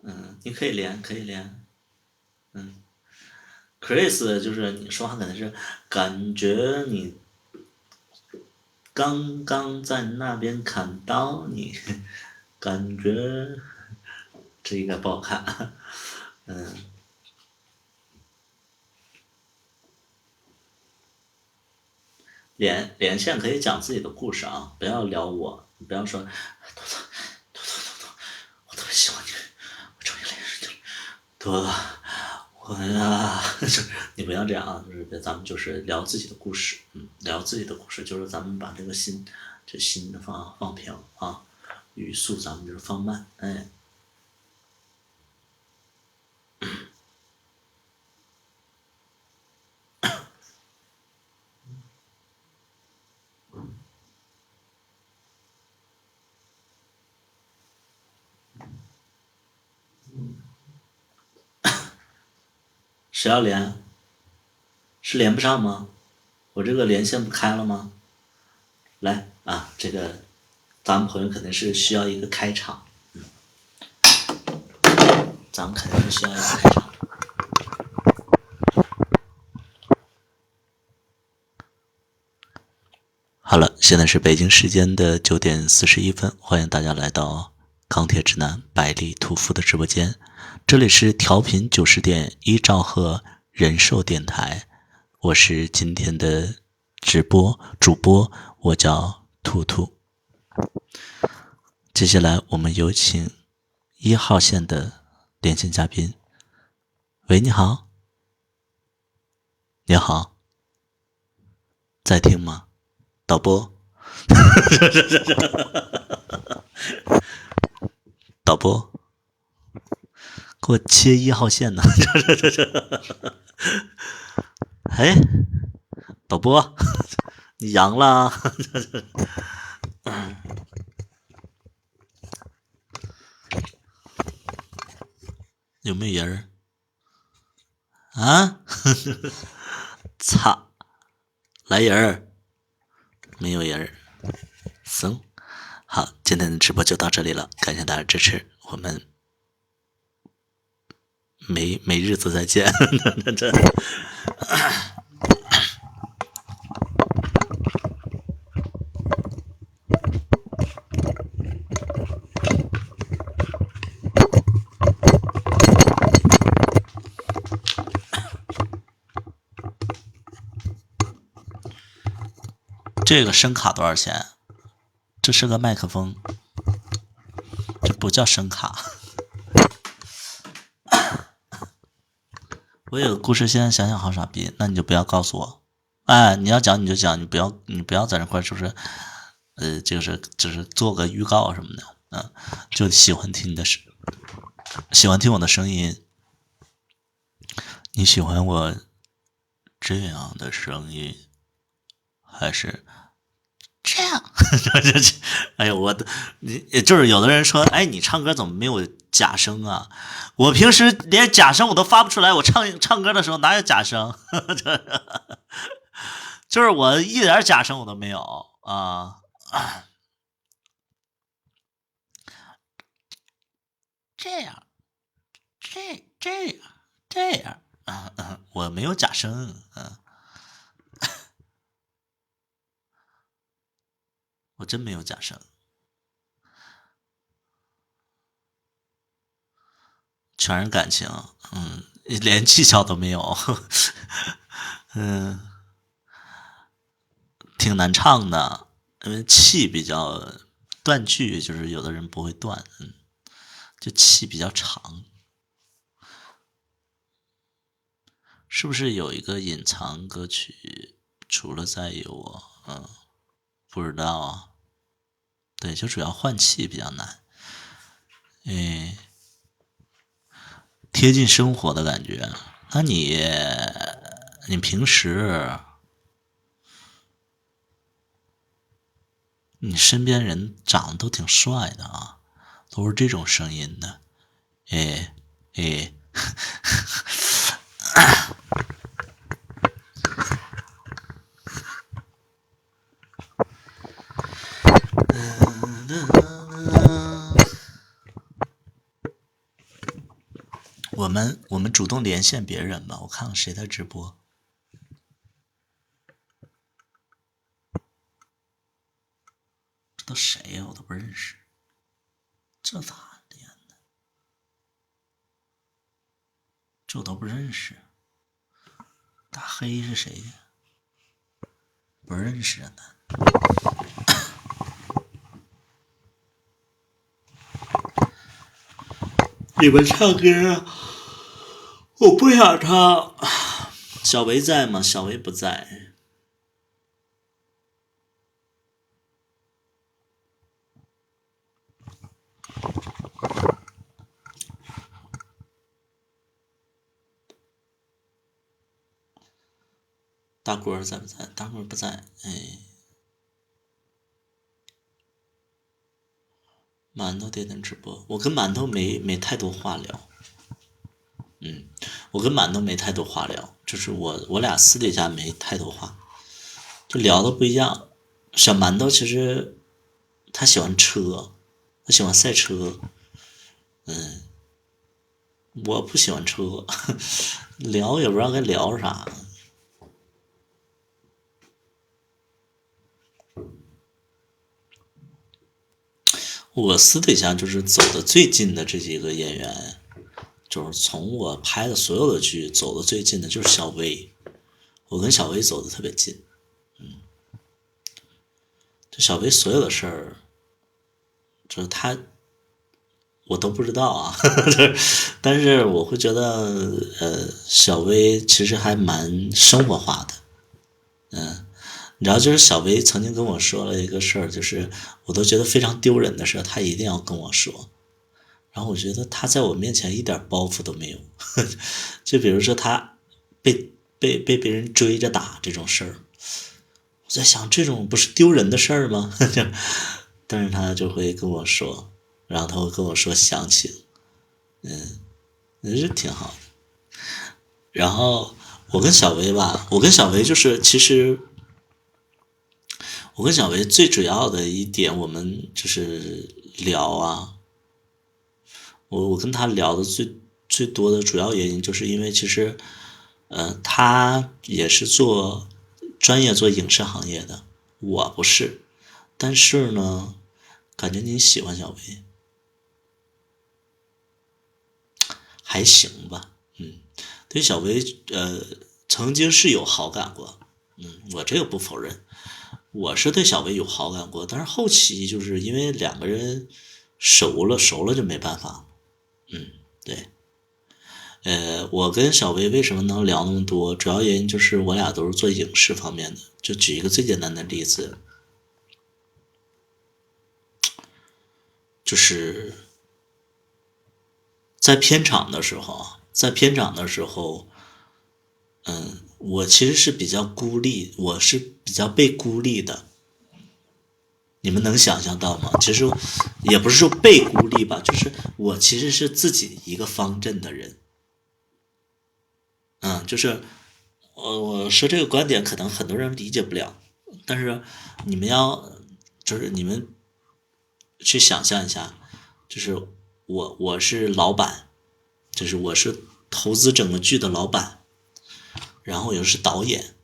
嗯，你可以连，可以连。Chris 就是你说话可能是感觉你刚刚在那边看到你，感觉这应该不好看。连线可以讲自己的故事啊，不要聊我，你不要说，多多多多多多，我特别喜欢你，我终于连上去了，多多，我呀，你不要这样啊，就是咱们就是聊自己的故事，聊自己的故事，就是咱们把这心的放平啊，语速咱们就是放慢，哎，谁要连？是连不上吗？我这个连线不开了吗？来啊，这个咱们朋友肯定是需要一个开场，咱们肯定是需要一个开场。好了，现在是北京时间的9点41分，欢迎大家来到钢铁直男百里屠夫的直播间，这里是调频90.1兆赫人寿电台，我是今天的主播，我叫兔兔。接下来我们有请1号线的连线嘉宾。喂，你好。你好，在听吗？导播，导播，给我切1号线呢。哎，导播，你阳了？有没有人啊？操，来人，没有人。行，好，今天的直播就到这里了，感谢大家支持，我们没日子再见。这这个声卡多少钱？这是个麦克风，这不叫声卡。我有个故事，现在想想好傻逼，那你就不要告诉我。哎，你要讲你就讲，你不要在那块就是就是做个预告什么的，就喜欢听我的声音。你喜欢我这样的声音，还是这样？哎呦，你就是有的人说，哎，你唱歌怎么没有假声啊？我平时连假声我都发不出来，我唱歌的时候哪有假声？就是我一点假声我都没有啊。这样，这样啊，我没有假声，我真没有假声。全是感情，连技巧都没有。嗯，挺难唱的，因为气比较断句，就是有的人不会断，就气比较长。是不是有一个隐藏歌曲？除了再有我，不知道啊。对，就主要换气比较难，诶，贴近生活的感觉。那你平时你身边人长得都挺帅的啊，都是这种声音的，诶诶，我们主动连线别人吧，我看看谁在直播。这都谁呀？我都不认识。这咋连的？这我都不认识。大黑是谁呀？不认识啊。你们唱歌啊？我不想唱。小维在吗？小维不在。大锅在不在？大锅不在。馒头点点直播，我跟馒头没太多话聊。我跟馒头没太多话聊，就是我俩私底下没太多话，就聊的不一样。小馒头其实他喜欢车，他喜欢赛车，我不喜欢车，聊也不知道该聊啥。我私底下就是走的最近的这几个演员，就是从我拍的所有的剧走的最近的就是小薇，我跟小薇走的特别近。就小薇所有的事儿，就是她我都不知道啊，但是我会觉得，小薇其实还蛮生活化的。你知道，就是小薇曾经跟我说了一个事儿，就是我都觉得非常丢人的事儿，她一定要跟我说。然后我觉得她在我面前一点包袱都没有，就比如说她被别人追着打这种事儿，我在想这种不是丢人的事儿吗？但是她就会跟我说，然后她会跟我说详情，也是挺好的。然后我跟小薇吧，我跟小薇就是其实我跟小维最主要的一点，我们就是聊啊。我跟他聊的最多的主要原因，就是因为其实，他也是专业做影视行业的，我不是。但是呢，感觉你喜欢小维，还行吧。对小维，曾经是有好感过。我这个不否认。我是对小薇有好感过，但是后期就是因为两个人熟了就没办法。对，我跟小薇为什么能聊那么多，主要原因就是我俩都是做影视方面的。就举一个最简单的例子，就是在片场的时候啊，在片场的时候，我其实是比较孤立，我是比较被孤立的。你们能想象到吗？其实也不是说被孤立吧，就是我其实是自己一个方阵的人。就是我说这个观点可能很多人理解不了，但是你们要就是你们去想象一下，就是我是老板，就是我是投资整个剧的老板，然后我又是导演，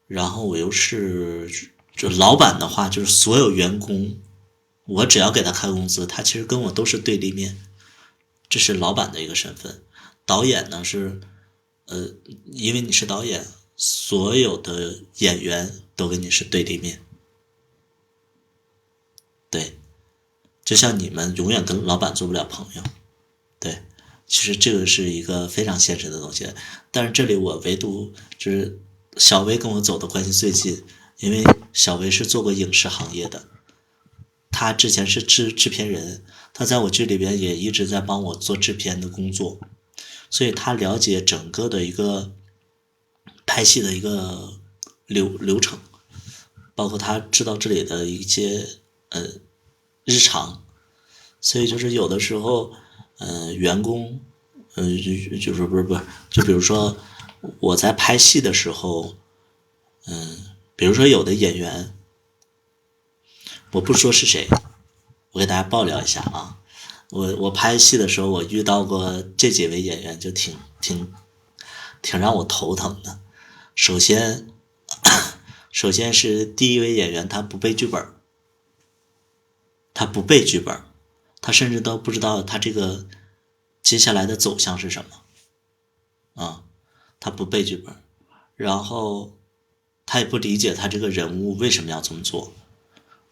然后我又是就老板的话，就是所有员工，我只要给他开工资，他其实跟我都是对立面，这是老板的一个身份。导演呢是，因为你是导演，所有的演员都跟你是对立面。对，就像你们永远跟老板做不了朋友。对，其实这个是一个非常现实的东西。但是这里我唯独就是小薇跟我走的关系最近，因为小薇是做过影视行业的，她之前是制片人，她在我剧里边也一直在帮我做制片的工作，所以她了解整个的一个拍戏的一个流程，包括她知道这里的一些日常，所以就是有的时候，员工，就是不是，就比如说我在拍戏的时候，比如说有的演员，我不说是谁，我给大家爆料一下啊，我拍戏的时候，我遇到过这几位演员，就挺让我头疼的。首先，首先是第一位演员，他不背剧本，他不背剧本，他甚至都不知道他这个接下来的走向是什么啊，他不背剧本，然后他也不理解他这个人物为什么要这么做。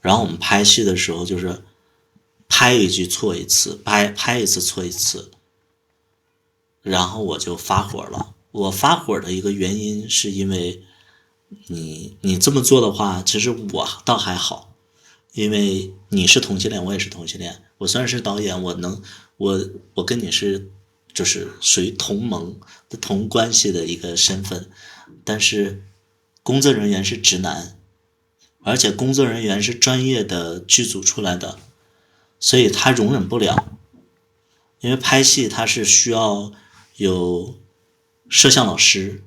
然后我们拍戏的时候就是拍一句错一次，拍一次错一次，然后我就发火了。我发火的一个原因是因为你这么做的话，其实我倒还好，因为你是同性恋，我也是同性恋。我虽然是导演，我跟你是就是属于同盟的同关系的一个身份，但是工作人员是直男，而且工作人员是专业的剧组出来的，所以他容忍不了。因为拍戏他是需要有摄像老师，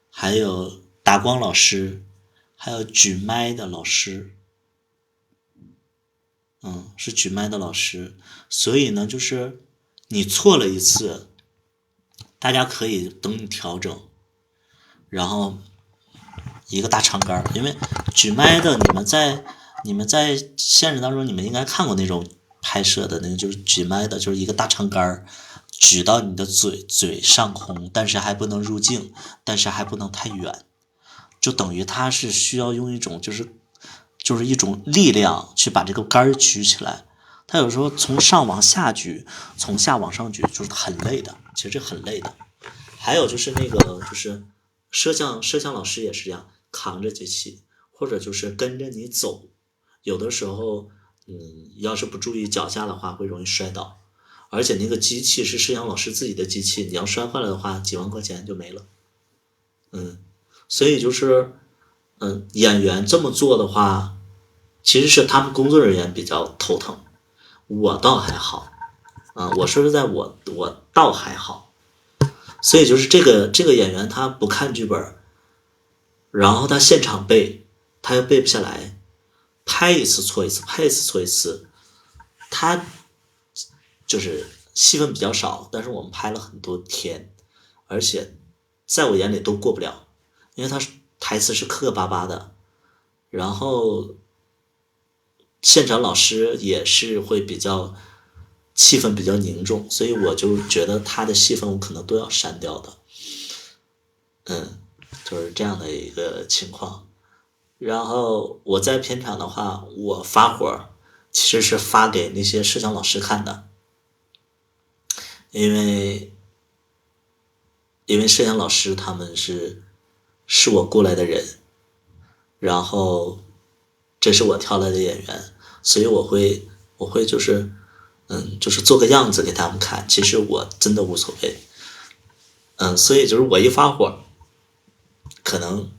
还有打光老师，还有举麦的老师，是举麦的老师。所以呢，就是你错了一次，大家可以等你调整，然后一个大长杆，因为举麦的你们在现实当中，你们应该看过那种拍摄的那个，就是举麦的，就是一个大长杆举到你的嘴上空，但是还不能入镜，但是还不能太远，就等于它是需要用一种就是一种力量去把这个杆举起来。它有时候从上往下举，从下往上举，就是很累的，其实很累的。还有就是那个就是摄像老师也是这样，扛着机器，或者就是跟着你走，有的时候要是不注意脚下的话，会容易摔倒。而且那个机器是摄像老师自己的机器，你要摔坏了的话，几万块钱就没了。所以就是演员这么做的话，其实是他们工作人员比较头疼，我倒还好我说实在我倒还好。所以就是这个演员他不看剧本，然后他现场背，他又背不下来，拍一次错一次，拍一次错一次，他就是戏份比较少，但是我们拍了很多天，而且在我眼里都过不了，因为他台词是磕磕巴巴的，然后现场老师也是会比较气氛比较凝重，所以我就觉得他的戏份我可能都要删掉的。就是这样的一个情况。然后我在片场的话，我发火其实是发给那些摄像老师看的，因为摄像老师他们是我雇来的人，然后这是我挑来的演员，所以我会就是做个样子给他们看，其实我真的无所谓。所以就是我一发火，可能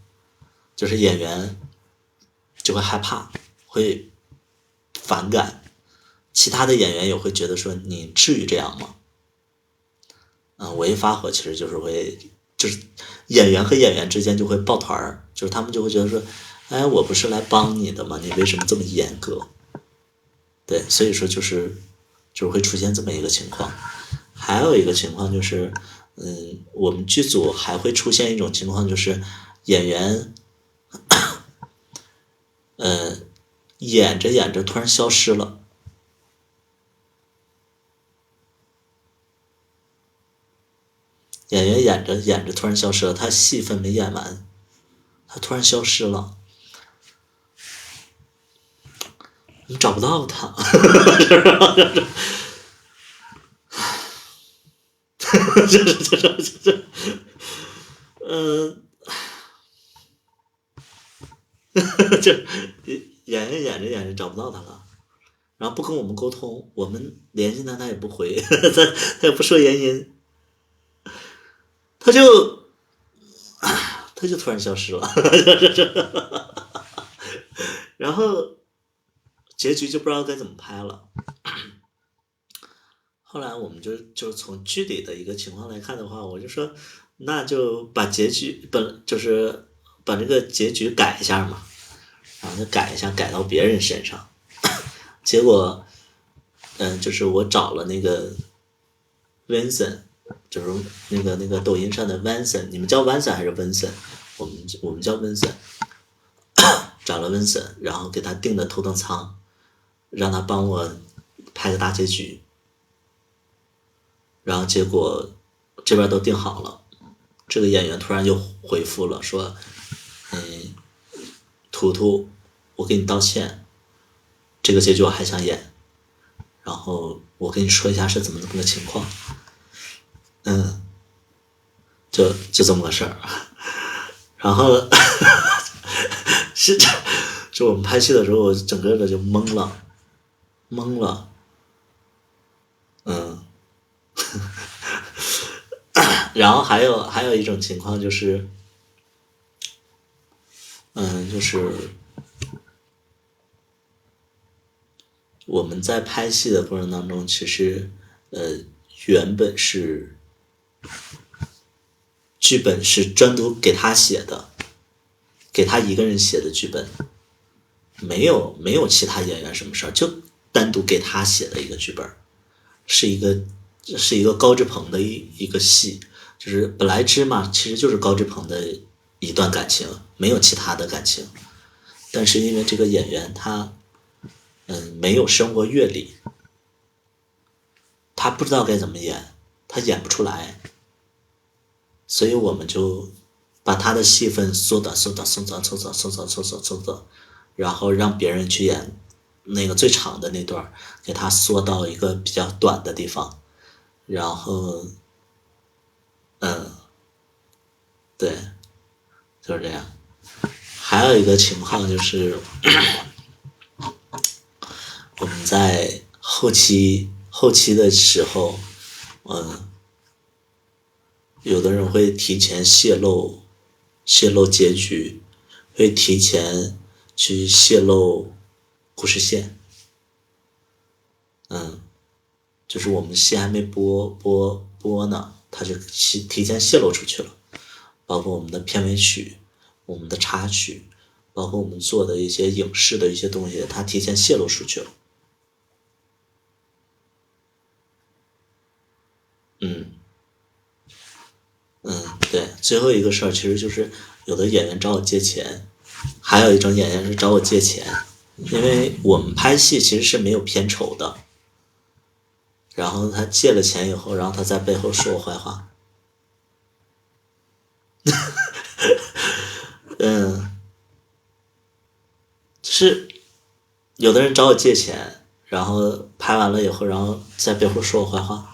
就是演员就会害怕，会反感，其他的演员也会觉得说你至于这样吗？我一发火其实就是就是演员和演员之间就会抱团儿，就是他们就会觉得说，哎，我不是来帮你的吗？你为什么这么严格？对，所以说就是会出现这么一个情况。还有一个情况就是，我们剧组还会出现一种情况，就是演员，演着演着突然消失了。演员演着演着突然消失了，他戏份没演完，他突然消失了，我们找不到他，嗯，就演着演着演着找不到他了，然后不跟我们沟通，我们联系他他也不回，他也不说原因，他就突然消失了，然后结局就不知道该怎么拍了。后来我们就是从剧里的一个情况来看的话，我就说那就把结局就是把这个结局改一下嘛，然后就改一下，改到别人身上。结果，就是我找了那个 Vincent，就是那个抖音上的 Vincent，你们叫 Vincent 还是 Vincent？我们叫 Vincent，找了 Vincent，然后给他订的头等舱，让他帮我拍个大结局。然后结果这边都定好了，这个演员突然就回复了，说：图图，我给你道歉，这个结局我还想演，然后我跟你说一下是怎么个情况。就这么个事儿。然后是就我们拍戏的时候，我整个的就懵了，懵了。然后还有一种情况就是，就是我们在拍戏的过程当中，其实原本是剧本是专独给他写的，给他一个人写的剧本，没有其他演员什么事儿，就单独给他写的一个剧本，是一个高志鹏的一个戏，就是本来芝麻其实就是高志鹏的一段感情，没有其他的感情，但是因为这个演员他没有生活阅历，他不知道该怎么演，他演不出来，所以我们就把他的戏份缩短，然后让别人去演那个最长的那段，给他缩到一个比较短的地方，然后，对，就是这样。还有一个情况就是，我们在后期的时候，有的人会提前泄露结局，会提前去泄露故事线，就是我们戏还没播呢，他就提前泄露出去了，包括我们的片尾曲、我们的插曲，包括我们做的一些影视的一些东西，他提前泄露出去了。对，最后一个事儿其实就是有的演员找我借钱，还有一种演员是找我借钱，因为我们拍戏其实是没有片酬的，然后他借了钱以后，然后他在背后说我坏话。就是有的人找我借钱，然后拍完了以后，然后在背后说我坏话，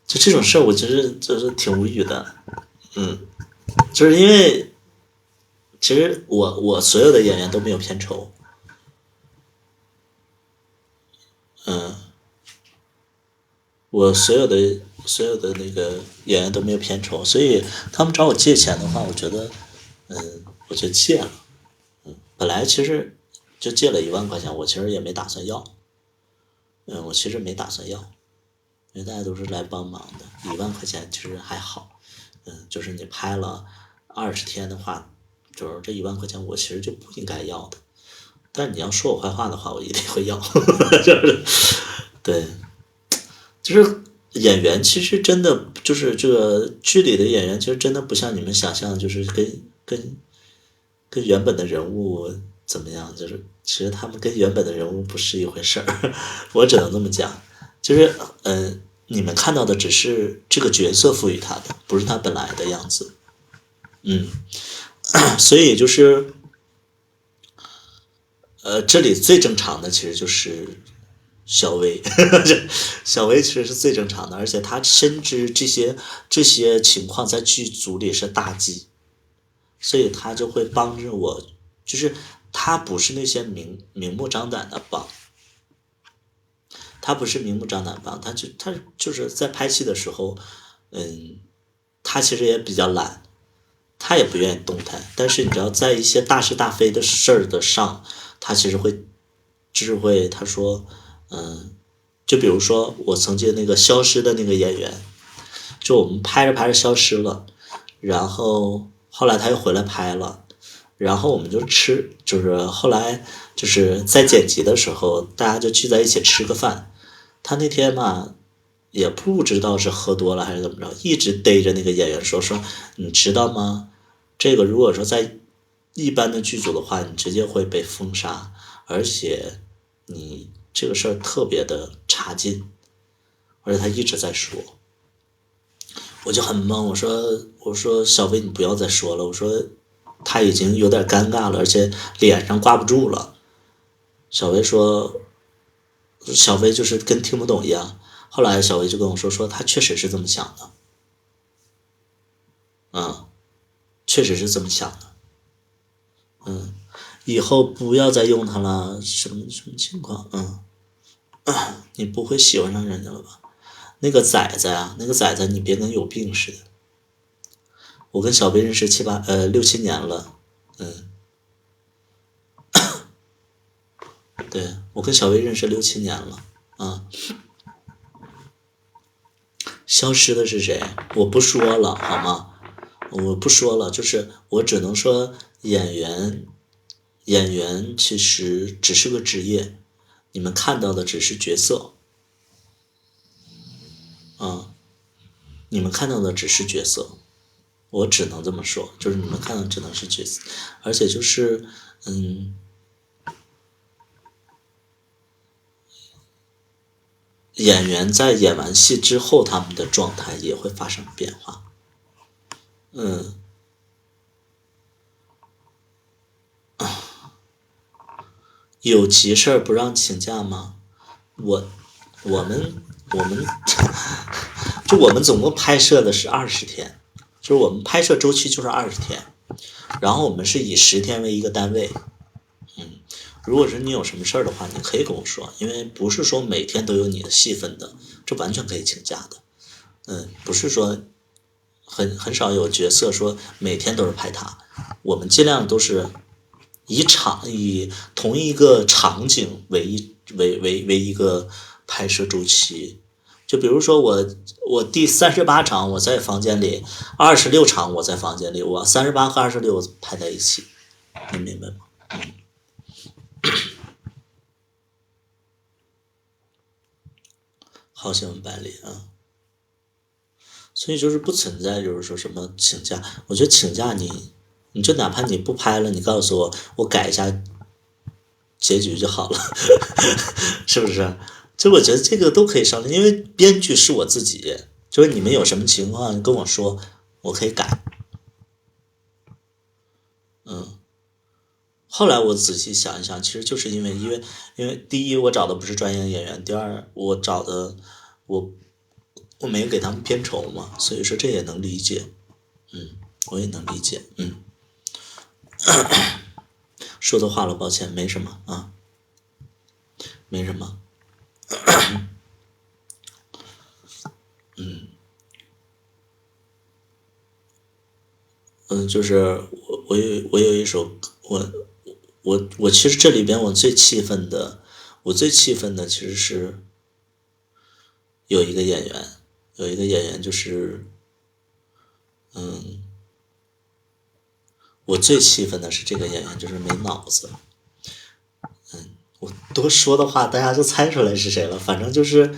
就这种事儿，我觉得就是挺无语的，就是因为其实我所有的演员都没有片酬，我所有的那个演员都没有片酬，所以他们找我借钱的话，我觉得，我就借了。本来其实就借了1万块钱，我其实也没打算要，我其实没打算要，因为大家都是来帮忙的，1万块钱其实还好，就是你拍了20天的话，就是这1万块钱我其实就不应该要的，但是你要说我坏话的话，我一定会要，就是对，就是演员其实真的就是这个剧里的演员，其实真的不像你们想象，就是跟原本的人物怎么样，就是其实他们跟原本的人物不是一回事儿，我只能这么讲，就是你们看到的只是这个角色赋予他的，不是他本来的样子。所以就是这里最正常的其实就是小薇，小薇其实是最正常的，而且她深知这些情况在剧组里是大忌，所以她就会帮着我，就是她不是那些明目张胆的帮，她不是明目张胆帮，她就是在拍戏的时候，她其实也比较懒，她也不愿意动弹，但是你知道，在一些大是大非的事儿的上，她其实会智慧，她说，就比如说我曾经那个消失的那个演员，就我们拍着拍着消失了，然后后来他又回来拍了，然后我们就就是后来就是在剪辑的时候，大家就聚在一起吃个饭。他那天嘛，也不知道是喝多了还是怎么着，一直逮着那个演员说，你知道吗？这个如果说在一般的剧组的话，你直接会被封杀，而且你这个事儿特别的差劲，而且他一直在说，我就很懵，我说小薇你不要再说了，我说他已经有点尴尬了，而且脸上挂不住了。小薇说，小薇就是跟听不懂一样。后来小薇就跟我说他确实是这么想的，确实是这么想的，以后不要再用它了，什么情况？你不会喜欢上人家了吧？那个崽子呀，那个崽子，你别跟有病似的。我跟小薇认识六七年了，对，我跟小薇认识六七年了，消失的是谁？我不说了，好吗？我不说了，就是我只能说演员其实只是个职业，你们看到的只是角色，你们看到的只是角色，我只能这么说，就是你们看到的只能是角色，而且就是演员在演完戏之后，他们的状态也会发生变化。有急事儿不让请假吗？我们就我们总共拍摄的是20天，就是我们拍摄周期就是20天，然后我们是以10天为一个单位。如果是你有什么事儿的话，你可以跟我说，因为不是说每天都有你的戏份的，这完全可以请假的。不是说很少有角色说每天都是拍他，我们尽量都是以同一个场景为一个拍摄周期。就比如说我第38场我在房间里，26场我在房间里，我38和26拍在一起，你明白吗？好行百里啊。所以就是不存在就是说什么请假，我觉得请假你就哪怕你不拍了，你告诉我，我改一下结局就好了，是不是？就我觉得这个都可以商量，因为编剧是我自己，就是你们有什么情况跟我说，我可以改。后来我仔细想一想，其实就是因为第一我找的不是专业演员，第二我我没有给他们片酬嘛，所以说这也能理解，我也能理解，说错话了，抱歉，没什么啊，没什么。就是我有一首我其实这里边我最气愤的其实是有一个演员，就是我最气愤的是这个演员就是没脑子。我多说的话大家就猜出来是谁了，反正就是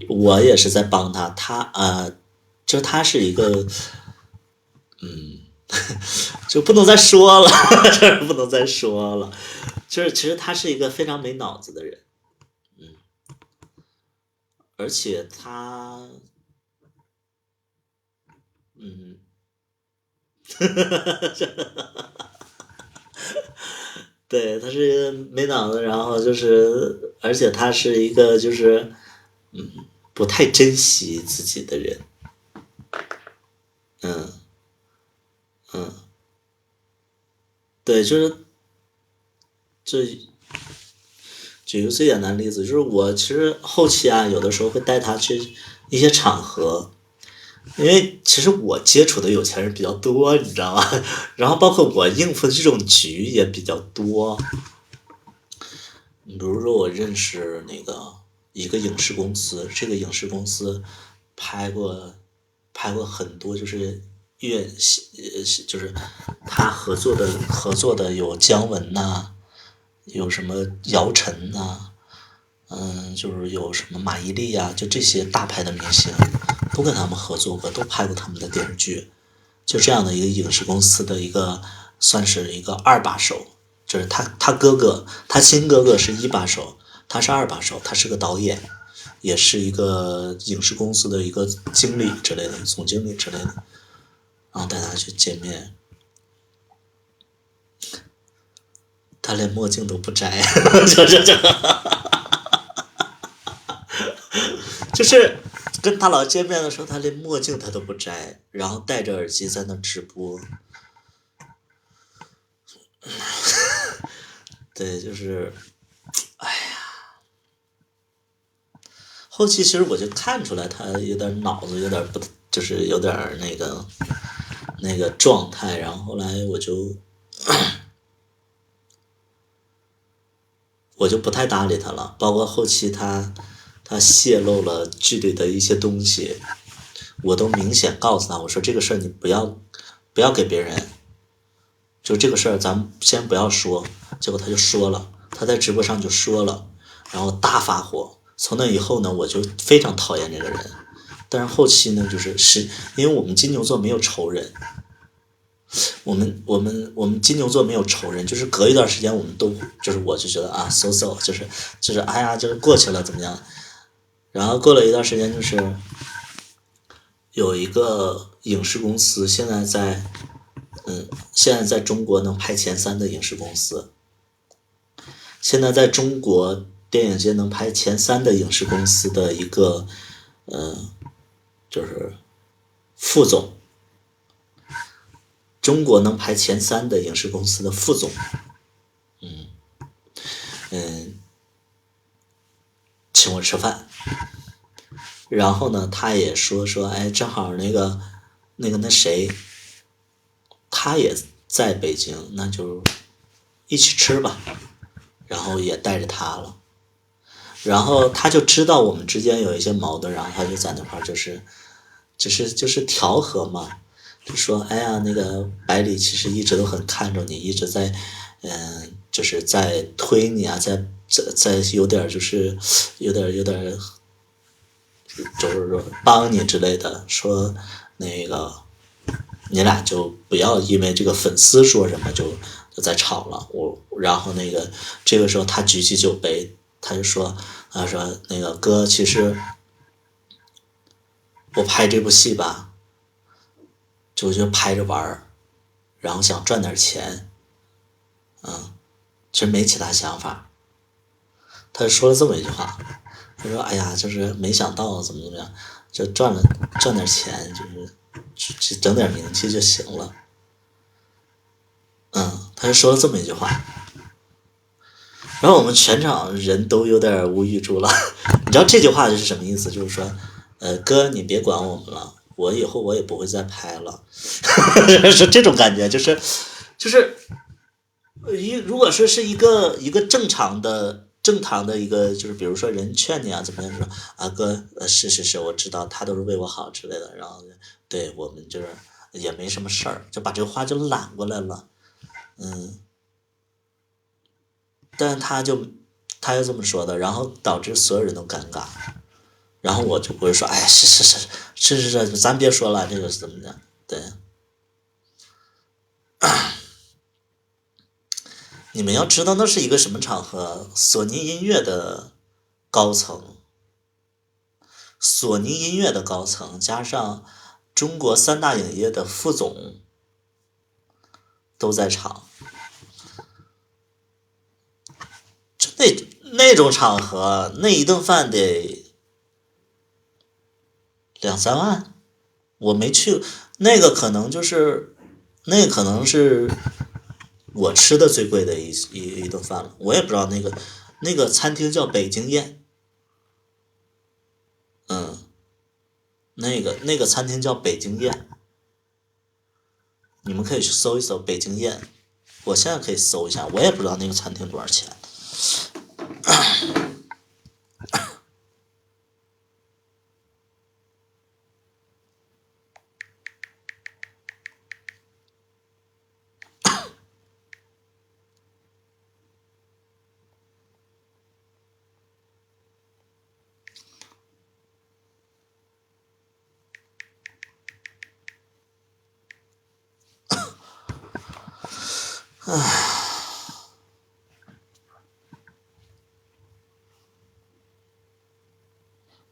我也是在帮他，就他是一个就不能再说了，这不能再说了。就是其实他是一个非常没脑子的人，而且他，嗯，对，他是一个没脑子，然后就是，而且他是一个就是不太珍惜自己的人，嗯嗯，对，就是这举个最简单的例子，就是我其实后期啊，有的时候会带他去一些场合，因为其实我接触的有钱人比较多，你知道吗？然后包括我应付的这种局也比较多。比如说我认识一个影视公司，这个影视公司拍过拍过很多就是就是他合作的有姜文呐、有什么姚晨呐、就是有什么马伊琍呀、就这些大牌的明星都跟他们合作过，都拍过他们的电视剧。就这样的一个影视公司的算是一个二把手，就是他哥哥，他亲哥哥是一把手，他是二把手，他是个导演，也是一个影视公司的一个经理之类的，总经理之类的，然后带他去见面，他连墨镜都不摘，就是跟大佬见面的时候，他连墨镜他都不摘，然后戴着耳机在那直播，对，就是后期其实我就看出来他有点脑子有点不，就是有点那个状态，然后后来我就不太搭理他了，包括后期他泄露了剧里的一些东西，我都明显告诉他，我说这个事儿你不要给别人，就这个事儿咱们先不要说，结果他就说了，他在直播上就说了，然后大发火，从那以后呢，我就非常讨厌这个人。但是后期呢，就是因为我们金牛座没有仇人，我们金牛座没有仇人，就是隔一段时间我们都就是我就觉得啊，so so，就是哎呀，就是过去了怎么样？然后过了一段时间，就是有一个影视公司现在在中国能排前三的影视公司，现在在中国电影界能排前三的影视公司的一个就是副总，中国能排前三的影视公司的副总，嗯，请我吃饭。然后呢，他也说，哎，正好那谁，他也在北京，那就一起吃吧。然后也带着他了，然后他就知道我们之间有一些矛盾，然后他就在那块儿就是调和嘛，就说哎呀，那个百里其实一直都很看重你，一直在就是在推你啊，在有点就是有点就是说帮你之类的，说那个你俩就不要因为这个粉丝说什么就在吵了。然后这个时候他举起酒杯，他说那个哥，其实我拍这部戏吧，就拍着玩儿，然后想赚点钱，其实没其他想法。他就说了这么一句话，他说：“哎呀，就是没想到怎么样，就赚点钱，就是整点名气就行了。”他就说了这么一句话，然后我们全场人都有点无语住了。你知道这句话是什么意思？就是说，哥，你别管我们了，我以后我也不会再拍了，是这种感觉，就是如果说是一个正常的一个，就是比如说人劝你啊怎么样，说啊哥，是，我知道他都是为我好之类的，然后对我们就是也没什么事儿，就把这个话就揽过来了，嗯，但是他又这么说的，然后导致所有人都尴尬，然后我就不会说，哎，是，咱别说了，这个是怎么讲？对，你们要知道那是一个什么场合，索尼音乐的高层，索尼音乐的高层加上中国三大影业的副总都在场，就那种场合，那一顿饭得2、3万。我没去，那个可能就是那可能是我吃的最贵的一顿饭了。我也不知道那个餐厅叫北京宴。嗯，那个餐厅叫北京宴，你们可以去搜一搜北京宴。我现在可以搜一下，我也不知道那个餐厅多少钱。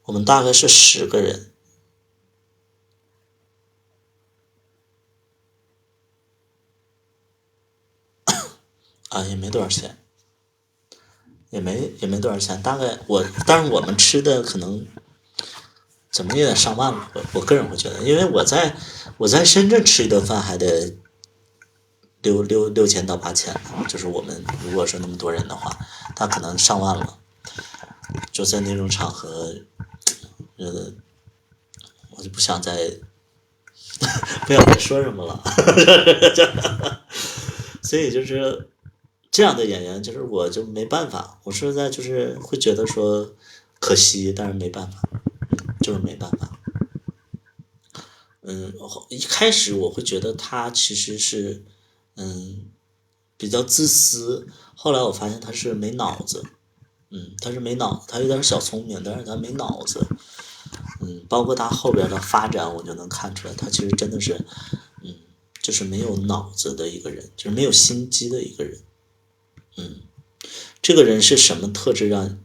我们大概是10个人。也没多少钱，也没多少钱，大概但是我们吃的可能怎么也得上万了，我个人会觉得，因为我在深圳吃一顿饭还得6000到8000，就是我们如果是那么多人的话，他可能上万了。就在那种场合，我就不想再说什么了。所以就是这样的演员，就是我就没办法，我实在就是会觉得说可惜，但是没办法，就是没办法。一开始我会觉得他其实是比较自私，后来我发现他是没脑子。他是没脑子，他有点小聪明，但是他没脑子。包括他后边的发展，我就能看出来，他其实真的是，就是没有脑子的一个人，就是没有心机的一个人。这个人是什么特质让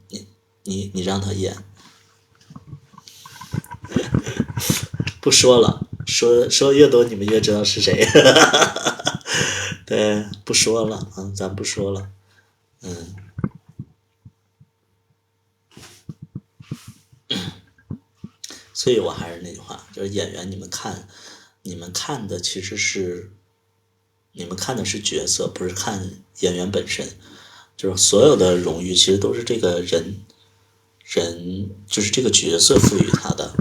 你让他演？不说了，说越多，你们越知道是谁。对，不说了，咱不说了。所以我还是那句话，就是演员，你们看的其实是，你们看的是角色，不是看演员本身。就是所有的荣誉其实都是这个人就是这个角色赋予他的。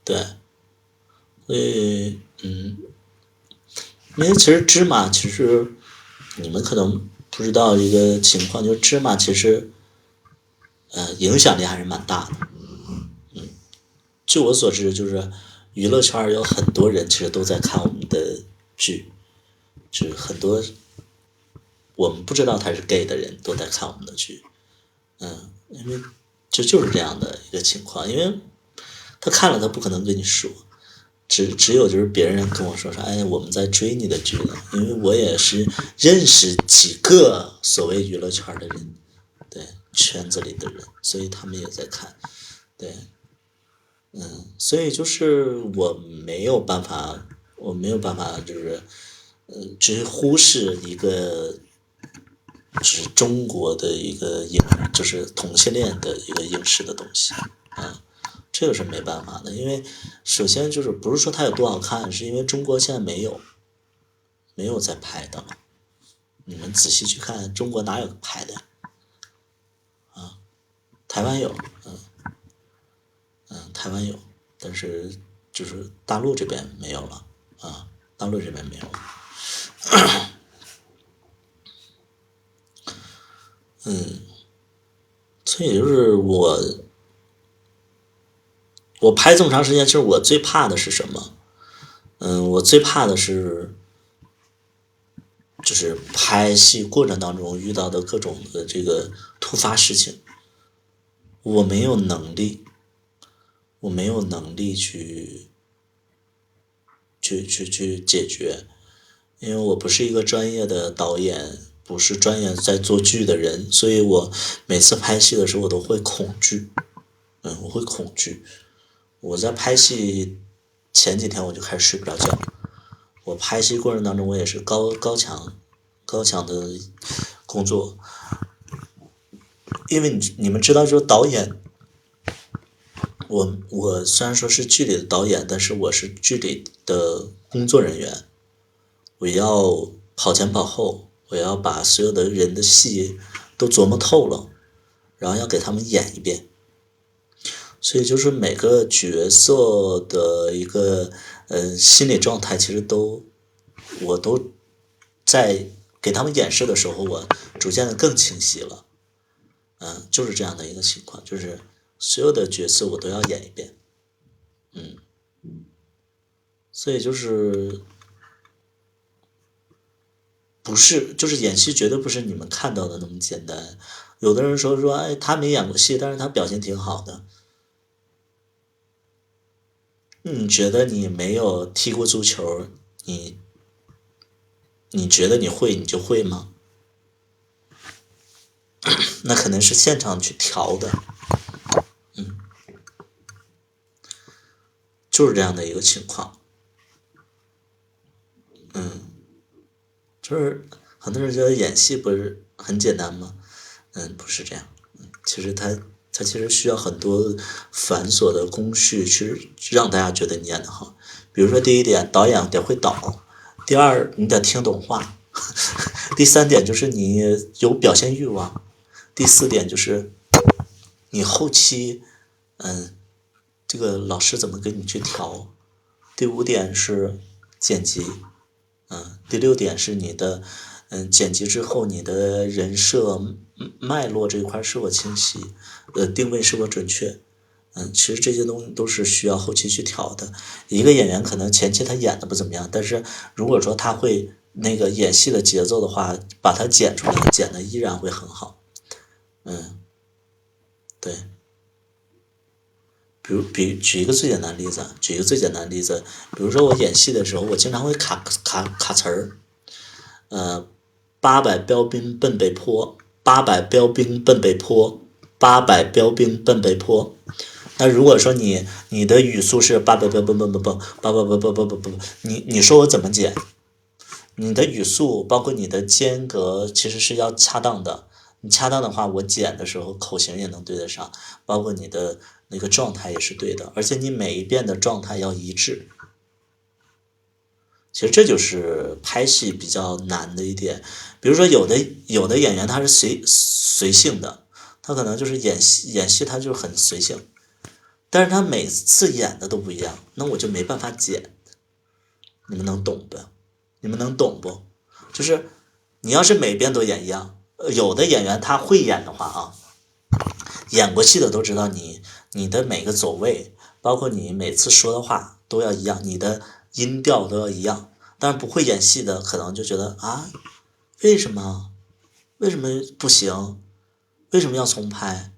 对，所以因为其实芝麻，其实你们可能不知道一个情况，就是芝麻其实影响力还是蛮大的。据我所知，就是娱乐圈有很多人其实都在看我们的剧，就是很多我们不知道他是 gay 的人都在看我们的剧。因为就是这样的一个情况，因为他看了他不可能跟你说，只有就是别人跟我说，哎，我们在追你的剧呢，因为我也是认识几个所谓娱乐圈的人，对，圈子里的人，所以他们也在看。对，所以就是我没有办法就是去忽视一个就是中国的一个就是同性恋的一个影视的东西。这个是没办法的，因为首先就是不是说它有多好看，是因为中国现在没有在拍的了。你们仔细去看，中国哪有拍的？台湾有。台湾有，但是就是大陆这边没有了。大陆这边没有了。所以就是我拍这么长时间，其实我最怕的是什么？我最怕的是，就是拍戏过程当中遇到的各种的这个突发事情，我没有能力，我没有能力去解决，因为我不是一个专业的导演，不是专业在做剧的人，所以我每次拍戏的时候我都会恐惧。我会恐惧。我在拍戏前几天我就开始睡不着觉。我拍戏过程当中，我也是高强的工作，因为你们知道，就是导演，我虽然说是剧里的导演，但是我是剧里的工作人员，我要跑前跑后，我要把所有的人的戏都琢磨透了，然后要给他们演一遍。所以就是每个角色的一个心理状态，其实我都在给他们演示的时候，我逐渐的更清晰了。就是这样的一个情况，就是所有的角色我都要演一遍。所以就是不是就是演戏绝对不是你们看到的那么简单。有的人说，哎，他没演过戏，但是他表现挺好的。你觉得你没有踢过足球，你觉得你会你就会吗？那可能是现场去调的。就是这样的一个情况。就是很多人觉得演戏不是很简单吗？不是这样。其实它其实需要很多繁琐的工序去让大家觉得你演得好。比如说第一点，导演得会导；第二，你得听懂话；第三点就是你有表现欲望；第四点就是你后期，这个老师怎么跟你去调；第五点是剪辑。第六点是你的，剪辑之后你的人设脉络这一块是否清晰，定位是否准确。其实这些东西都是需要后期去调的。一个演员可能前期他演的不怎么样，但是如果说他会那个演戏的节奏的话，把它剪出来，剪的依然会很好。对。举一个最简单的例子，比如说我演戏的时候，我经常会卡词儿。800标兵奔北坡，800标兵奔北坡，800标兵奔北坡。那如果说你的语速是800标奔不，你说我怎么剪？你的语速包括你的间隔其实是要恰当的。你恰当的话，我剪的时候口型也能对得上，包括你的那个状态也是对的，而且你每一遍的状态要一致。其实这就是拍戏比较难的一点。比如说有的演员他是随性的，他可能就是演戏他就很随性，但是他每次演的都不一样，那我就没办法剪。你们能懂不？你们能懂不？就是你要是每遍都演一样，有的演员他会演的话啊，演过戏的都知道你的每个走位，包括你每次说的话都要一样，你的音调都要一样。但是不会演戏的可能就觉得啊，为什么不行？为什么要重拍？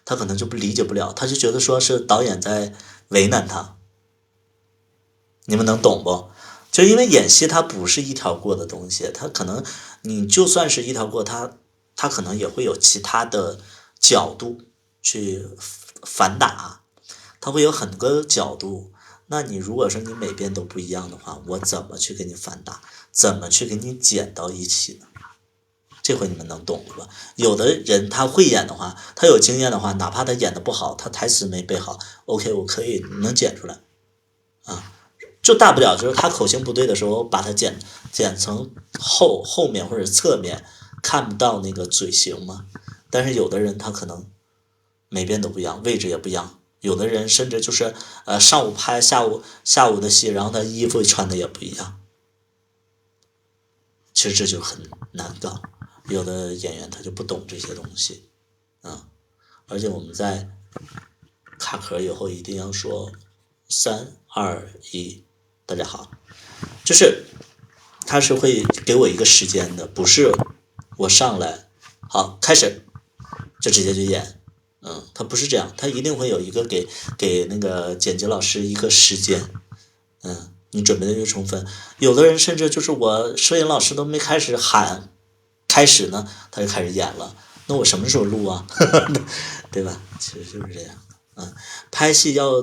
他可能就不理解不了，他就觉得说是导演在为难他。你们能懂不？就因为演戏它不是一条过的东西，它可能你就算是一条过，它可能也会有其他的角度去反打，它会有很多角度。那你如果说你每遍都不一样的话，我怎么去给你反打？怎么去给你剪到一起呢？这回你们能懂了吧？有的人他会演的话，他有经验的话，哪怕他演的不好，他台词没背好 ，OK， 我可以能剪出来啊。就大不了就是他口型不对的时候，把它剪成后面或者侧面，看不到那个嘴型嘛。但是有的人他可能每遍都不一样，位置也不一样。有的人甚至就是上午拍下午的戏，然后他衣服穿的也不一样。其实这就很难搞，有的演员他就不懂这些东西。而且我们在卡壳以后一定要说3、2、1。大家好，就是他是会给我一个时间的，不是我上来好开始就直接就演。他不是这样，他一定会有一个给那个剪辑老师一个时间。你准备的越充分，有的人甚至就是我摄影老师都没开始喊开始呢，他就开始演了，那我什么时候录啊？对吧？其实就是这样。拍戏要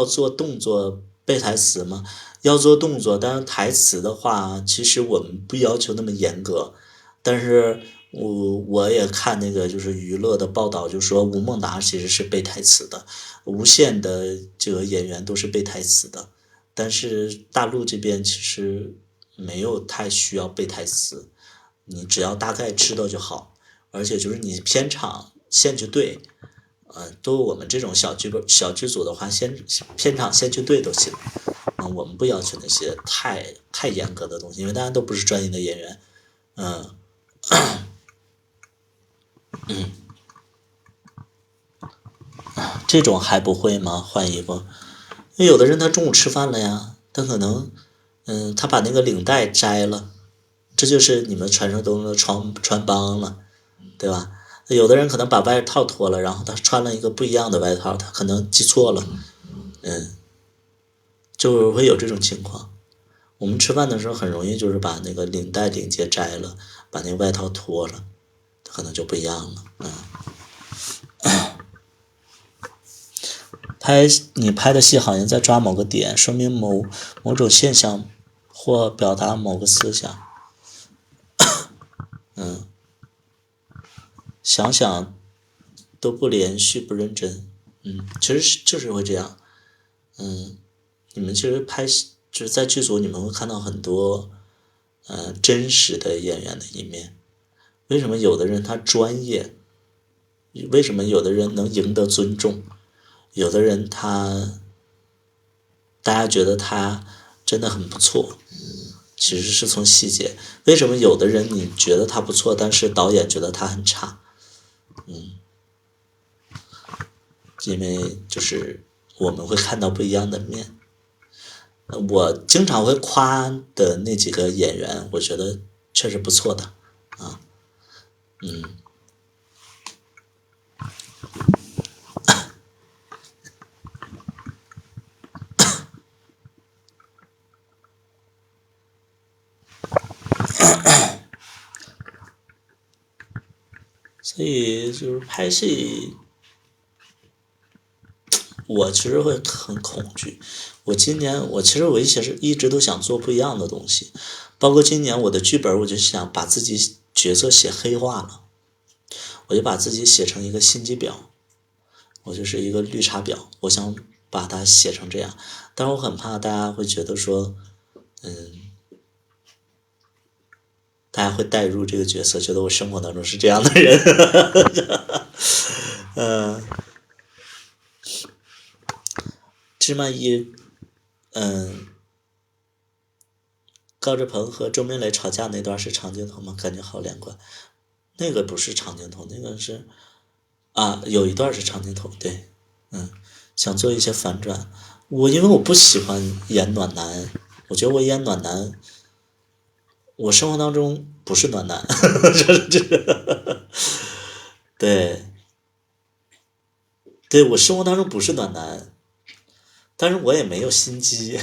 做动作背台词吗？要做动作，但是台词的话，其实我们不要求那么严格。但是我也看那个就是娱乐的报道，就说吴孟达其实是背台词的，无线的这个演员都是背台词的。但是大陆这边其实没有太需要背台词，你只要大概知道就好。而且就是你片场先去对，都我们这种小剧组的话，片场先去对都行。我们不要求那些太严格的东西，因为大家都不是专业的演员。嗯这种还不会吗？换衣服，因为有的人他中午吃饭了呀，他可能他把那个领带摘了，这就是你们传说中的穿帮了，对吧？有的人可能把外套脱了，然后他穿了一个不一样的外套，他可能记错了，就会有这种情况。我们吃饭的时候很容易就是把那个领结摘了，把那个外套脱了，可能就不一样了。你拍的戏好像在抓某个点，说明某种现象或表达某个思想。想想都不连续不认真。其实就是会这样。你们其实拍戏就是在剧组，你们会看到很多真实的演员的一面。为什么有的人他专业？为什么有的人能赢得尊重？有的人大家觉得他真的很不错，其实是从细节。为什么有的人你觉得他不错，但是导演觉得他很差？因为就是我们会看到不一样的面。我经常会夸的那几个演员，我觉得确实不错的。所以就是拍戏，我其实会很恐惧。今年其实我一直都想做不一样的东西，包括今年我的剧本，我就想把自己角色写黑化了，我就把自己写成一个心机婊，我就是一个绿茶婊，我想把它写成这样。但是我很怕大家会觉得说，大家会带入这个角色，觉得我生活当中是这样的人。芝麻一，高志鹏和周明磊吵架那段是长镜头吗？感觉好连贯。那个不是长镜头，那个是有一段是长镜头，对。想做一些反转。因为我不喜欢演暖男，我觉得我演暖男，我生活当中不是暖男。对，对我生活当中不是暖男，但是我也没有心机。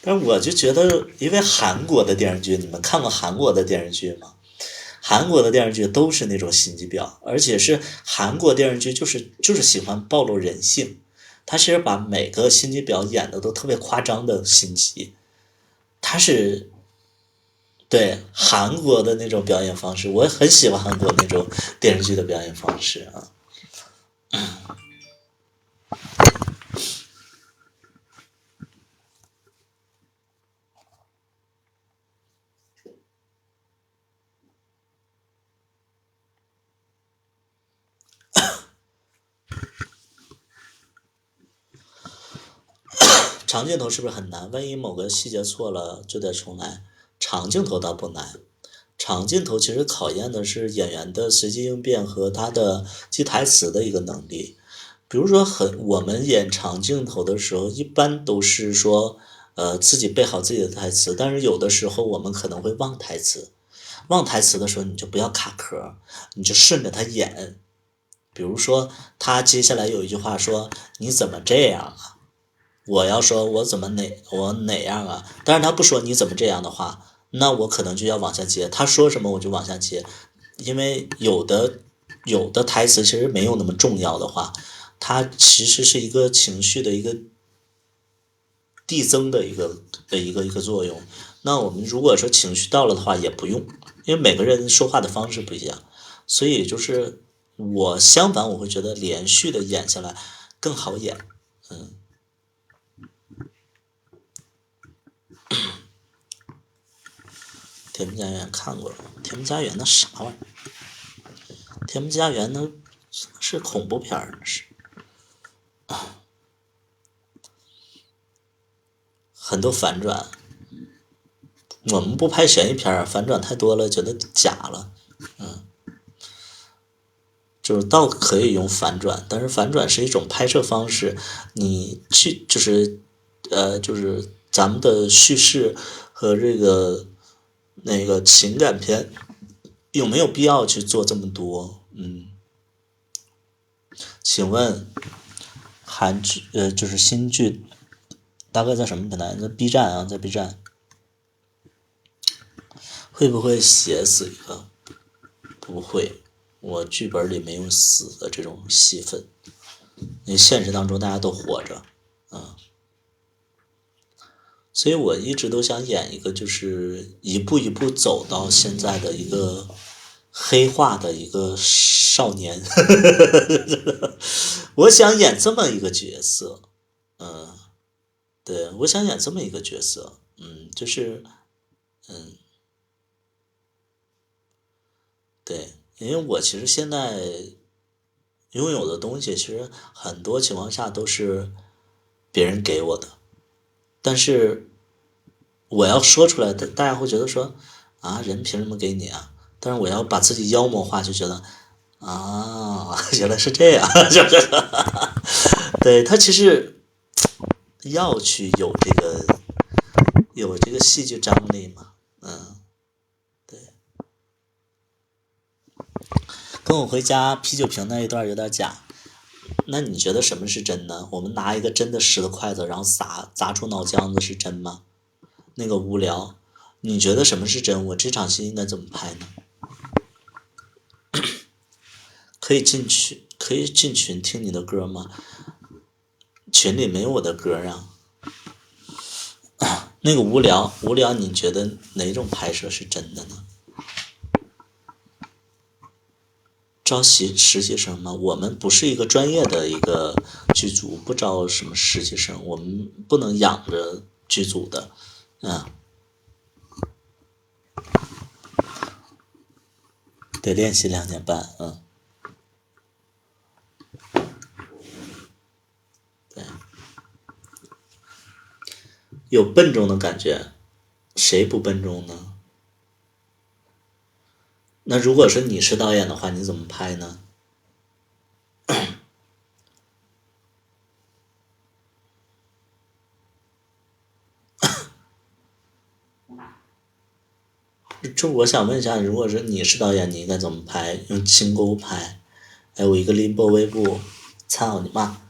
但是我就觉得，因为韩国的电视剧，你们看过韩国的电视剧吗？韩国的电视剧都是那种心机婊，而且是韩国电视剧就是喜欢暴露人性，他其实把每个心机婊演的都特别夸张的心机，他是对韩国的那种表演方式，我很喜欢韩国那种电视剧的表演方式啊。长镜头是不是很难？万一某个细节错了就得重来。长镜头倒不难，长镜头其实考验的是演员的随机应变和他的记台词的一个能力。比如说我们演长镜头的时候，一般都是说，自己背好自己的台词，但是有的时候我们可能会忘台词。忘台词的时候，你就不要卡壳，你就顺着他演。比如说，他接下来有一句话说：“你怎么这样啊？”我要说我哪样啊？但是他不说你怎么这样的话，那我可能就要往下接。他说什么我就往下接，因为有的台词其实没有那么重要的话，它其实是一个情绪的一个递增的一个作用。那我们如果说情绪到了的话，也不用，因为每个人说话的方式不一样，所以就是我相反，我会觉得连续的演下来更好演。嗯，天幕家园看过了，天幕家园那啥玩意儿？天幕家园那是恐怖片儿，是很多反转。我们不拍悬疑片儿，反转太多了，觉得假了。就是倒可以用反转，但是反转是一种拍摄方式，你去就是咱们的叙事和这个那个情感片有没有必要去做这么多？请问韩剧就是新剧大概在什么平台？在 B 站啊，在 B 站会不会写死一个？不会，我剧本里没有死的这种戏份，因为现实当中大家都活着。所以我一直都想演一个，就是一步一步走到现在的一个黑化的一个少年。我想演这么一个角色。对，我想演这么一个角色。就是对，因为我其实现在拥有的东西，其实很多情况下都是别人给我的，但是我要说出来的，大家会觉得说啊，人凭什么给你啊？但是我要把自己妖魔化，就觉得啊，原来是这样，就是对他其实要去有这个戏剧张力嘛。对，跟我回家啤酒瓶那一段有点假。那你觉得什么是真呢？我们拿一个真的石头筷子，然后砸出脑浆子是真吗？那个无聊。你觉得什么是真？我这场戏应该怎么拍呢？可以进群听你的歌吗？群里没有我的歌啊。那个无聊，你觉得哪种拍摄是真的呢？招实习生吗？我们不是一个专业的一个剧组，不招什么实习生，我们不能养着剧组的。嗯，得练习2年半。对，有笨重的感觉，谁不笨重呢？那如果说你是导演的话，你怎么拍呢？就我想问一下，如果是你是导演，你应该怎么拍？用轻钩拍？哎，我一个拎波微步，操你妈，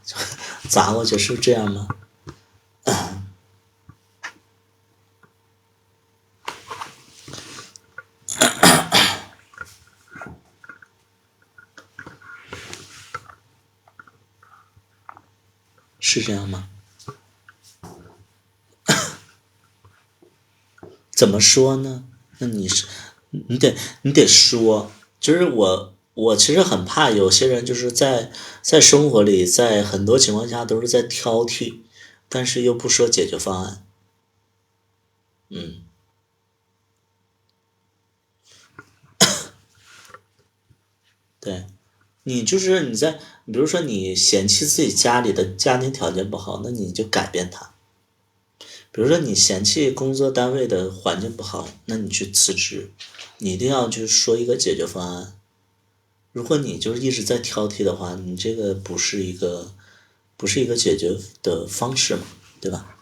砸过去是这样吗？是这样吗？怎么说呢？那你得说，就是我其实很怕有些人就是在生活里，在很多情况下都是在挑剔，但是又不说解决方案。嗯，对，你就是比如说你嫌弃自己家里的家庭条件不好，那你就改变它。比如说你嫌弃工作单位的环境不好，那你去辞职，你一定要去说一个解决方案。如果你就是一直在挑剔的话，你这个不是一个解决的方式嘛，对吧？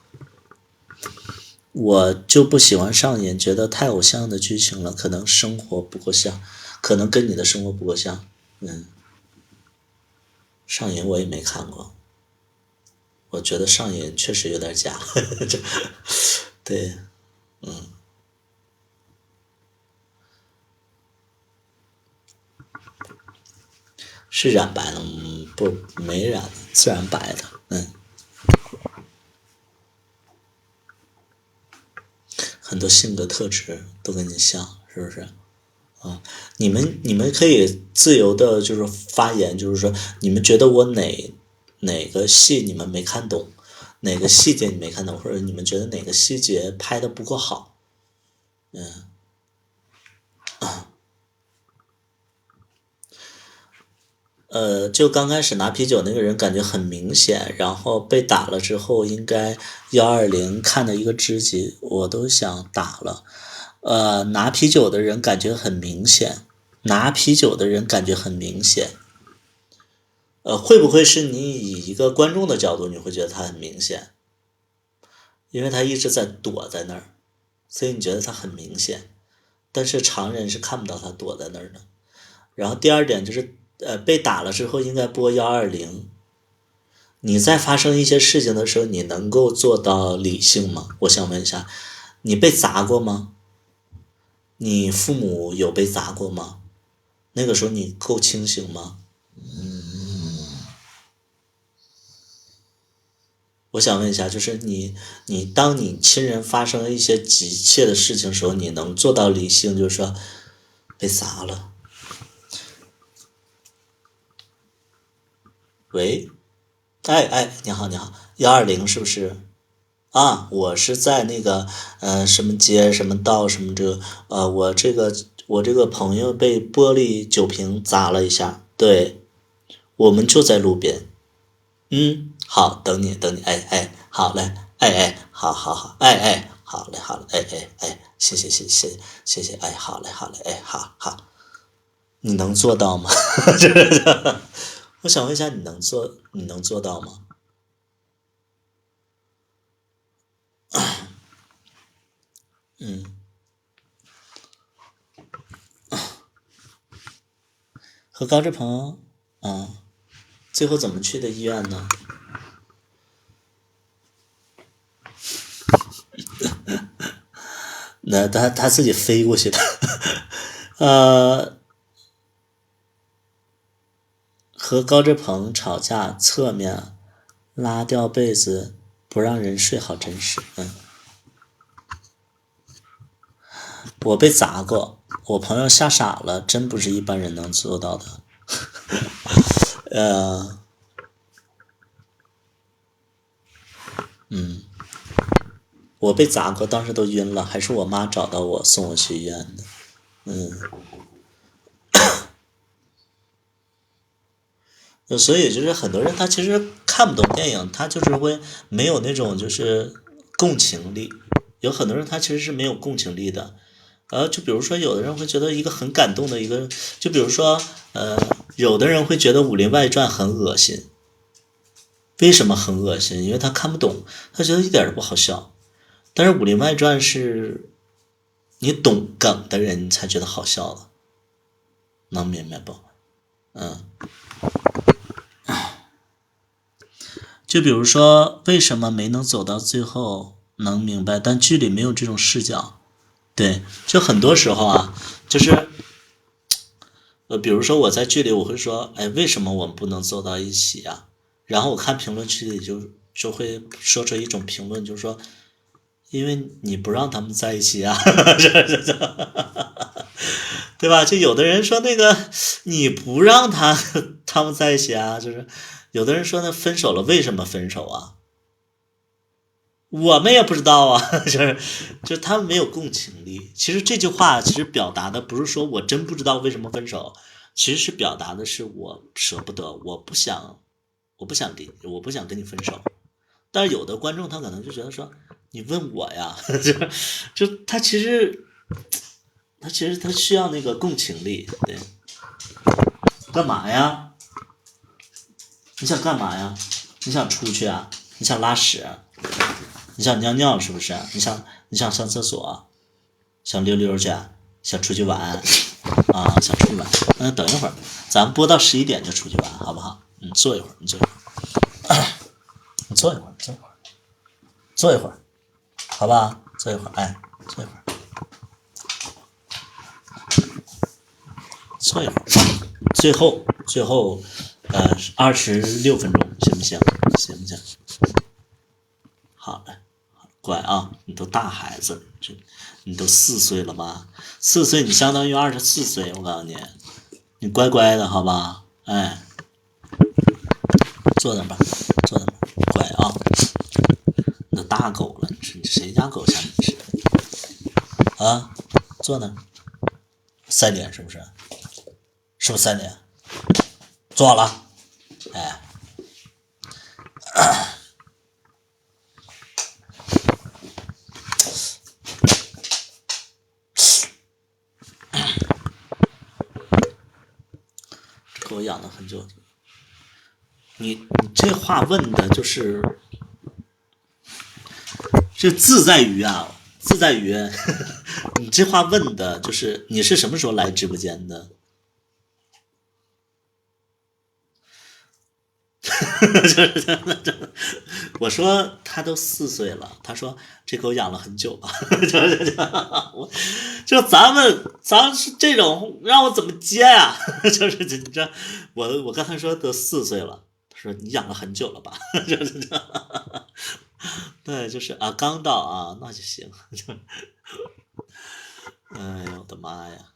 我就不喜欢上演觉得太偶像的剧情了，可能生活不够像，可能跟你的生活不够像。上瘾我也没看过，我觉得上瘾确实有点假。这对，是染白了，不没染，自然白的。很多性格特质都跟你像，是不是？你们可以自由的，就是发言，就是说你们觉得我哪个戏你们没看懂，哪个细节你没看懂，或者你们觉得哪个细节拍的不够好。就刚开始拿啤酒那个人感觉很明显，然后被打了之后应该120看的一个知己，我都想打了。拿啤酒的人感觉很明显，拿啤酒的人感觉很明显。会不会是你以一个观众的角度，你会觉得他很明显？因为他一直在躲在那儿，所以你觉得他很明显，但是常人是看不到他躲在那儿的。然后第二点就是，被打了之后应该拨120。你在发生一些事情的时候，你能够做到理性吗？我想问一下，你被砸过吗？你父母有被砸过吗？那个时候你够清醒吗？我想问一下，就是当你亲人发生了一些急切的事情的时候，你能做到理性，就是说被砸了。喂，哎，你好，120是不是？啊，我是在那个什么街什么道什么我这个朋友被玻璃酒瓶砸了一下，对，我们就在路边。好，等你，好嘞，好，好嘞，谢谢，好嘞，好，你能做到吗？我想问一下，你能做到吗？和高志鹏，最后怎么去的医院呢？那他自己飞过去的。和高志鹏吵架，侧面拉掉被子不让人睡，好真实。我被砸过，我朋友吓傻了，真不是一般人能做到的。我被砸过，当时都晕了，还是我妈找到我送我去医院的。所以就是很多人他其实看不懂电影，他就是会没有那种就是共情力。有很多人他其实是没有共情力的。就比如说有的人会觉得一个很感动的一个，就比如说有的人会觉得《武林外传》很恶心。为什么很恶心？因为他看不懂，他觉得一点都不好笑。但是《武林外传》是你懂梗的人才觉得好笑的，能明白不？就比如说为什么没能走到最后，能明白，但剧里没有这种视角。对，就很多时候啊，就是比如说我在剧里我会说，哎，为什么我们不能走到一起啊？然后我看评论区里就会说出一种评论，就是说，因为你不让他们在一起啊，对吧？就有的人说那个你不让他们在一起啊，就是有的人说那分手了为什么分手啊？我们也不知道啊，就是他们没有共情力。其实这句话其实表达的不是说我真不知道为什么分手，其实是表达的是我舍不得，我不想跟你分手。但是有的观众他可能就觉得说你问我呀，就他其实需要那个共情力，对。干嘛呀？你想干嘛呀？你想出去啊？你想拉屎啊？你想尿尿是不是？你想上厕所，想溜溜去，想出去玩啊？想出去玩？那等一会儿，咱们播到11点就出去玩，好不好？坐一会儿，你坐一会儿，坐一会儿，好吧？坐一会儿，坐一会儿，坐一会儿。最后， 26分钟，行不行？行不行？好嘞，乖啊，你都大孩子，你都4岁了吧？4岁你相当于24岁，我告诉你，你乖乖的好吧？哎，坐那吧，坐那吧，乖啊！你都大狗了，你谁家狗像你似的啊？坐那，塞脸是不是？是不是塞脸？坐好了，哎。狗养了很久，你这话问的就是这自在于啊，自在于你这话问的就是你是什么时候来直播间的？我说他都4岁了，他说这狗养了很久了，就咱们是这种让我怎么接呀、就是你这我刚才说都4岁了，他说你养了很久了吧？就是这对，就是啊，刚到啊，那就行。哎呦我的妈呀！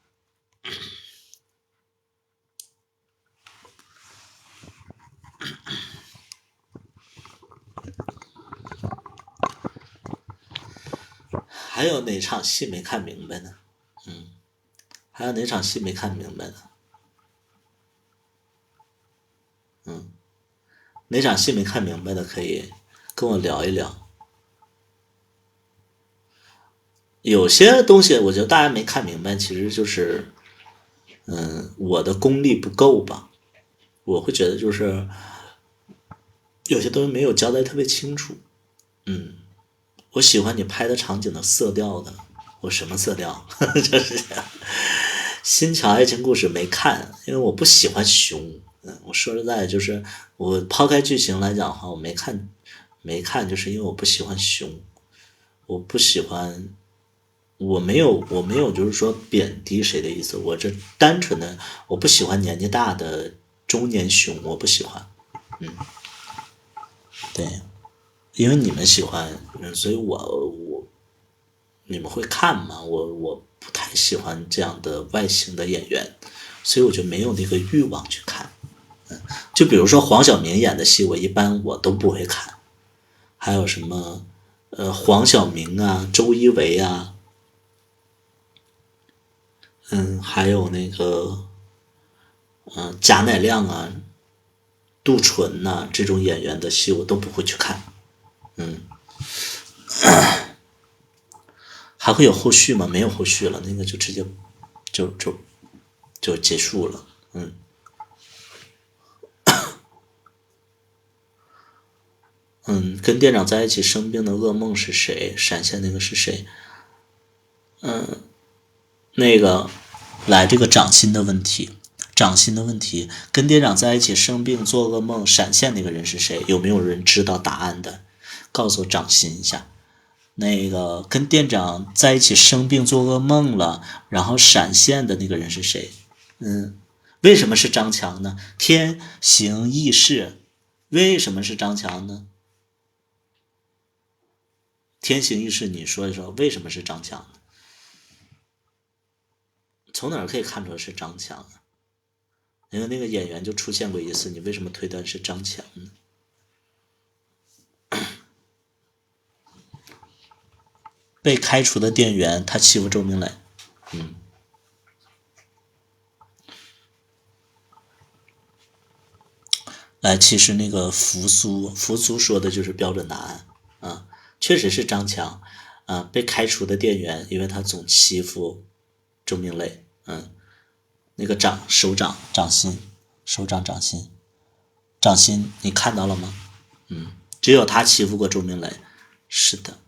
还有哪场戏没看明白呢？还有哪场戏没看明白呢？哪场戏没看明白的可以跟我聊一聊。有些东西我觉得大家没看明白，其实就是我的功力不够吧。我会觉得就是有些东西没有交代特别清楚。我喜欢你拍的场景的色调的，我什么色调？就是这样。新桥爱情故事没看，因为我不喜欢熊。我说实在，就是我抛开剧情来讲的话，我没看，就是因为我不喜欢熊，我不喜欢，我没有就是说贬低谁的意思，我这单纯的我不喜欢年纪大的中年熊，我不喜欢。对，因为你们喜欢，所以你们会看吗？我不太喜欢这样的外形的演员，所以我就没有那个欲望去看。就比如说黄晓明演的戏，我一般都不会看。还有什么黄晓明啊、周一围啊，还有那个贾乃亮啊、杜淳呐、这种演员的戏我都不会去看。还会有后续吗？没有后续了，那个就直接就就就结束了。跟店长在一起生病的噩梦是谁？闪现那个是谁？那个来这个掌心的问题，跟店长在一起生病做噩梦闪现那个人是谁？有没有人知道答案的？告诉我掌心一下。那个跟店长在一起生病做噩梦了，然后闪现的那个人是谁？为什么是张强呢？天行异事，为什么是张强呢？天行异事，你说一说，为什么是张强呢？从哪儿可以看出来是张强呢？因为那个演员就出现过一次，你为什么推断是张强呢？被开除的店员他欺负周明磊，其实那个扶苏说的就是标准答案啊，确实是张强啊，被开除的店员，因为他总欺负周明磊，那个掌心，你看到了吗？只有他欺负过周明磊，是的，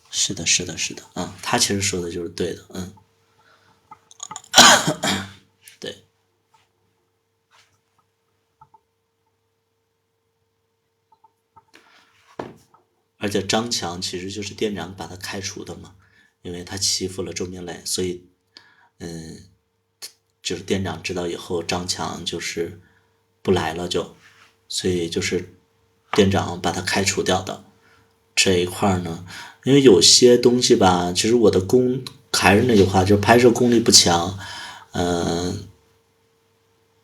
是的，他其实说的就是对的，对。而且张强其实就是店长把他开除的嘛，因为他欺负了周明磊，所以就是店长知道以后，张强就是不来了就，所以就是店长把他开除掉的。这一块呢，因为有些东西吧，其实我的还是那句话，就是拍摄功力不强，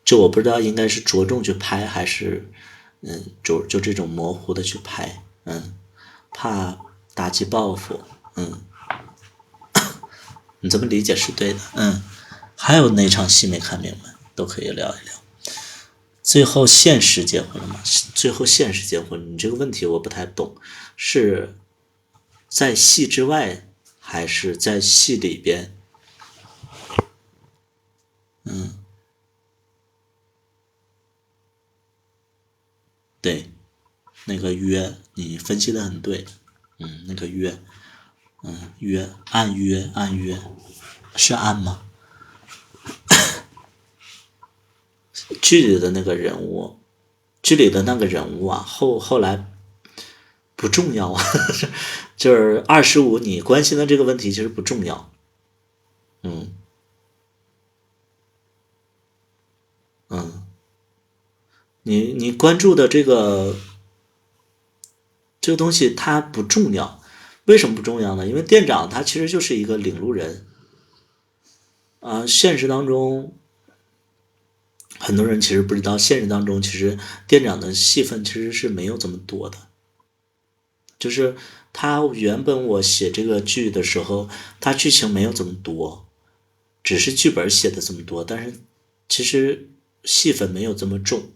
就我不知道应该是着重去拍还是就这种模糊的去拍，怕打击报复，你这么理解是对的，还有哪场戏没看明白，都可以聊一聊。最后现实结婚了吗？最后现实结婚，你这个问题我不太懂，是在戏之外还是在戏里边？对，那个约你分析的很对，那个约，暗约是暗吗？剧里的那个人物，剧里的那个人物啊，后来不重要啊，就是25，你关心的这个问题其实不重要，你关注的这个东西它不重要，为什么不重要呢？因为店长他其实就是一个领路人现实当中很多人其实不知道，现实当中其实店长的戏份其实是没有这么多的，就是他原本我写这个剧的时候，他剧情没有这么多，只是剧本写的这么多，但是其实戏份没有这么重，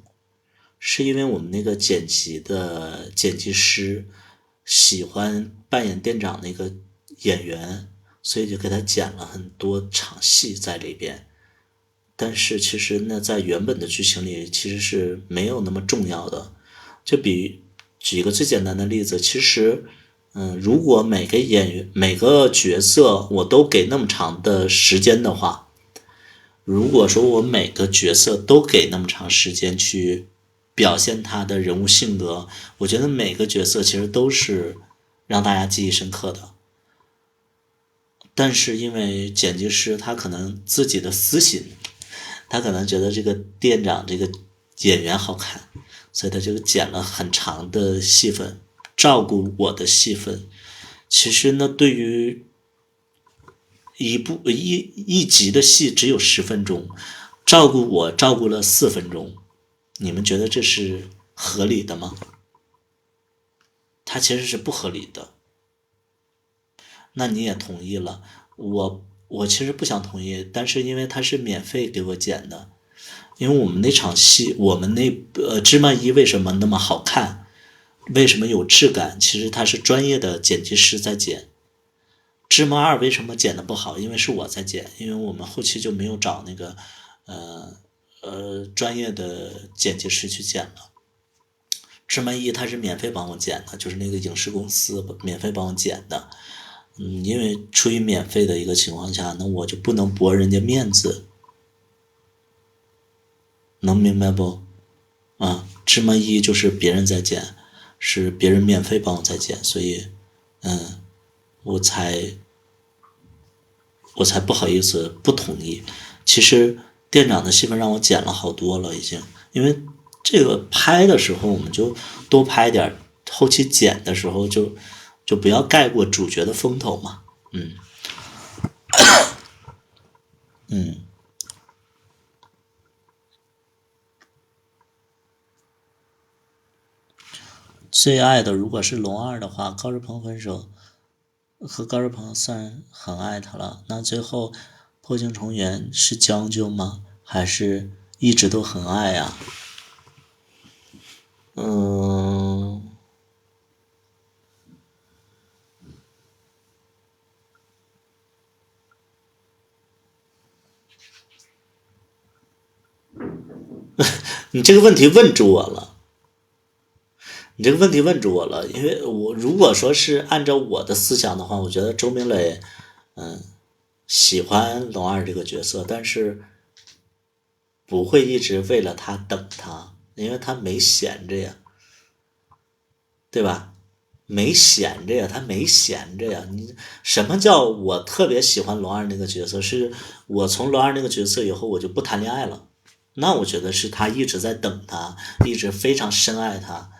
是因为我们那个剪辑师喜欢扮演店长那个演员，所以就给他剪了很多场戏在里边。但是其实呢，在原本的剧情里其实是没有那么重要的。举一个最简单的例子，其实，如果每个演员每个角色我都给那么长的时间的话，如果说我每个角色都给那么长时间去表现他的人物性格，我觉得每个角色其实都是让大家记忆深刻的。但是因为剪辑师他可能自己的私心，他可能觉得这个店长这个演员好看，所以他就剪了很长的戏份，照顾我的戏份。其实呢，对于一集的戏只有10分钟，照顾我照顾了4分钟，你们觉得这是合理的吗？它其实是不合理的。那你也同意了，我其实不想同意，但是因为他是免费给我剪的，因为我们那场戏，我们芝麻一为什么那么好看，为什么有质感？其实他是专业的剪辑师在剪。芝麻二为什么剪的不好？因为是我在剪，因为我们后期就没有找那个专业的剪辑师去剪了。芝麻一他是免费帮我剪的，就是那个影视公司免费帮我剪的。因为出于免费的一个情况下，那我就不能驳人家面子，能明白不？芝麻一就是别人在剪，是别人免费帮我在剪，所以，我才不好意思不同意。其实店长的戏份让我剪了好多了，已经，因为这个拍的时候我们就多拍点，后期剪的时候就不要盖过主角的风头嘛。最爱的如果是龙二的话，高志鹏分手，和高志鹏算很爱他了。那最后破镜重圆是将就吗？还是一直都很爱呀？你这个问题问住我了。你这个问题问住我了，因为我如果说是按照我的思想的话，我觉得周明磊，喜欢龙二这个角色，但是不会一直为了他等他，因为他没闲着呀，对吧？没闲着呀，他没闲着呀。你什么叫我特别喜欢龙二那个角色？是我从龙二那个角色以后，我就不谈恋爱了。那我觉得是他一直在等他，一直非常深爱他。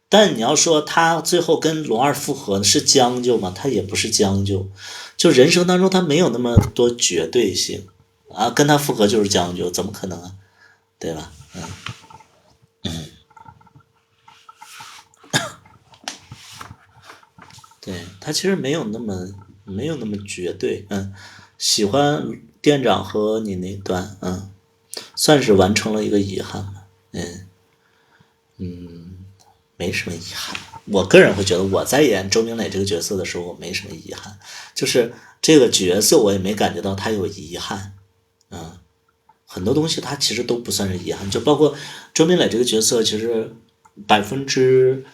但你要说他最后跟龙二复合是将就吗？他也不是将就，就人生当中他没有那么多绝对性啊，跟他复合就是将就，怎么可能啊？对吧？对，他其实没有那么绝对，喜欢店长和你那段，算是完成了一个遗憾吧，没什么遗憾。我个人会觉得我在演周明磊这个角色的时候，我没什么遗憾，就是这个角色我也没感觉到他有遗憾，很多东西他其实都不算是遗憾，就包括周明磊这个角色，其实70%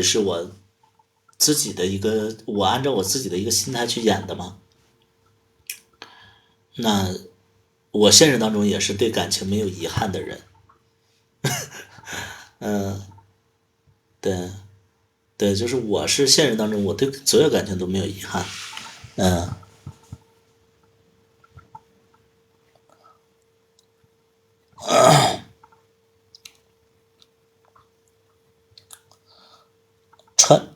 是我自己的一个，我按照我自己的一个心态去演的嘛。那我现实当中也是对感情没有遗憾的人，对对，就是我是现实当中我对所有感情都没有遗憾，嗯，川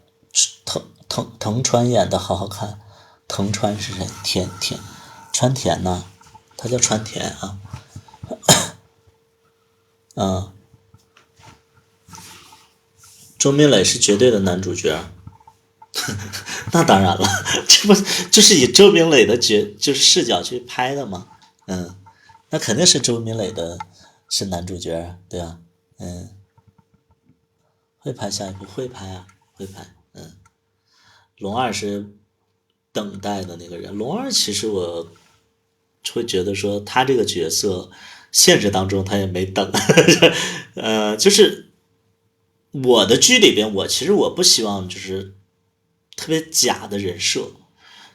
藤川演的好好看，藤川是谁？川田呐、他叫川田啊，周明磊是绝对的男主角，那当然了，这不就是以周明磊的就是视角去拍的吗？嗯，那肯定是周明磊是男主角，对啊，会拍下一部会拍啊，会拍。龙二是等待的那个人，龙二其实我会觉得说他这个角色现实当中他也没等，就是我的剧里边，其实我不希望就是特别假的人设，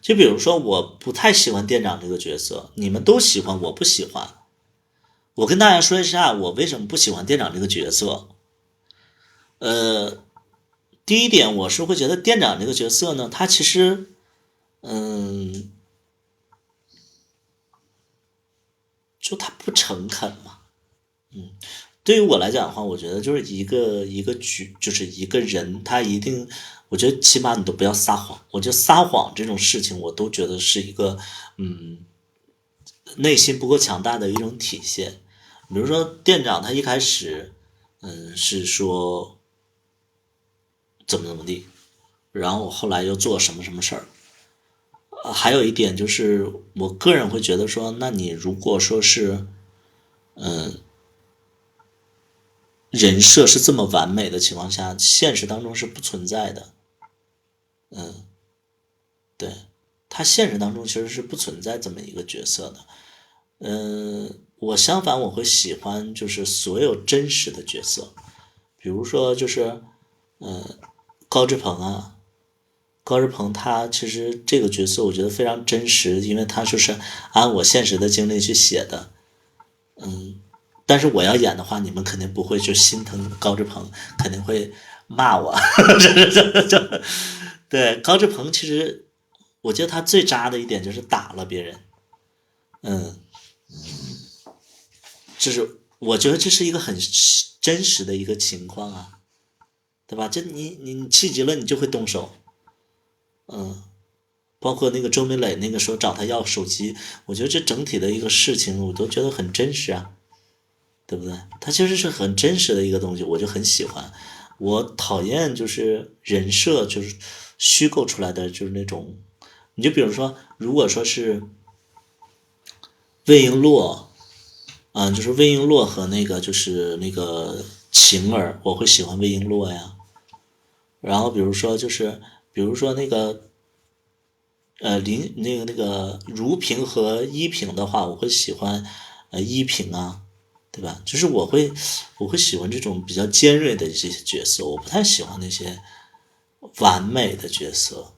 就比如说我不太喜欢店长这个角色，你们都喜欢，我不喜欢。我跟大家说一下，我为什么不喜欢店长这个角色。呃，第一点，我是会觉得店长这个角色呢，他其实，嗯，就他不诚恳嘛。对于我来讲的话，我觉得就是一个局，就是一个人，他一定，我觉得起码你都不要撒谎。我觉得撒谎这种事情，我都觉得是一个，内心不够强大的一种体现。比如说店长他一开始，是说怎么地，然后后来又做什么什么事儿。还有一点就是，我个人会觉得说，那你如果说是人设是这么完美的情况下，现实当中是不存在的。对，他现实当中其实是不存在这么一个角色的。我相反我会喜欢就是所有真实的角色，比如说就是高志鹏啊，高志鹏他其实这个角色我觉得非常真实，因为他就是按我现实的经历去写的。但是我要演的话，你们肯定不会就心疼高志鹏，肯定会骂我。这对高志鹏，其实我觉得他最渣的一点就是打了别人，嗯，就是我觉得这是一个很真实的一个情况啊，对吧？这你气急了你就会动手，包括那个周明磊那个时候找他要手机，我觉得这整体的一个事情我都觉得很真实啊。对不对？它其实是很真实的一个东西，我就很喜欢。我讨厌就是人设，就是虚构出来的，就是那种。你就比如说，如果说是魏璎珞，就是魏璎珞和那个就是那个晴儿，我会喜欢魏璎珞呀。然后比如说那个那个如萍和依萍的话，我会喜欢依萍啊，对吧？就是我会喜欢这种比较尖锐的这些角色，我不太喜欢那些完美的角色。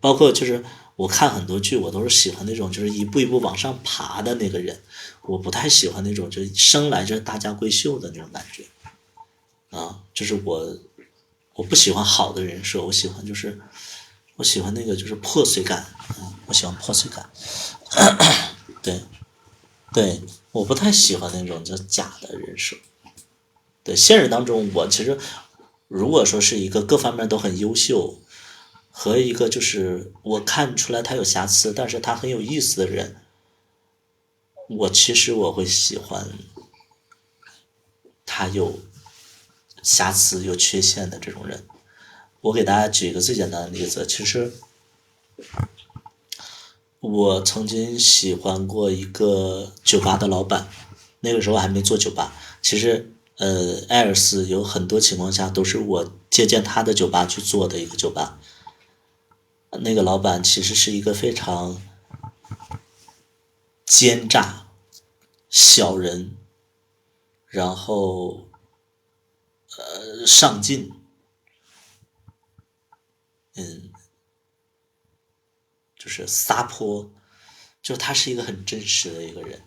包括就是我看很多剧，我都是喜欢那种就是一步一步往上爬的那个人，我不太喜欢那种就是生来就是大家闺秀的那种感觉。就是我我不喜欢好的人设，我喜欢那个就是破碎感，我喜欢破碎感，对对，我不太喜欢那种叫假的人设。对，现实当中，我其实如果说是一个各方面都很优秀，和一个就是我看出来他有瑕疵，但是他很有意思的人，其实我会喜欢他有瑕疵、有缺陷的这种人。我给大家举一个最简单的例子，其实我曾经喜欢过一个酒吧的老板，那个时候还没做酒吧。其实，艾尔斯有很多情况下都是我借鉴他的酒吧去做的一个酒吧。那个老板其实是一个非常奸诈、小人，然后上进，就是撒泼，就他是一个很真实的一个人。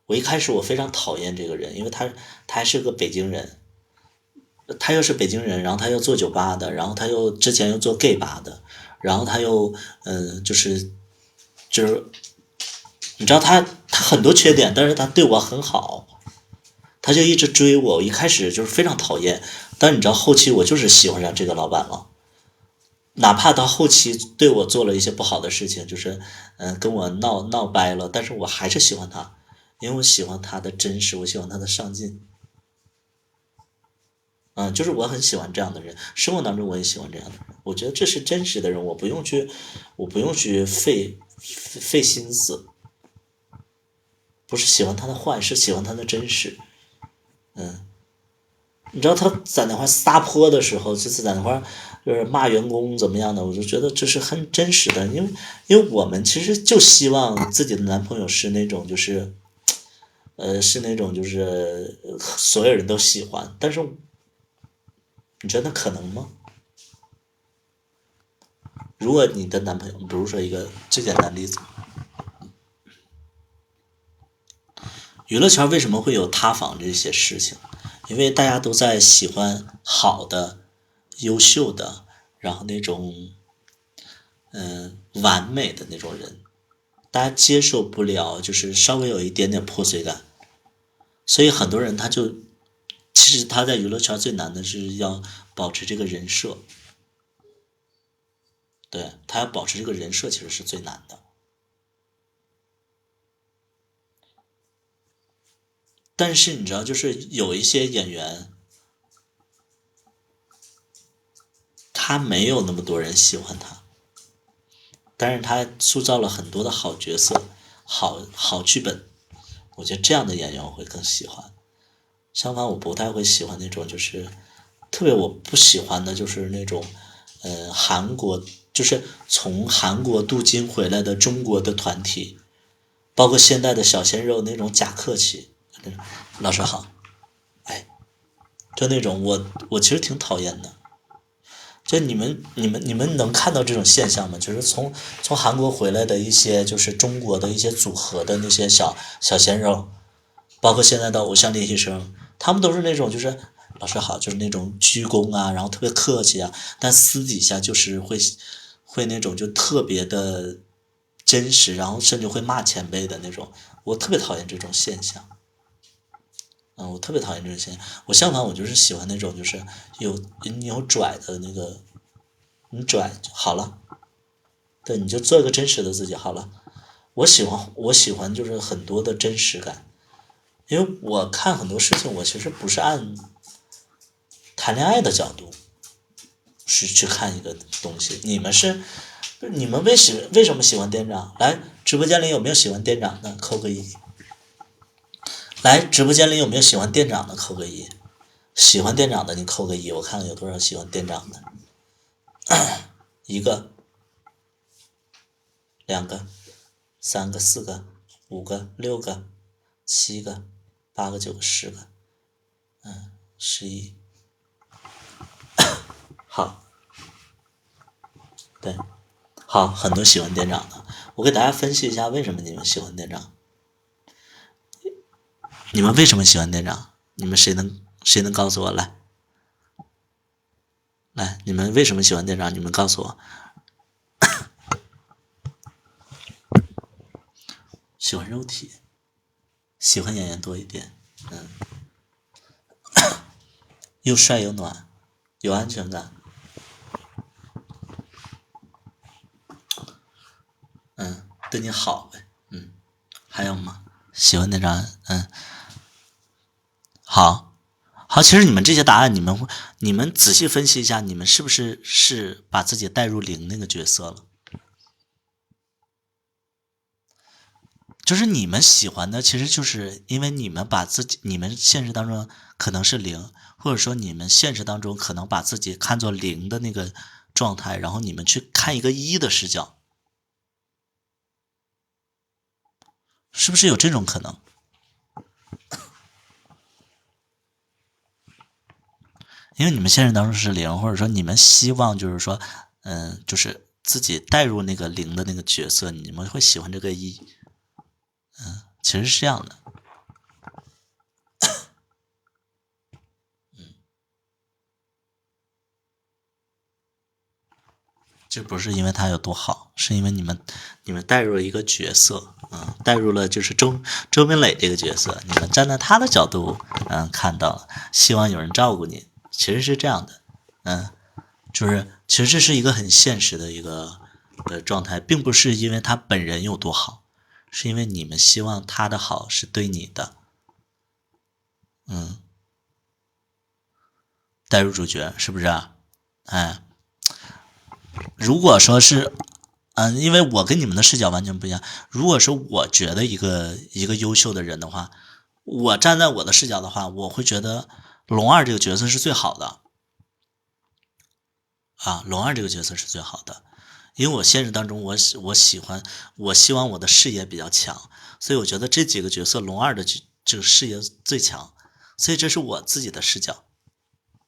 我一开始我非常讨厌这个人，因为他还是个北京人，他又是北京人，然后他又做酒吧的，然后他又之前又做 gay 吧的，然后他又就是你知道他很多缺点，但是他对我很好，他就一直追我，我一开始就是非常讨厌，但你知道后期我就是喜欢上这个老板了，哪怕他后期对我做了一些不好的事情，就是跟我闹掰了，但是我还是喜欢他，因为我喜欢他的真实，我喜欢他的上进。就是我很喜欢这样的人，生活当中我也喜欢这样的人，我觉得这是真实的人，我不用去费心思，不是喜欢他的坏，是喜欢他的真实。你知道他在那块撒泼的时候，就是在那块就是骂员工怎么样的，我就觉得这是很真实的，因为我们其实就希望自己的男朋友是那种就是是那种就是所有人都喜欢，但是你觉得可能吗？如果你的男朋友，比如说一个最简单的例子，娱乐圈为什么会有塌房这些事情？因为大家都在喜欢好的、优秀的，然后那种完美的那种人，大家接受不了，就是稍微有一点点破碎感，所以很多人其实他在娱乐圈最难的是要保持这个人设，对，他要保持这个人设其实是最难的。但是你知道，就是有一些演员，他没有那么多人喜欢他，但是他塑造了很多的好角色，好剧本，我觉得这样的演员我会更喜欢。相反，我不太会喜欢那种就是特别我不喜欢的就是那种韩国就是从韩国镀金回来的中国的团体，包括现在的小鲜肉那种假客气，老师好，哎，就那种我其实挺讨厌的。就你们能看到这种现象吗？就是从韩国回来的一些就是中国的一些组合的那些小鲜肉，包括现在的偶像练习生，他们都是那种就是老师好，就是那种鞠躬啊，然后特别客气啊，但私底下就是会那种就特别的真实，然后甚至会骂前辈的那种，我特别讨厌这种现象。我特别讨厌这种现象。我相反，我就是喜欢那种就是你有拽的那个，你拽就好了，对，你就做一个真实的自己好了。我喜欢就是很多的真实感，因为我看很多事情，我其实不是按谈恋爱的角度是去看一个东西。你们为什么喜欢店长？来，直播间里有没有喜欢店长的？扣个一。来，直播间里有没有喜欢店长的？扣个一。喜欢店长的你扣个一，我看看有多少喜欢店长的。一个、两个、三个、四个、五个、六个、七个、八个、九个、十个、11。好，对，好，很多喜欢店长的。我给大家分析一下为什么你们喜欢店长。你们为什么喜欢店长？你们谁能告诉我来？来，你们为什么喜欢店长？你们告诉我。喜欢肉体，喜欢演员多一点，又帅又暖，有安全感，对你好呗，还有吗？喜欢那张，好，好，其实你们这些答案，你们仔细分析一下，你们是不是把自己带入零那个角色了？就是你们喜欢的，其实就是因为你们把自己，你们现实当中可能是零，或者说你们现实当中可能把自己看作零的那个状态，然后你们去看一个一的视角，是不是有这种可能？因为你们现实当中是零，或者说你们希望就是说，就是自己带入那个零的那个角色，你们会喜欢这个一，其实是这样的。这不是因为他有多好，是因为你们带入了一个角色，带入了就是周明磊这个角色，你们站在他的角度，看到了，希望有人照顾你，其实是这样的，就是其实这是一个很现实的一个状态，并不是因为他本人有多好，是因为你们希望他的好是对你的，带入主角是不是啊？哎，如果说是，因为我跟你们的视角完全不一样。如果说我觉得一个优秀的人的话，我站在我的视角的话，我会觉得龙二这个角色是最好的啊，龙二这个角色是最好的，因为我现实当中我希望我的视野比较强，所以我觉得这几个角色龙二的这个视野最强，所以这是我自己的视角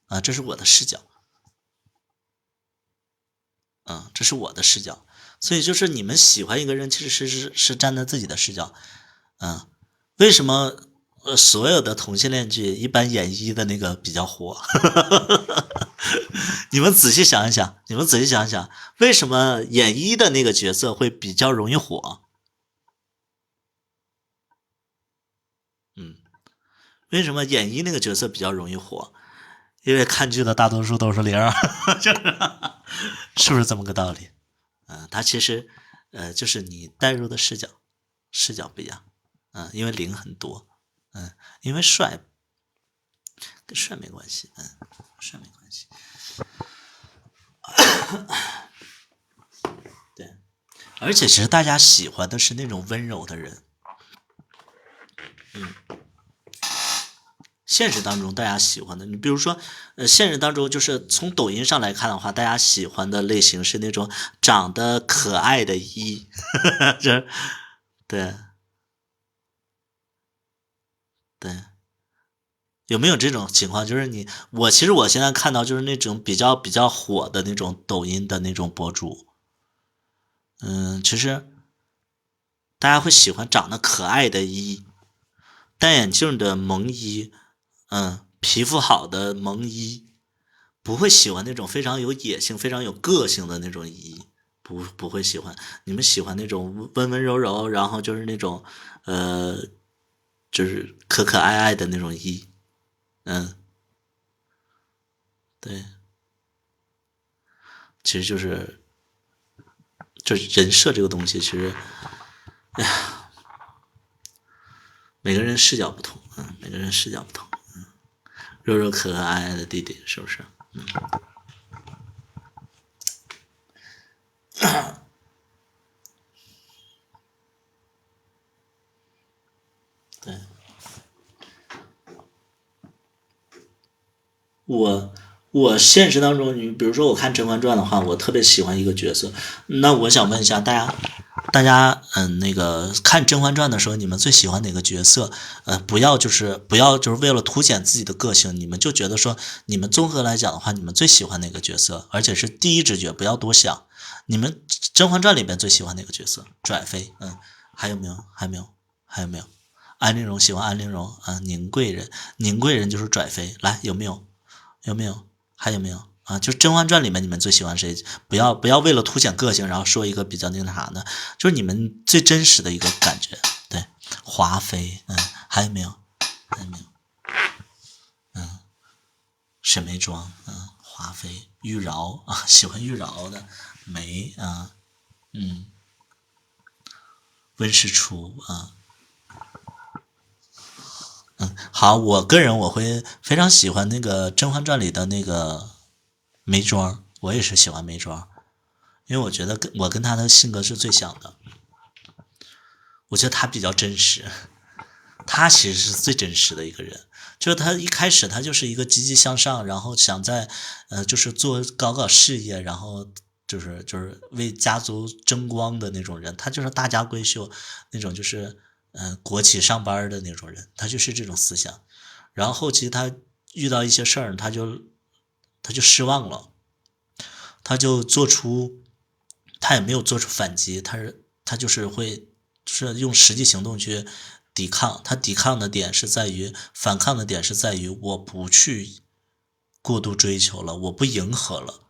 啊，这是我的视角。这是我的视角，所以就是你们喜欢一个人，其实是站在自己的视角，为什么所有的同性恋剧一般演一的那个比较火？你们仔细想一想，你们仔细想一想，为什么演一的那个角色会比较容易火？为什么演一那个角色比较容易火？因为看剧的大多数都是零，是不是这么个道理？它其实就是你带入的视角不一样，因为零很多，因为帅跟帅没关系，帅没关系，对，而且其实大家喜欢的是那种温柔的人，现实当中大家喜欢的，你比如说，现实当中就是从抖音上来看的话，大家喜欢的类型是那种长得可爱的一，这对对。有没有这种情况？就是其实我现在看到就是那种比较火的那种抖音的那种博主，其实大家会喜欢长得可爱的一，戴眼镜的萌一，皮肤好的萌一，不会喜欢那种非常有野性、非常有个性的那种一，不会喜欢。你们喜欢那种温温柔柔，然后就是那种就是可可爱爱的那种一，嗯，对，其实就是人设这个东西，其实每个人视角不同，每个人视角不同，柔柔可可爱爱的弟弟，是不是？对，我现实当中，你比如说我看《甄嬛传》的话，我特别喜欢一个角色。那我想问一下大家那个看《甄嬛传》的时候，你们最喜欢哪个角色？不要就是为了凸显自己的个性，你们就觉得说，你们综合来讲的话，你们最喜欢哪个角色？而且是第一直觉，不要多想。你们《甄嬛传》里边最喜欢哪个角色？拽妃，还有没有？还有没有？还有没有？安陵容喜欢安陵容啊，宁贵人就是拽妃，来有没有？有没有？还有没有？啊，就是《甄嬛传》里面你们最喜欢谁？不要为了凸显个性，然后说一个比较那个啥的，就是你们最真实的一个感觉。对，华妃，还有没有？还有没有？沈眉庄，华妃，玉娆啊，喜欢玉娆的，梅啊，温实初啊，好，我个人我会非常喜欢那个《甄嬛传》里的那个眉庄，我也是喜欢眉庄，因为我觉得我跟她的性格是最像的，我觉得她比较真实，她其实是最真实的一个人。就是她一开始她就是一个积极向上，然后想在就是搞事业，然后就是为家族争光的那种人，她就是大家闺秀那种，就是国企上班的那种人，她就是这种思想。然后后期她遇到一些事儿，她就失望了，她就她也没有做出反击，她就是会就是用实际行动去抵抗。她抵抗的点是在于反抗的点是在于我不去过度追求了，我不迎合了。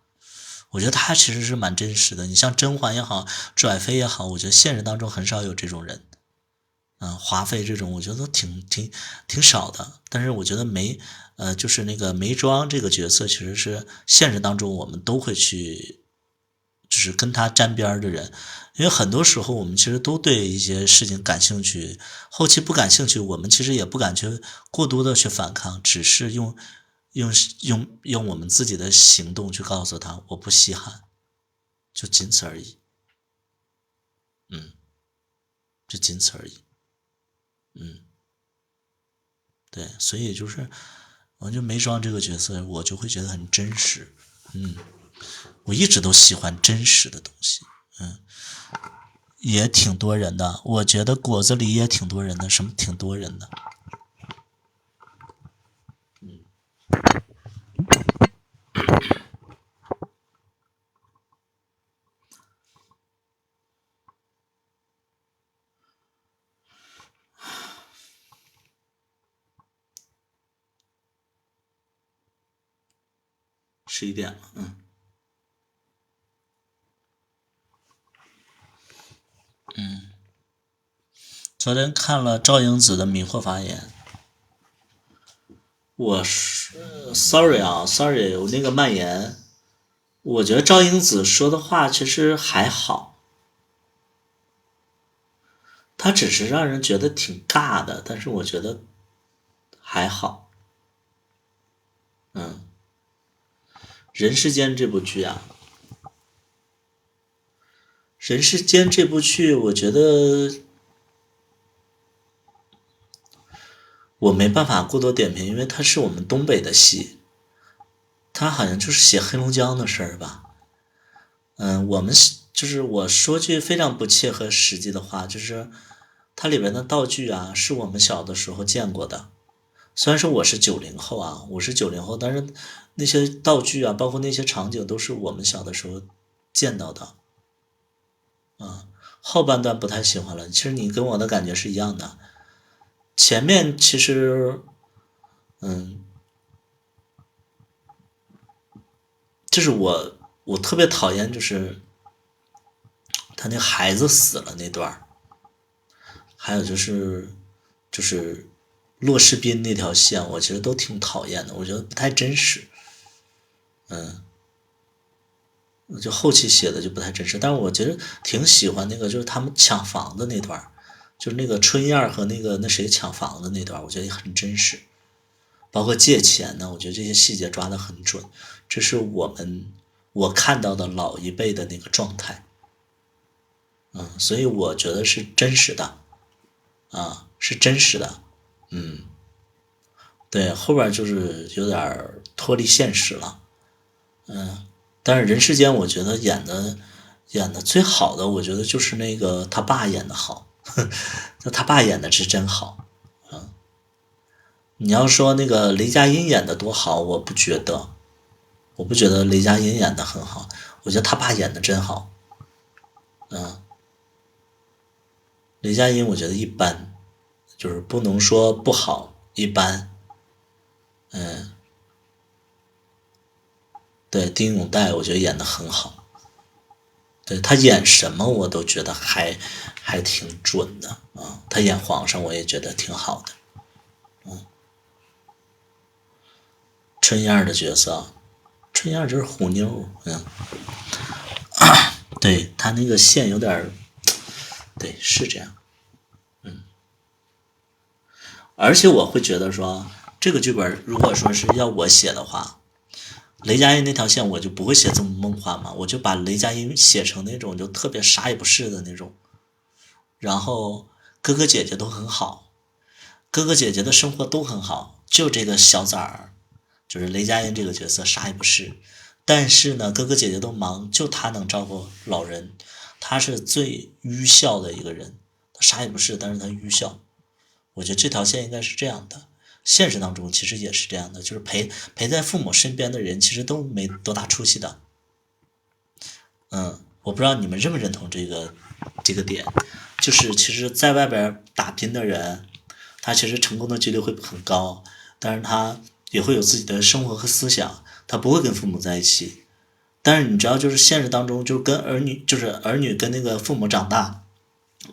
我觉得她其实是蛮真实的。你像甄嬛也好，拽妃也好，我觉得现实当中很少有这种人。华妃这种我觉得都挺少的，但是我觉得就是那个眉庄这个角色，其实是现实当中我们都会去，就是跟他沾边的人，因为很多时候我们其实都对一些事情感兴趣，后期不感兴趣，我们其实也不敢去过多的去反抗，只是用用我们自己的行动去告诉他我不稀罕，就仅此而已，就仅此而已。对，所以就是我觉得眉庄这个角色，我就会觉得很真实。我一直都喜欢真实的东西，也挺多人的。我觉得果子狸也挺多人的，什么挺多人的。11点了，昨天看了赵英子的迷惑发言，我是sorry 啊，sorry，我那个蔓延，我觉得赵英子说的话其实还好，她只是让人觉得挺尬的，但是我觉得还好。人世间这部剧啊，人世间这部剧，我觉得我没办法过多点评，因为它是我们东北的戏，它好像就是写黑龙江的事儿吧。我们就是我说句非常不切合实际的话，就是它里面的道具啊，是我们小的时候见过的。虽然说我是90后啊，我是90后，但是那些道具啊，包括那些场景，都是我们小的时候见到的。后半段不太喜欢了，其实你跟我的感觉是一样的。前面其实，就是我特别讨厌，就是他那孩子死了那段，还有就是骆诗斌那条线，我其实都挺讨厌的，我觉得不太真实。就后期写的就不太真实，但是我觉得挺喜欢那个，就是他们抢房子那段，就是那个春燕和那谁抢房子那段，我觉得也很真实。包括借钱呢，我觉得这些细节抓得很准，这是我看到的老一辈的那个状态，所以我觉得是真实的，是真实的。对，后边就是有点脱离现实了。但是人世间，我觉得演的最好的，我觉得就是那个他爸演的好，那他爸演的是真好。你要说那个雷佳音演的多好，我不觉得雷佳音演的很好，我觉得他爸演的真好。雷佳音我觉得一般，就是不能说不好，一般。对，丁勇岱我觉得演的很好，对他演什么我都觉得还挺准的啊。他演皇上我也觉得挺好的。春燕的角色，春燕就是虎妞，对他那个线有点，对，是这样。而且我会觉得说，这个剧本如果说是要我写的话，雷佳音那条线我就不会写这么梦幻嘛，我就把雷佳音写成那种就特别啥也不是的那种，然后哥哥姐姐都很好，哥哥姐姐的生活都很好，就这个小崽儿，就是雷佳音这个角色啥也不是，但是呢，哥哥姐姐都忙，就他能照顾老人，他是最愚孝的一个人，他啥也不是，但是他愚孝。我觉得这条线应该是这样的，现实当中其实也是这样的，就是陪在父母身边的人其实都没多大出息的。我不知道你们认不认同这个点，就是其实在外边打拼的人，他其实成功的几率会很高，但是他也会有自己的生活和思想，他不会跟父母在一起。但是你知道，就是现实当中，就是跟儿女，就是儿女跟那个父母长大，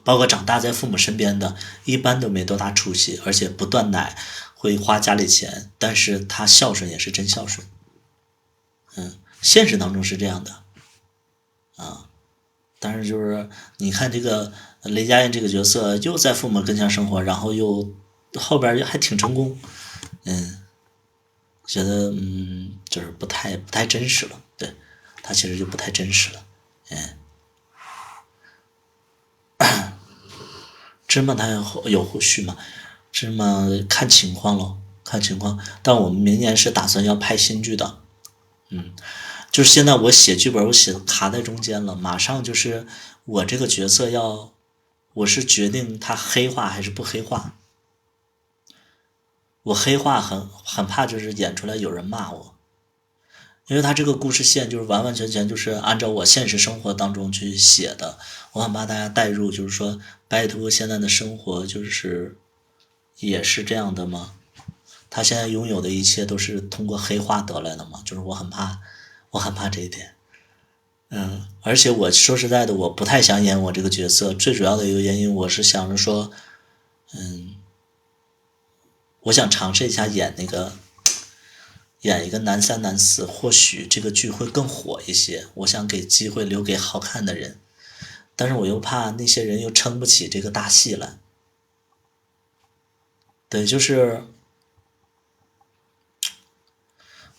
包括长大在父母身边的，一般都没多大出息，而且不断奶，会花家里钱，但是他孝顺也是真孝顺。现实当中是这样的。但是就是你看这个雷佳音这个角色，又在父母跟前生活，然后又后边还挺成功，觉得就是不太真实了。对，他其实就不太真实了。芝麻他有后续吗？芝麻看情况咯，看情况。但我们明年是打算要拍新剧的。就是现在我写剧本，我写卡在中间了，马上就是我这个角色我是决定他黑化还是不黑化。我黑化很怕就是演出来有人骂我，因为他这个故事线就是完完全全就是按照我现实生活当中去写的，我很怕大家代入，就是说拜托现在的生活就是也是这样的吗？他现在拥有的一切都是通过黑化得来的吗？就是我很怕这一点。而且我说实在的，我不太想演我这个角色，最主要的一个原因，我是想着说，我想尝试一下演一个男三男四，或许这个剧会更火一些。我想给机会留给好看的人，但是我又怕那些人又撑不起这个大戏来。对，就是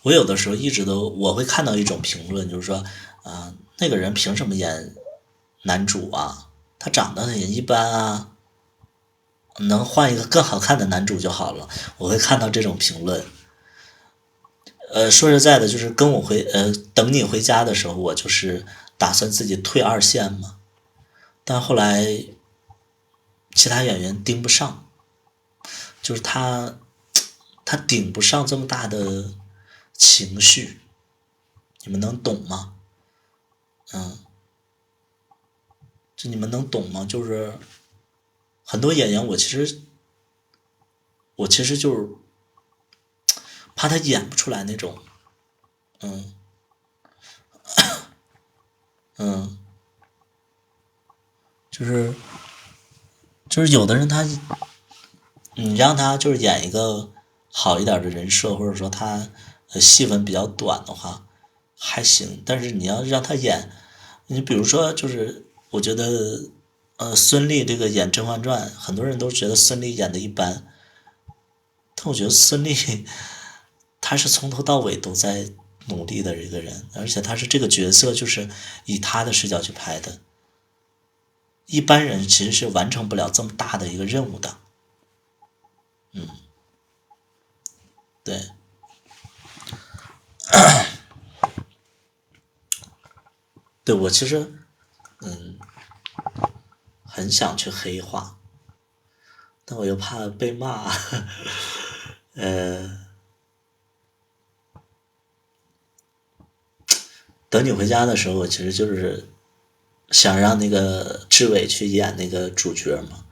我有的时候一直都我会看到一种评论，就是说，那个人凭什么演男主啊？他长得也一般啊，能换一个更好看的男主就好了。我会看到这种评论。说实在的，就是等你回家的时候，我就是打算自己退二线嘛。但后来其他演员盯不上，就是他顶不上这么大的情绪，你们能懂吗？就你们能懂吗？就是很多演员，我其实就是怕他演不出来那种，嗯，就是有的人你让他就是演一个好一点的人设，或者说他戏份比较短的话还行，但是你要让他演，你比如说就是我觉得孙俪这个演《甄嬛传》，很多人都觉得孙俪演的一般，但我觉得孙俪她是从头到尾都在努力的一个人，而且她是这个角色就是以她的视角去拍的，一般人其实是完成不了这么大的一个任务的。对，对我其实很想去黑化，但我又怕被骂。等你回家的时候，我其实就是想让那个志伟去演那个主角嘛，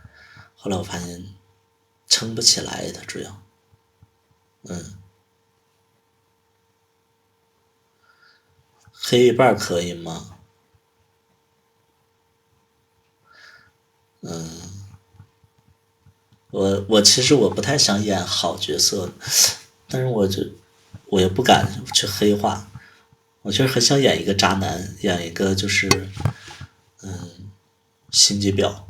后来我发现撑不起来，他主要，黑一半可以吗？我其实我不太想演好角色，但是我也不敢去黑化。我其实很想演一个渣男，演一个就是心机婊，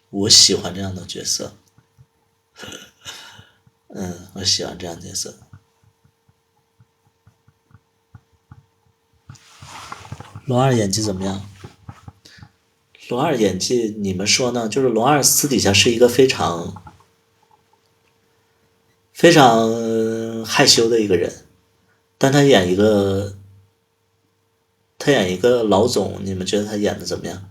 我喜欢这样的角色。我喜欢这样的角色。龙二演技怎么样？龙二演技，你们说呢？就是龙二私底下是一个非常害羞的一个人，但他演一个老总，你们觉得他演的怎么样？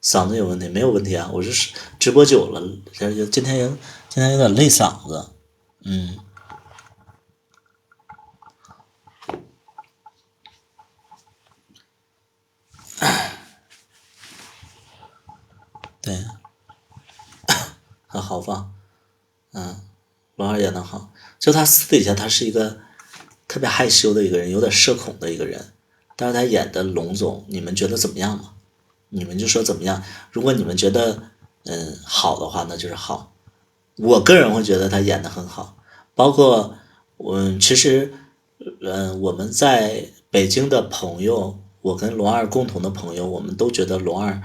嗓子有问题没有问题啊？我是直播久了，今天有点累嗓子。嗯，对，很豪放。龙二演的好，就他私底下他是一个特别害羞的一个人，有点社恐的一个人，但是他演的龙总，你们觉得怎么样嘛？你们就说怎么样？如果你们觉得好的话，那就是好。我个人会觉得他演的很好，包括其实我们在北京的朋友，我跟龙二共同的朋友，我们都觉得龙二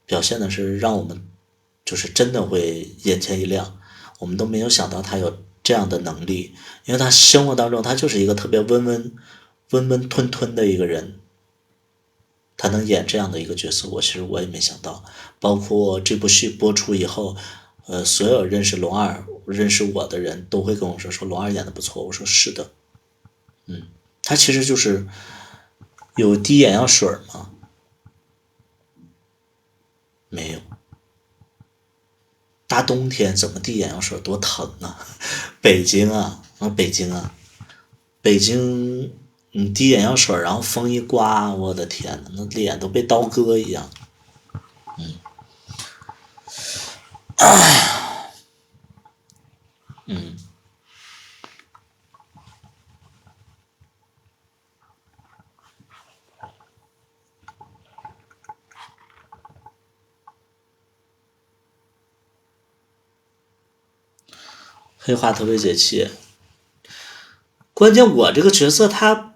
表现的是让我们就是真的会眼前一亮，我们都没有想到他有这样的能力，因为他生活当中他就是一个特别温温吞吞的一个人，他能演这样的一个角色，其实我也没想到。包括这部剧播出以后，所有认识龙二、认识我的人都会跟我说龙二演的不错。我说是的，他其实就是有滴眼药水吗？没有。大冬天怎么滴眼药水多疼啊！北京啊，北京啊，北京，你滴眼药水，然后风一刮，我的天呐，那脸都被刀割一样。黑化特别解气。关键我这个角色他，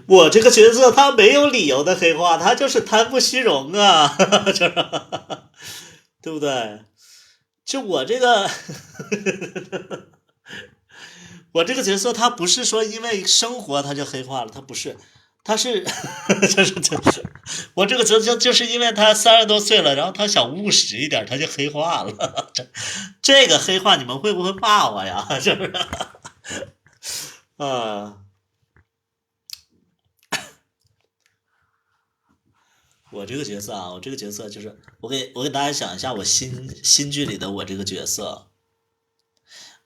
我这个角色他没有理由的黑化，他就是贪慕虚荣啊，对不对？就我这个，我这个角色他不是说因为生活他就黑化了，他不是，他是就是我这个角色就是因为他30多岁了，然后他想务实一点，他就黑化了。这个黑化你们会不会骂我呀？是不是？啊，我这个角色啊，我这个角色就是我给大家讲一下我新剧里的我这个角色。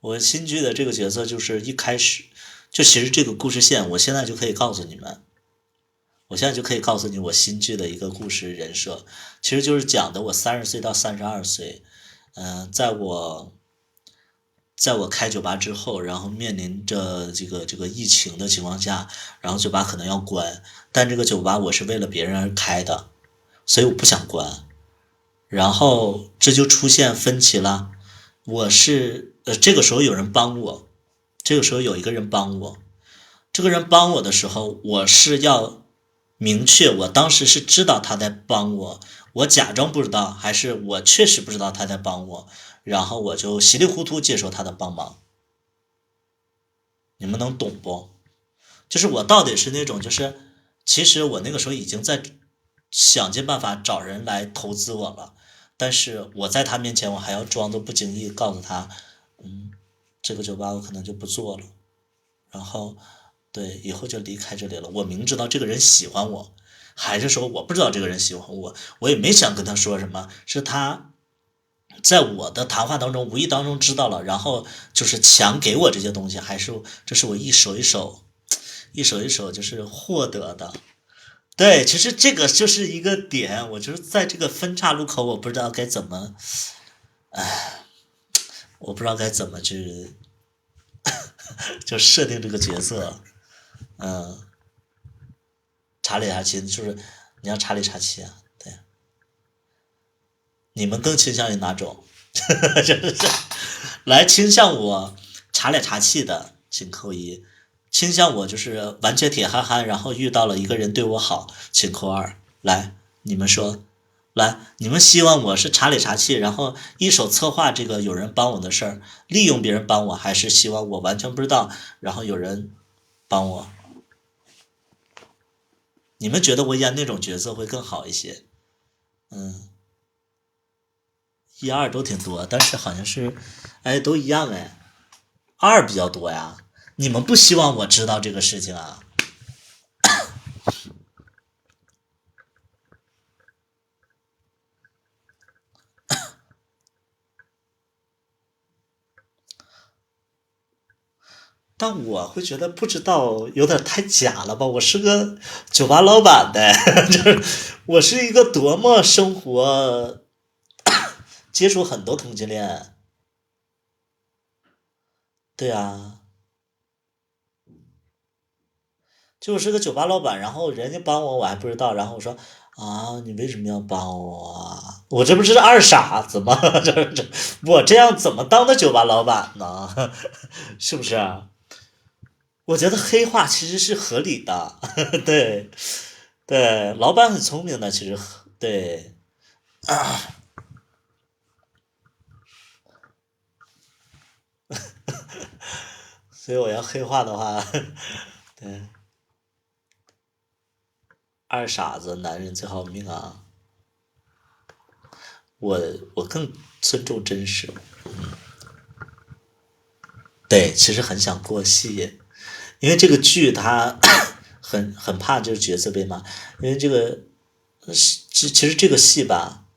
我新剧的这个角色就是一开始就其实这个故事线，我现在就可以告诉你们，我现在就可以告诉你我新剧的一个故事人设，其实就是讲的我30岁到32岁，在我开酒吧之后，然后面临着这个疫情的情况下，然后酒吧可能要关，但这个酒吧我是为了别人而开的，所以我不想关。然后这就出现分歧了。这个时候有人帮我，这个时候有一个人帮我，这个人帮我的时候，我是要明确，我当时是知道他在帮我，我假装不知道，还是我确实不知道他在帮我，然后我就稀里糊涂接受他的帮忙。你们能懂不？就是我到底是那种，就是其实我那个时候已经在想尽办法找人来投资我了，但是我在他面前我还要装作不经意告诉他，这个酒吧我可能就不做了，然后对以后就离开这里了。我明知道这个人喜欢我，还是说我不知道这个人喜欢我，我也没想跟他说什么，是他在我的谈话当中无意当中知道了，然后就是强给我这些东西，还是这是我一手一手就是获得的。对，其实这个就是一个点，我就是在这个分岔路口，我不知道该怎么去就设定这个角色。嗯，查理查气就是你要查理查气啊，对，你们更倾向于哪种？就是来倾向我查理查气的，请扣一；倾向我就是完全铁憨憨，然后遇到了一个人对我好，请扣二。来，你们说，来，你们希望我是查理查气，然后一手策划这个有人帮我的事儿，利用别人帮我，还是希望我完全不知道，然后有人帮我？你们觉得我演那种角色会更好一些？嗯，一二都挺多，但是好像是，哎，都一样哎，二比较多呀。你们不希望我知道这个事情啊？但我会觉得不知道有点太假了吧？我是个酒吧老板的，就是我是一个多么生活接触很多同性恋。对啊，就是个酒吧老板，然后人家帮我，我还不知道，然后我说啊，你为什么要帮我啊？我这不是二傻子吗？我这样怎么当的酒吧老板呢？是不是啊？我觉得黑化其实是合理的，对对，老板很聪明的，其实对，所以我要黑化的话，对，二傻子男人最好命啊！我我更尊重真实，对，其实很想过戏，因为这个剧它很怕就是角色被骂，因为这个其实这个戏吧，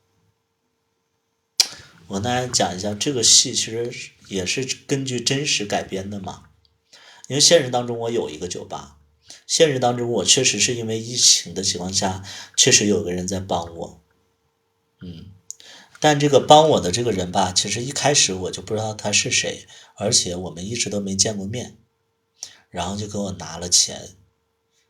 我跟大家讲一下，这个戏其实也是根据真实改编的嘛。因为现实当中我有一个酒吧，现实当中我确实是因为疫情的情况下，确实有个人在帮我，但这个帮我的这个人吧，其实一开始我就不知道他是谁，而且我们一直都没见过面，然后就给我拿了钱。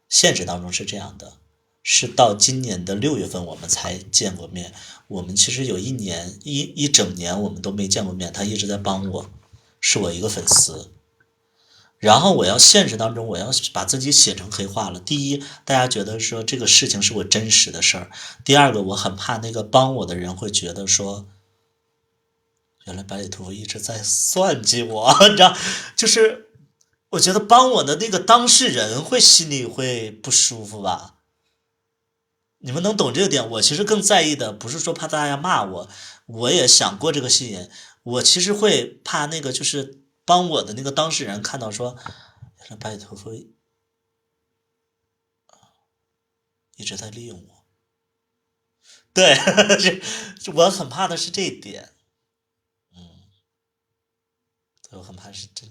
现实当中是这样的，是到今年的6月份我们才见过面。我们其实有一年一整年我们都没见过面，他一直在帮我，是我一个粉丝。然后我要现实当中我要把自己写成黑化了。第一，大家觉得说这个事情是我真实的事儿；第二个，我很怕那个帮我的人会觉得说，原来百里屠夫一直在算计我，你知道，就是我觉得帮我的那个当事人会心里会不舒服吧。你们能懂这个点？我其实更在意的不是说怕大家骂我，我也想过这个戏瘾，我其实会怕那个就是帮我的那个当事人看到说，原来百里屠夫一直在利用我。对，我很怕的是这一点，我很怕是真，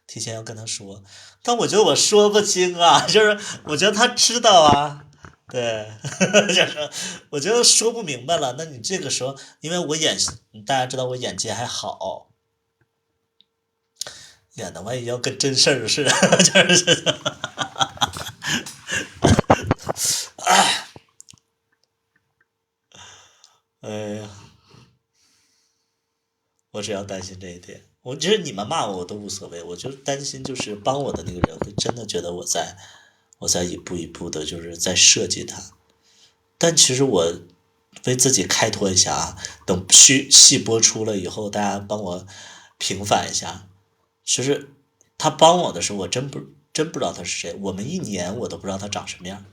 提前要跟他说，但我觉得我说不清啊，就是我觉得他知道啊，对，就是我觉得说不明白了。那你这个时候，因为大家知道我演技还好，演的万一要跟真事儿似的，就是，哎呀，我只要担心这一点。我觉得你们骂我都无所谓，我就担心就是帮我的那个人会真的觉得我在一步一步的就是在设计他。但其实我为自己开脱一下啊，等戏播出了以后，大家帮我平反一下。其实他帮我的时候，我真不知道他是谁。我们一年我都不知道他长什么样，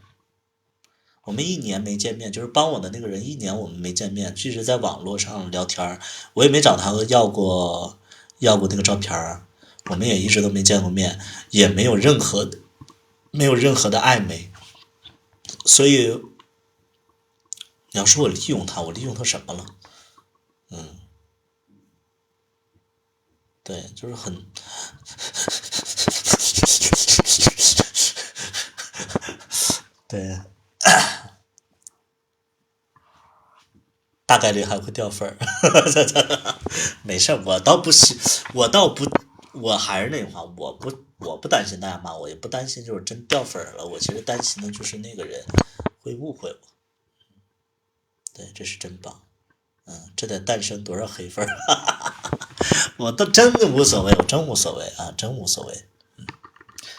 我们一年没见面，就是帮我的那个人一年我们没见面，一直在网络上聊天我也没找他要过那个照片我们也一直都没见过面，也没有任何的暧昧，所以你要说我利用他，我利用他什么了？对，就是很对，大概率还会掉粉儿。没事我倒不喜，我倒不我还是那话，我不担心大家骂我，也不担心就是真掉粉了。我其实担心的就是那个人会误会我。对，这是真棒。这得诞生多少黑粉儿？我都真的无所谓，我真无所谓啊，真无所谓。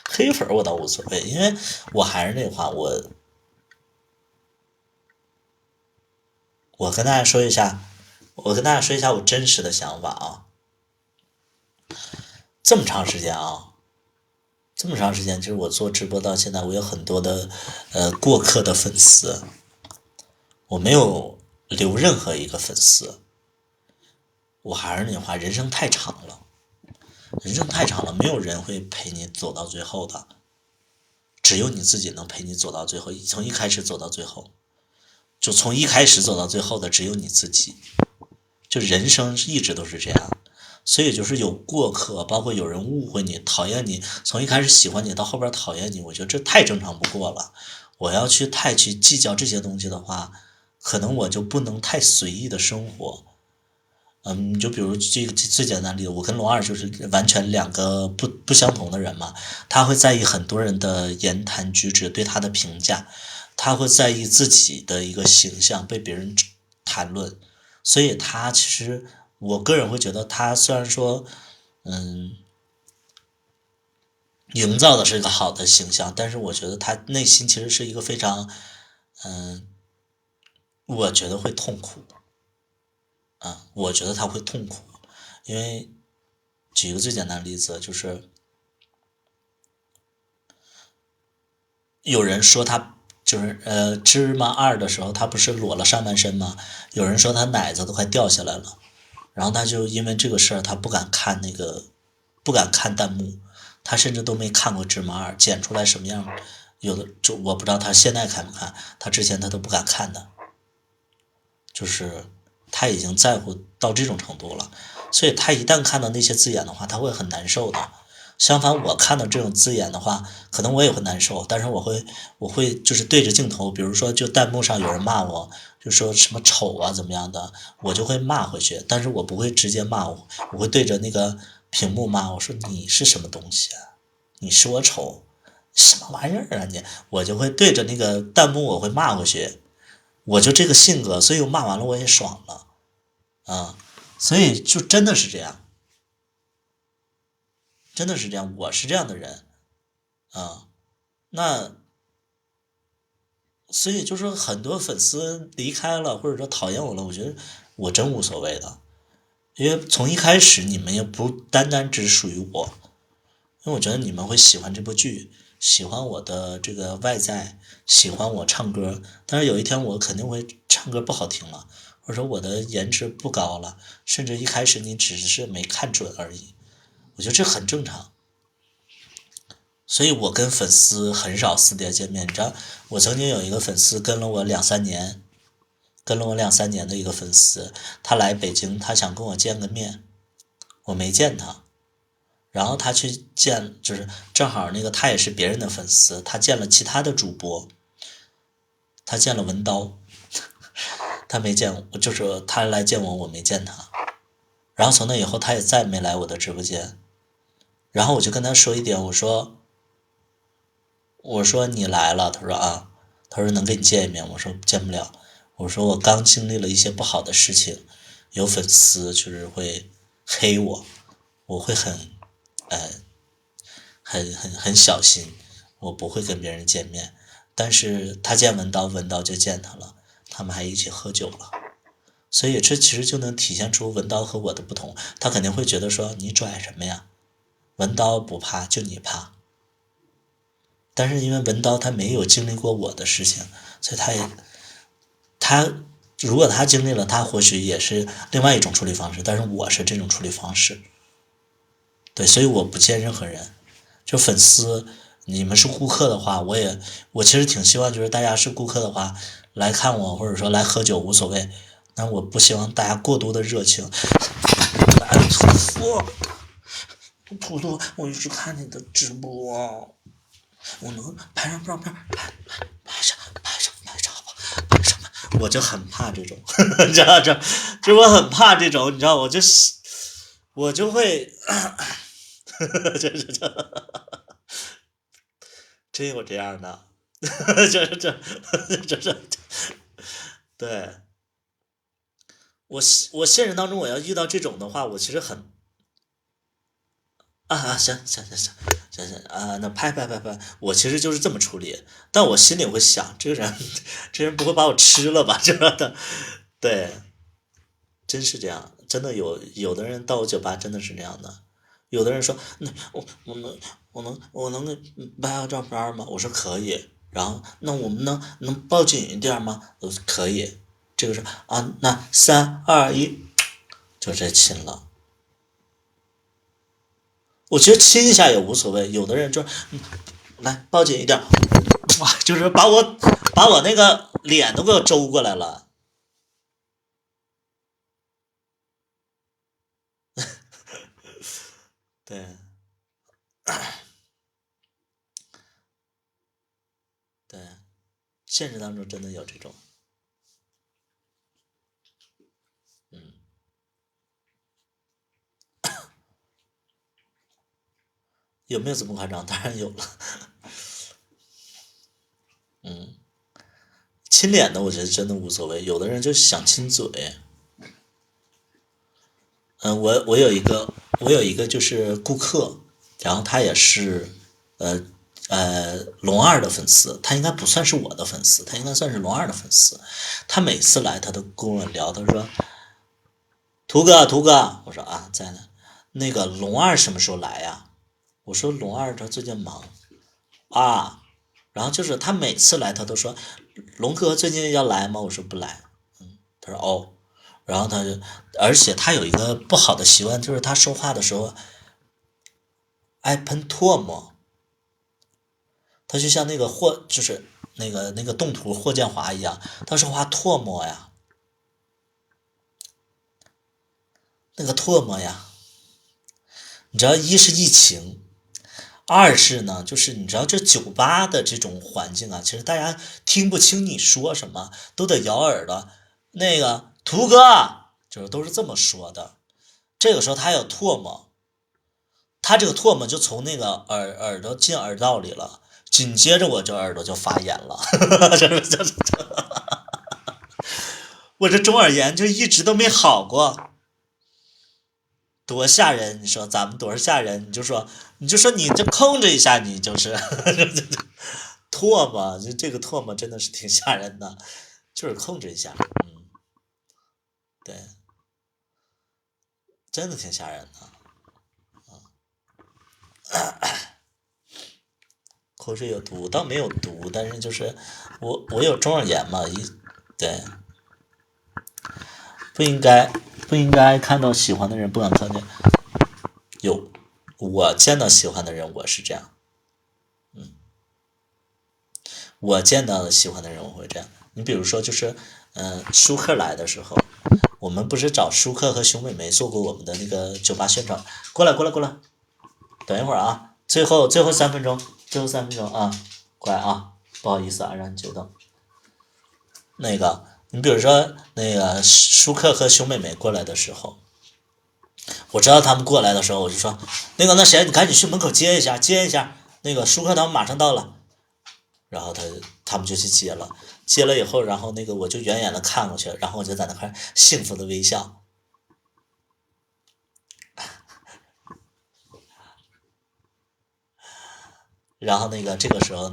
黑粉我倒无所谓，因为我还是那话，我跟大家说一下，我真实的想法啊。这么长时间啊，这么长时间，就是我做直播到现在，我有很多的过客的粉丝，我没有留任何一个粉丝。我还是那话，人生太长了，人生太长了，没有人会陪你走到最后的，只有你自己能陪你走到最后，从一开始走到最后，就从一开始走到最后的只有你自己。就人生一直都是这样，所以就是有过客，包括有人误会你、讨厌你，从一开始喜欢你到后边讨厌你，我觉得这太正常不过了。我要太去计较这些东西的话，可能我就不能太随意的生活。就比如这个最简单的例子，我跟龙二就是完全两个不相同的人嘛。他会在意很多人的言谈举止对他的评价，他会在意自己的一个形象被别人谈论，所以他其实我个人会觉得他虽然说营造的是一个好的形象，但是我觉得他内心其实是一个非常我觉得会痛苦我觉得他会痛苦，因为举一个最简单的例子，就是有人说他就是芝麻二的时候，他不是裸了上半身吗？有人说他奶子都快掉下来了，然后他就因为这个事儿，他不敢看弹幕，他甚至都没看过芝麻二剪出来什么样，有的就我不知道他现在看不看，他之前他都不敢看的，就是他已经在乎到这种程度了，所以他一旦看到那些字眼的话，他会很难受的。相反，我看到这种字眼的话，可能我也会难受，但是我会就是对着镜头，比如说就弹幕上有人骂我，就说什么丑啊怎么样的，我就会骂回去，但是我不会直接骂我会对着那个屏幕骂，我说你是什么东西啊？你说我丑，什么玩意儿啊你？我就会对着那个弹幕我会骂回去，我就这个性格，所以我骂完了我也爽了所以就真的是这样，真的是这样，我是这样的人那所以就是说很多粉丝离开了，或者说讨厌我了，我觉得我真无所谓的，因为从一开始你们也不单单只属于我，因为我觉得你们会喜欢这部剧，喜欢我的这个外在，喜欢我唱歌，但是有一天我肯定会唱歌不好听了，或者说我的颜值不高了，甚至一开始你只是没看准而已，我觉得这很正常。所以我跟粉丝很少私底下见面，你知道，我曾经有一个粉丝跟了我两三年，的一个粉丝，他来北京，他想跟我见个面，我没见他，然后他去见，就是正好那个他也是别人的粉丝，他见了其他的主播，他见了文刀，他没见我，就是他来见我，我没见他，然后从那以后他也再没来我的直播间，然后我就跟他说一点，我说你来了，他说他说能跟你见一面，我说见不了，我说我刚经历了一些不好的事情，有粉丝就是会黑我，我会很小心，我不会跟别人见面，但是他见文刀，文刀就见他了，他们还一起喝酒了，所以这其实就能体现出文刀和我的不同，他肯定会觉得说你拽什么呀，文刀不怕，就你怕。但是因为文刀他没有经历过我的事情，所以他如果他经历了，他或许也是另外一种处理方式，但是我是这种处理方式。对，所以我不见任何人，就粉丝，你们是顾客的话，我其实挺希望就是大家是顾客的话来看我，或者说来喝酒无所谓，但我不希望大家过多的热情。图图，我一直看你的直播，我能拍上照片，拍上，我就很怕这种，你知道这我很怕这种，你知道我就会，真有这样的，这，对我现实当中我要遇到这种的话，我其实很行啊，那拍，我其实就是这么处理，但我心里会想，这人不会把我吃了吧？这样的，对，真是这样，真的有的人到我酒吧真的是这样的，有的人说，那我能拍个照片吗？我说可以，然后那我们能抱紧一点吗？我说可以，这个是啊，那3、2、1，就这亲了。我觉得亲一下也无所谓，有的人就来抱紧一点，哇，就是把我那个脸都给我周过来了。对对，现实当中真的有这种，嗯，有没有这么夸张？当然有了，嗯，亲脸的我觉得真的无所谓，有的人就想亲嘴，我有一个就是顾客，然后他也是呃龙二的粉丝，他应该不算是我的粉丝，他应该算是龙二的粉丝。他每次来他都跟我聊，他说图哥，我说啊在呢，那个龙二什么时候来呀？我说龙二他最近忙啊，然后就是他每次来他都说龙哥最近要来吗？我说不来，他说哦，然后他就，而且他有一个不好的习惯，就是他说话的时候爱喷唾沫，他就像那个就是那个动图霍建华一样，他说话唾沫呀，那个唾沫呀，你知道，一是疫情，二是呢，就是你知道这酒吧的这种环境啊，其实大家听不清你说什么，都得咬耳朵。那个图哥就是都是这么说的。这个时候他有唾沫，他这个唾沫就从那个耳朵进耳道里了，紧接着我这耳朵就发炎了。我这中耳炎就一直都没好过，多吓人！你说咱们多少吓人？你就说你这控制一下，你就是唾沫，这个唾沫真的是挺吓人的，就是控制一下，对，真的挺吓人的。口水有毒，倒没有毒，但是就是我有中耳炎嘛，对，不应该不应该看到喜欢的人不敢靠近。有，我见到喜欢的人我是这样，我见到喜欢的人我会这样。你比如说就是，舒克来的时候，我们不是找舒克和熊美眉做过我们的那个酒吧宣传，过来，等一会儿啊，最后3分钟，啊，乖啊，不好意思啊，让你久等。那个，你比如说那个舒克和熊美眉过来的时候，我知道他们过来的时候，我就说，那谁，你赶紧去门口接一下，那个舒克他们马上到了，然后他们就去接了，接了以后，然后那个我就远远的看过去，然后我就在那块幸福的微笑，然后这个时候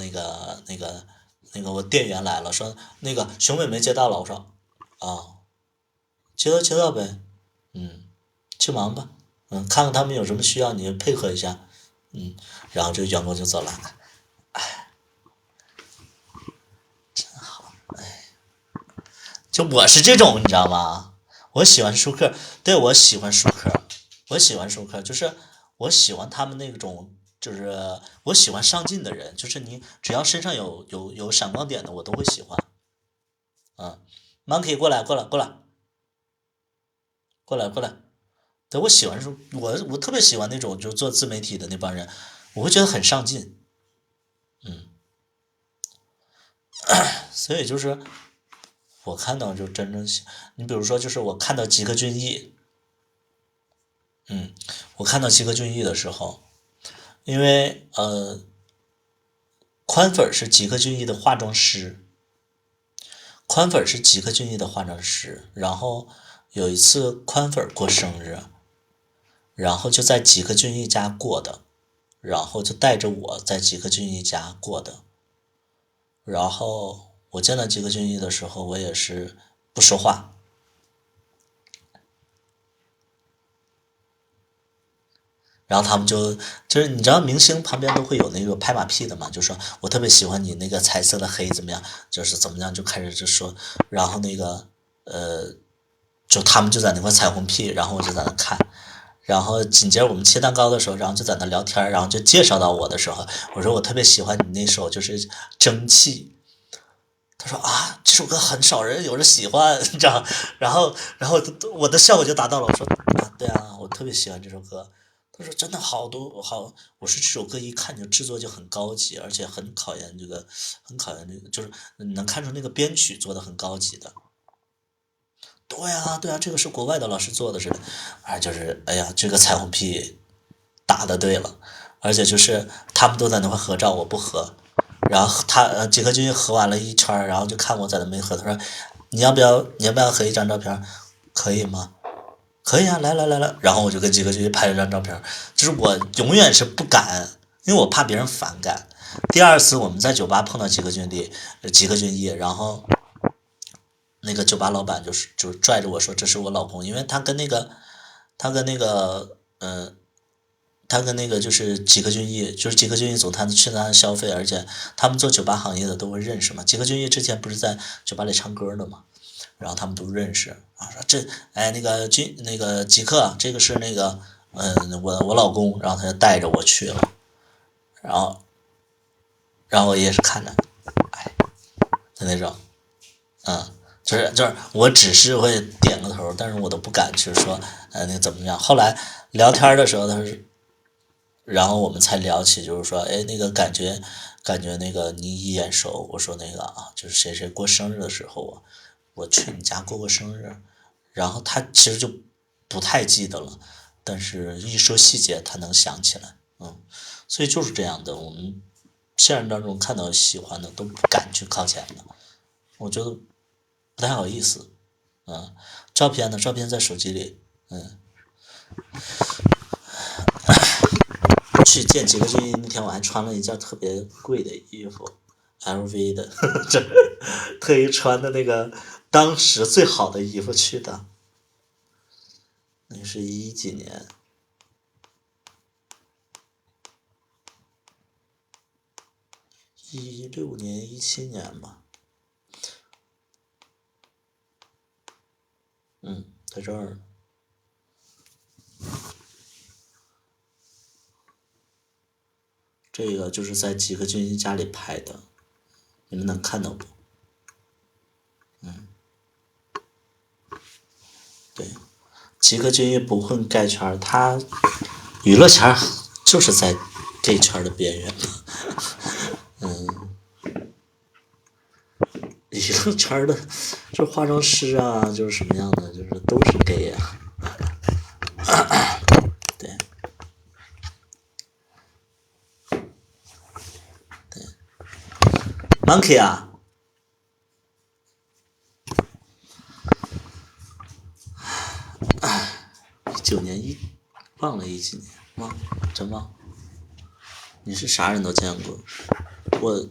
我店员来了，说那个熊美没接到了，我说啊，接到呗，嗯，去忙吧，看看他们有什么需要，你配合一下，然后这个员工就走了，就我是这种，你知道吗？我喜欢舒克，对，我喜欢舒克，就是我喜欢他们那种，就是我喜欢上进的人，就是你只要身上有闪光点的，我都会喜欢。Monkey 过来，对，我喜欢我特别喜欢那种就做自媒体的那帮人，我会觉得很上进，所以就是我看到就真正喜，你比如说就是我看到吉克隽逸，我看到吉克隽逸的时候。因为宽粉是吉克隽逸的化妆师，然后有一次宽粉过生日，然后就在吉克隽逸家过的，然后就带着我在吉克隽逸家过的，然后我见到吉克隽逸的时候，我也是不说话。然后他们就是你知道明星旁边都会有那个拍马屁的嘛，就说我特别喜欢你那个彩色的黑怎么样，就是怎么样就开始就说，然后那个就他们就在那块彩虹屁，然后我就在那看，然后紧接着我们切蛋糕的时候，然后就在那聊天，然后就介绍到我的时候，我说我特别喜欢你那首就是蒸汽。他说啊，这首歌很少人有人喜欢，你知道？然后我的效果就达到了。我说啊，对啊，我特别喜欢这首歌。他说真的好多好，我说这首歌一看就制作就很高级，而且很考验这个，就是能看出那个编曲做的很高级的。对啊，对啊，这个是国外的老师做的似的，就是哎呀，这个彩虹屁打的对了，而且就是他们都在那块合照，我不合。然后吉克隽逸合完了一圈，然后就看我在那没合，他说你要不要合一张照片？可以吗？可以啊，来来来来，然后我就跟吉克隽逸拍了张照片。就是我永远是不敢，因为我怕别人反感。第二次我们在酒吧碰到吉克隽逸，然后那个酒吧老板就拽着我说这是我老公，因为他跟那个就是吉克隽逸，就是吉克隽逸总他去那消费，而且他们做酒吧行业的都会认识嘛。吉克隽逸之前不是在酒吧里唱歌的嘛，然后他们都认识啊，说那个吉克，这个是那个我老公，然后他就带着我去了，然后我也是看着，哎的那种，就是我只是会点个头，但是我都不敢去说那怎么样。后来聊天的时候，然后我们才聊起，就是说，哎，那个感觉那个你一眼熟，我说那个啊，就是谁谁过生日的时候我去你家过生日，然后他其实就不太记得了，但是一说细节他能想起来，所以就是这样的，我们现实当中看到喜欢的都不敢去靠前的，我觉得不太好意思，照片呢？照片在手机里，去见吉克隽逸那天，我还穿了一件特别贵的衣服，LV 的，这特意穿的那个当时最好的衣服去的。那是一几年，16年、17年吧。在这儿。这个就是在吉克隽逸家里拍的，你们能看到不？对，吉克隽逸不混盖圈，他娱乐圈就是在 gay 圈的边缘嘛。娱乐圈的，就是化妆师啊，就是什么样的，就是都是 gay 啊。对，Monkey 啊，19年忘了一几年，忘了，真忘了。你是啥人都见过，我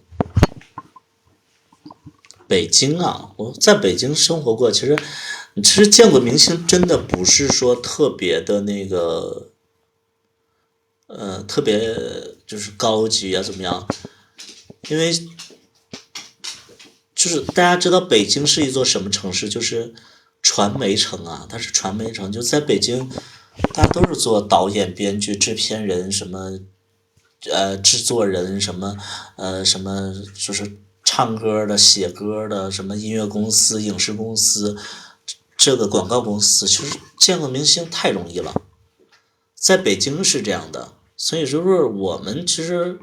北京啊，我在北京生活过，其实见过明星，真的不是说特别的那个，特别就是高级啊怎么样？因为就是大家知道北京是一座什么城市，就是传媒城啊，它是传媒城，就在北京，大家都是做导演、编剧、制片人什么，制作人什么就是唱歌的、写歌的，什么音乐公司、影视公司，这个广告公司，其实见个明星太容易了，在北京是这样的，所以就是我们其实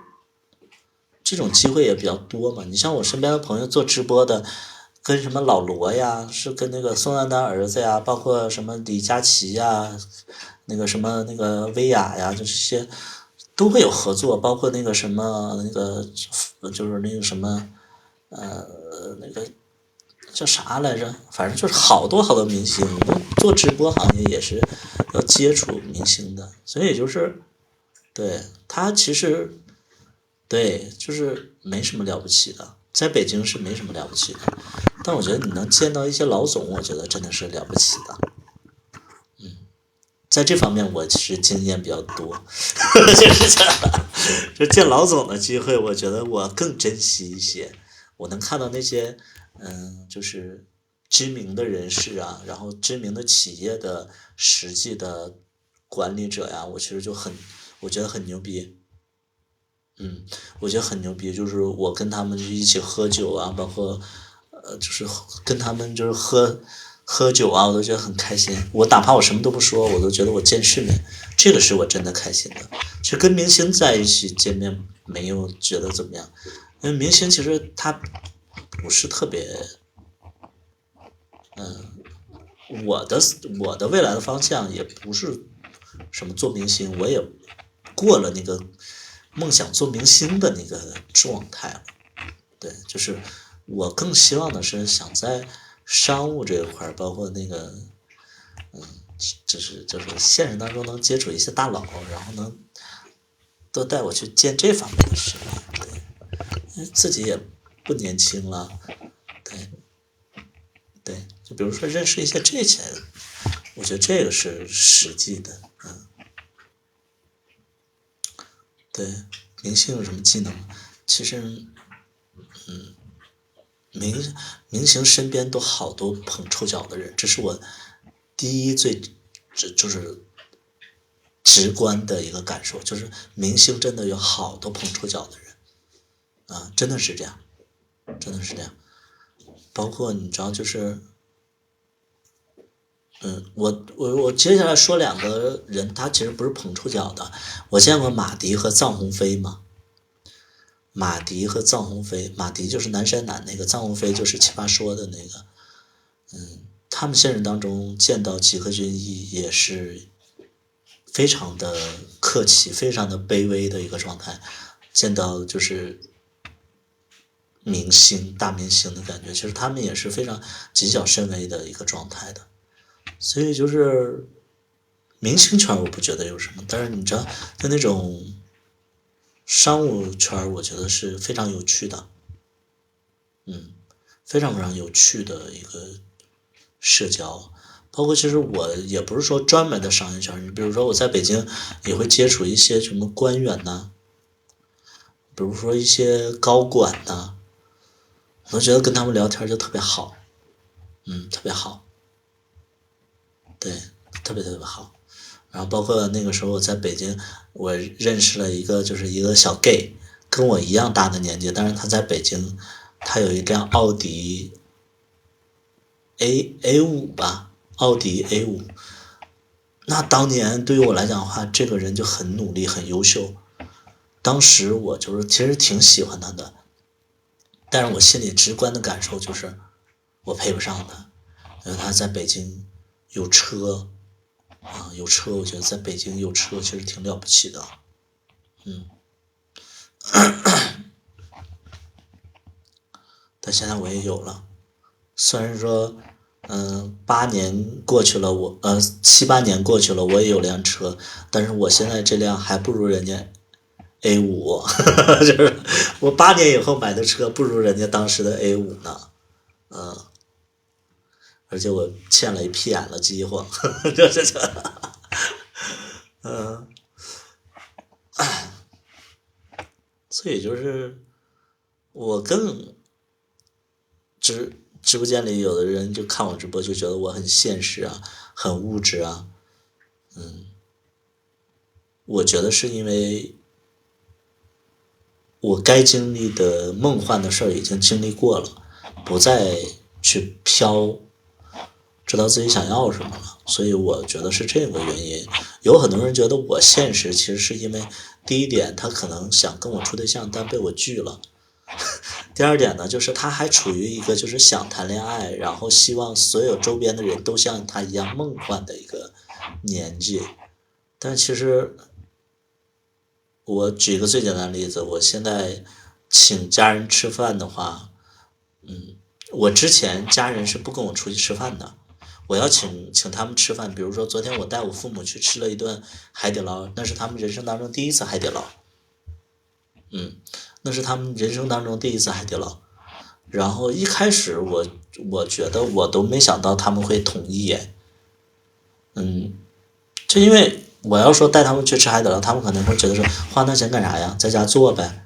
这种机会也比较多嘛。你像我身边的朋友做直播的，跟什么老罗呀，是跟那个宋丹丹儿子呀，包括什么李佳琦呀，那个什么那个薇娅呀，就这些都会有合作，包括那个什么那个就是那个什么那个叫啥来着？反正就是好多好多明星，做直播行业也是要接触明星的，所以就是对他其实对就是没什么了不起的，在北京是没什么了不起的，但我觉得你能见到一些老总，我觉得真的是了不起的。在这方面我其实经验比较多，就是这样，就见老总的机会，我觉得我更珍惜一些。我能看到那些就是知名的人士啊，然后知名的企业的实际的管理者呀，我其实我觉得很牛逼。我觉得很牛逼，就是我跟他们就一起喝酒啊，包括就是跟他们就是喝酒啊，我都觉得很开心。我哪怕我什么都不说，我都觉得我见世面，这个是我真的开心的。其实跟明星在一起见面没有觉得怎么样，因为明星其实他不是特别，我的我的未来的方向也不是什么做明星，我也过了那个梦想做明星的那个状态了。对，就是我更希望的是想在商务这一块包括那个，就是现实当中能接触一些大佬，然后能多带我去见这方面的世面。对，因为自己也不年轻了，对对，就比如说认识一些这些，我觉得这个是实际的。对，明星有什么技能？其实明明星身边都好多捧臭脚的人，这是我第一就是直观的一个感受，就是明星真的有好多捧臭脚的人啊，真的是这样，真的是这样。包括你知道，就是我接下来说两个人，他其实不是捧臭脚的。我见过马迪和臧鸿飞嘛，马迪和臧鸿飞，马迪就是南山南那个，臧鸿飞就是奇葩说的那个。他们现实当中见到吉克隽逸也是非常的客气，非常的卑微的一个状态。见到就是明星大明星的感觉，其实他们也是非常谨小慎微的一个状态的。所以就是明星圈我不觉得有什么，但是你知道，就那种商务圈我觉得是非常有趣的，非常非常有趣的一个社交。包括其实我也不是说专门的商业圈，你比如说我在北京也会接触一些什么官员呐、比如说一些高管呐、我都觉得跟他们聊天就特别好，特别好，对，特别特别好。然后包括那个时候我在北京，我认识了就是一个小 gay，跟我一样大的年纪，但是他在北京，他有一辆奥迪 A5吧，奥迪 A5。那当年对于我来讲的话，这个人就很努力，很优秀。当时我就是其实挺喜欢他的，但是我心里直观的感受就是我配不上他，因为他在北京有车有车，我觉得在北京有车其实挺了不起的。但现在我也有了，虽然说8年过去了，7、8年过去了，我也有辆车，但是我现在这辆还不如人家 A5，就是我8年以后买的车不如人家当时的 A5呢，而且我欠了一屁眼了饥荒，就是这，所以就是我更直播间里有的人就看我直播就觉得我很现实啊，很物质啊，我觉得是因为我该经历的梦幻的事儿已经经历过了，不再去飘，知道自己想要什么了，所以我觉得是这个原因。有很多人觉得我现实，其实是因为第一点，他可能想跟我处对象，但被我拒了；第二点呢，就是他还处于一个就是想谈恋爱，然后希望所有周边的人都像他一样梦幻的一个年纪。但其实我举个最简单的例子，我现在请家人吃饭的话，我之前家人是不跟我出去吃饭的，我要请他们吃饭，比如说昨天我带我父母去吃了一顿海底捞，那是他们人生当中第一次海底捞，那是他们人生当中第一次海底捞。然后一开始我觉得我都没想到他们会同意耶，就因为我要说带他们去吃海底捞，他们可能会觉得说花那钱干啥呀，在家做呗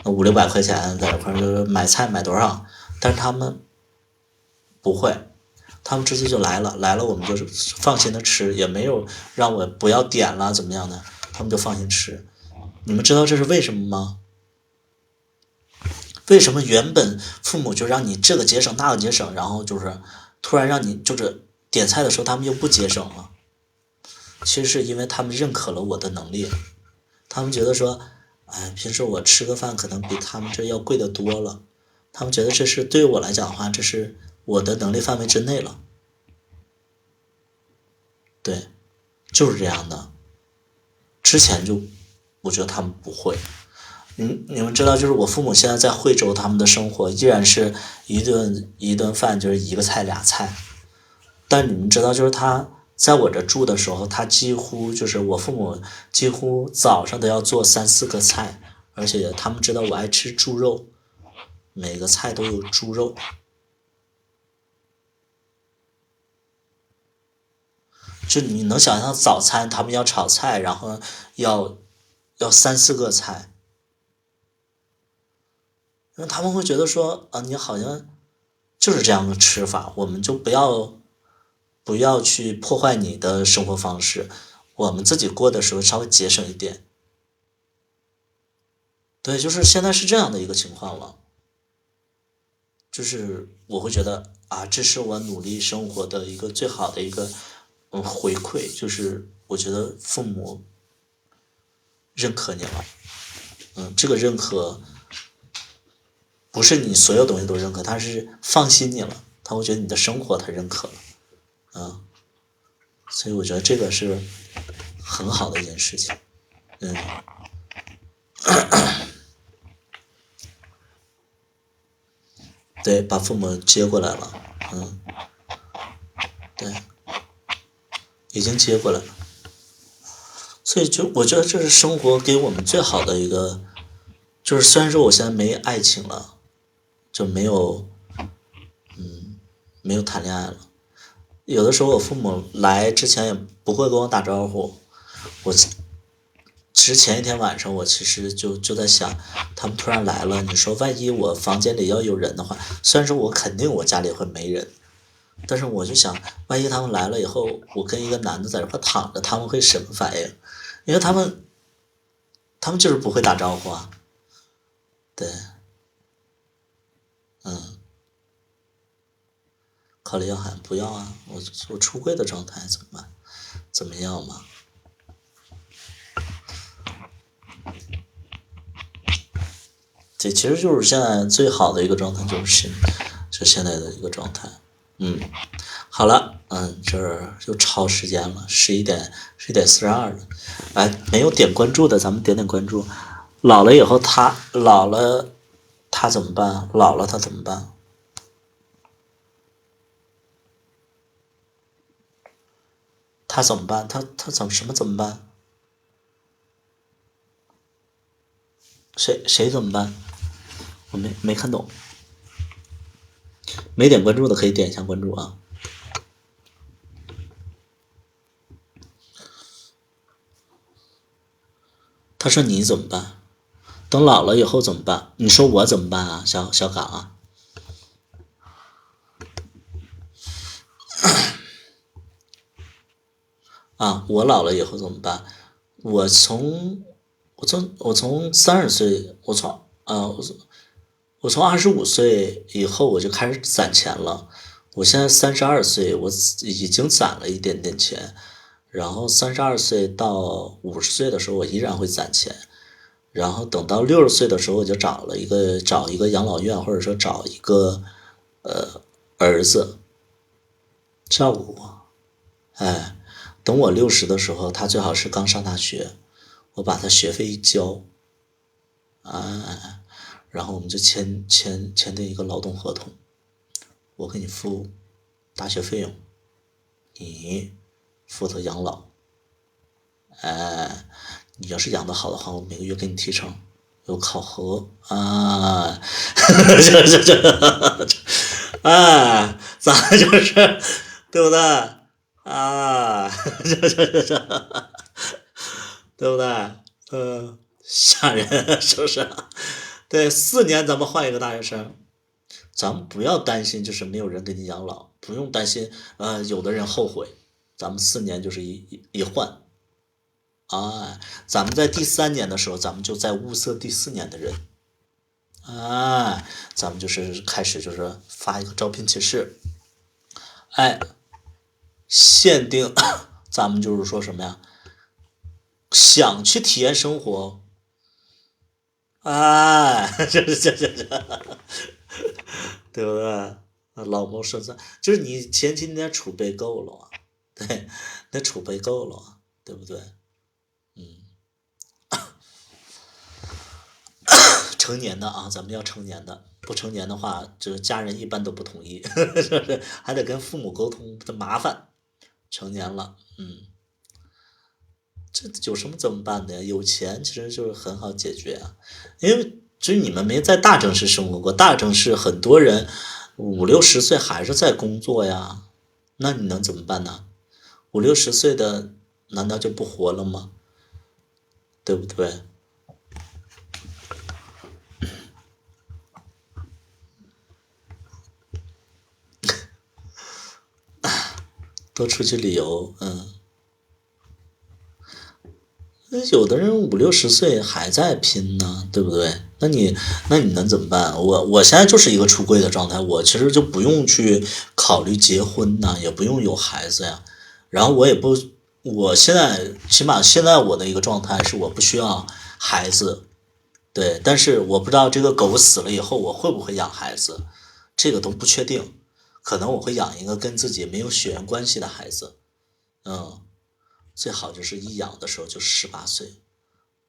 ，500-600块钱在这块就是买菜买多少，但是他们不会，他们直接就来了，来了我们就是放心的吃，也没有让我不要点了怎么样的，他们就放心吃。你们知道这是为什么吗？为什么原本父母就让你这个节省那个节省，然后就是突然让你就是点菜的时候他们又不节省了？其实是因为他们认可了我的能力，他们觉得说，哎，平时我吃个饭可能比他们这要贵得多了，他们觉得这是对我来讲的话，这是我的能力范围之内了。对，就是这样的。之前就我觉得他们不会。你们知道，就是我父母现在在惠州，他们的生活依然是一顿饭就是一个菜俩菜。但你们知道，就是他在我这住的时候，他几乎就是我父母几乎早上都要做3-4个菜，而且他们知道我爱吃猪肉，每个菜都有猪肉。就你能想象早餐他们要炒菜，然后要3-4个菜，因为他们会觉得说啊，你好像就是这样的吃法，我们就不要去破坏你的生活方式，我们自己过的时候稍微节省一点。对，就是现在是这样的一个情况了，就是我会觉得啊，这是我努力生活的一个最好的一个回馈，就是我觉得父母认可你了，这个认可不是你所有东西都认可，他是放心你了，他会觉得你的生活他认可了，所以我觉得这个是很好的一件事情，对，把父母接过来了，对，已经接过来了，所以就我觉得这是生活给我们最好的一个，就是虽然说我现在没爱情了，就没有谈恋爱了，有的时候我父母来之前也不会跟我打招呼，我其实前一天晚上我其实就在想，他们突然来了，你说万一我房间里要有人的话，虽然说我肯定我家里会没人，但是我就想，万一他们来了以后，我跟一个男的在这块躺着，他们会什么反应？因为他们就是不会打招呼啊，对，考虑要喊不要啊，我出柜的状态怎么办？怎么样嘛？这其实就是现在最好的一个状态，就是现在的一个状态。好了，这儿又超时间了，11点42了。哎，没有点关注的，咱们点点关注。老了以后老了，他怎么办？老了他怎么办？他怎么办？他怎么办？谁怎么办？我没看懂。没点关注的可以点一下关注啊。他说你怎么办？等老了以后怎么办？你说我怎么办啊，小岗啊？我老了以后怎么办？我从30岁，我从25岁以后我就开始攒钱了。我现在32岁，我已经攒了一点点钱，然后32岁到50岁的时候，我依然会攒钱。然后等到60岁的时候，我就找一个养老院，或者说找一个儿子照顾我。哎，等我60的时候，他最好是刚上大学，我把他学费一交，然后我们就签订一个劳动合同，我给你付大学费用，你负责养老。你要是养得好的话，我每个月给你提成，有考核啊，咱就是对不对啊？对不对？吓人是不是？对，4年咱们换一个大学生，咱们不要担心，就是没有人给你养老，不用担心，有的人后悔，咱们4年就是一换，咱们在第3年的时候，咱们就在物色第4年的人，咱们就是开始就是发一个招聘启事，限定，咱们就是说什么呀？想去体验生活，这，对不对？老谋深算，就是你前期那储备够了啊，对，那储备够了啊，对不对？成年的啊，咱们要成年的，不成年的话，这家人一般都不同意，是不是？还得跟父母沟通，的麻烦。成年了，这有什么怎么办的呀？有钱其实就是很好解决啊，因为只是你们没在大城市生活过，大城市很多人50、60岁还是在工作呀，那你能怎么办呢？50、60岁的难道就不活了吗？对不对？多出去旅游，有的人50、60岁还在拼呢，对不对？那你能怎么办？我现在就是一个出柜的状态，我其实就不用去考虑结婚呐，也不用有孩子呀，然后我现在起码现在我的一个状态是我不需要孩子，对，但是我不知道这个狗死了以后我会不会养孩子，这个都不确定，可能我会养一个跟自己没有血缘关系的孩子，最好就是一养的时候就18岁，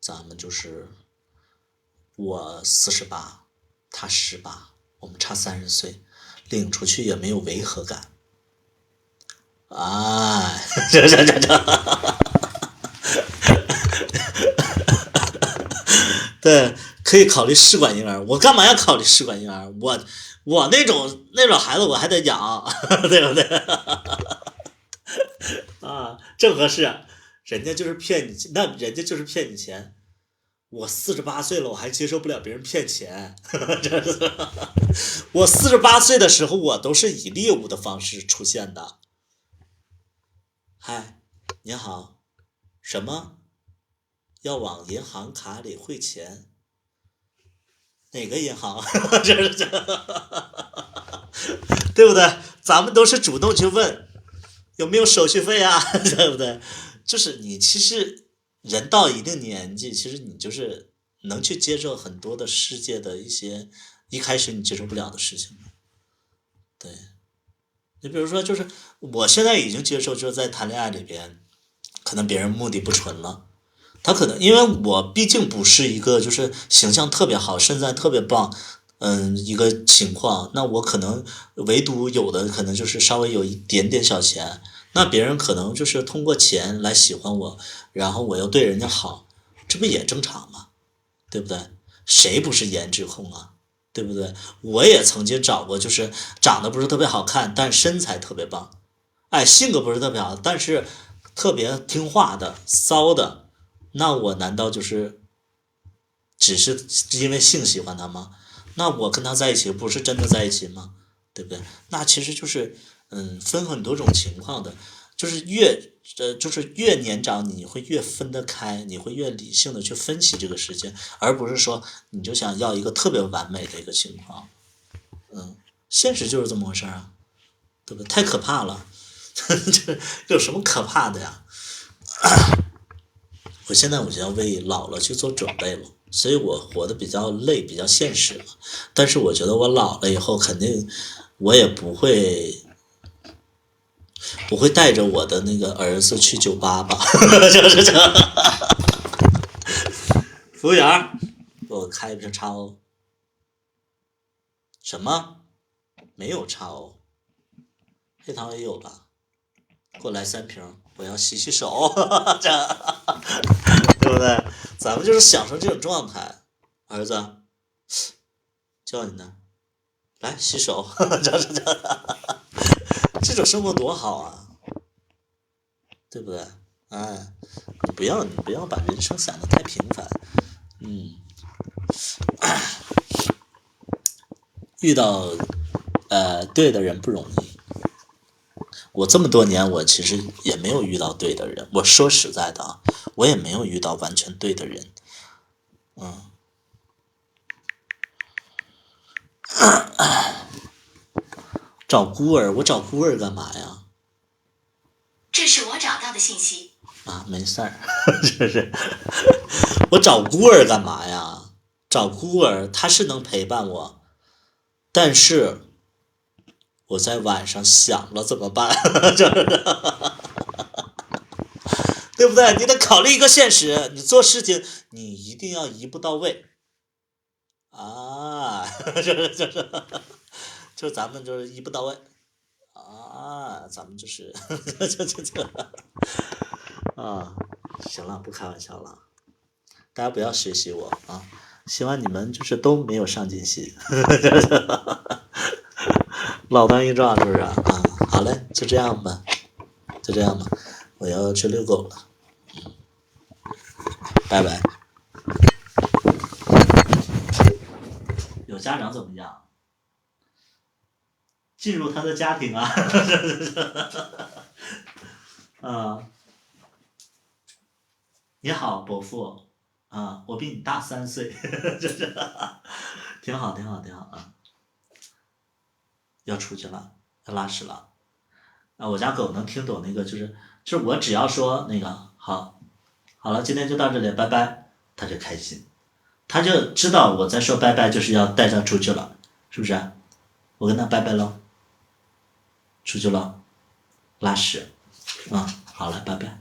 咱们就是我48，他18，我们差30岁，领出去也没有违和感。这，对，可以考虑试管婴儿。我干嘛要考虑试管婴儿？我那种孩子我还得养，对不对？正合适。人家就是骗你，那人家就是骗你钱。我48岁了，我还接受不了别人骗钱。我48岁的时候，我都是以猎物的方式出现的。嗨，你好，什么？要往银行卡里汇钱？哪个银行？这，对不对？咱们都是主动去问，有没有手续费啊？对不对？就是你其实人到一定年纪，其实你就是能去接受很多的世界的一些一开始你接受不了的事情。对，你比如说，就是我现在已经接受，就是在谈恋爱里边，可能别人目的不纯了，他可能因为我毕竟不是一个就是形象特别好、身材特别棒，一个情况，那我可能唯独有的可能就是稍微有一点点小钱。那别人可能就是通过钱来喜欢我，然后我又对人家好，这不也正常吗？对不对？谁不是颜值控啊？对不对？我也曾经找过，就是长得不是特别好看，但身材特别棒，性格不是特别好，但是特别听话的、骚的，那我难道就是只是因为性喜欢他吗？那我跟他在一起不是真的在一起吗？对不对？那其实就是分很多种情况的，就是越年长你会越分得开，你会越理性的去分析这个事情，而不是说你就想要一个特别完美的一个情况。现实就是这么回事啊，对不对？太可怕了，这有什么可怕的呀？我现在就要为老了去做准备了，所以我活得比较累，比较现实了。但是我觉得我老了以后，肯定我也不会带着我的那个儿子去酒吧吧，就是这。服务员，给我开一瓶叉 O。什么？没有叉 O，黑糖也有吧？给我来3瓶，我要洗洗手，这对不对？咱们就是享受这种状态。儿子，叫你呢，来洗手，这种生活多好啊，对不对？哎，你不要把人生想得太平凡。遇到对的人不容易。我这么多年，我其实也没有遇到对的人。我说实在的啊，我也没有遇到完全对的人。找孤儿，我找孤儿干嘛呀？这是我找到的信息。啊，没事儿，就是我找孤儿干嘛呀？找孤儿他是能陪伴我，但是我在晚上想了怎么办？对不对？你得考虑一个现实，你做事情你一定要一步到位啊！就是咱们就是一步到位啊！咱们就是啊！行了，不开玩笑了，大家不要学习我啊！希望你们就是都没有上进心，老当益壮是不是啊？好嘞，就这样吧，就这样吧，我要去遛狗了，拜拜。有家长怎么样？进入他的家庭啊，你好，伯父，我比你大3岁，就是挺好，挺好，挺好啊。要出去了，要拉屎了。我家狗能听懂那个，就是我只要说那个好了，今天就到这里，拜拜，它就开心，它就知道我在说拜拜就是要带它出去了，是不是？我跟它拜拜喽，出去了，拉屎，好了，拜拜。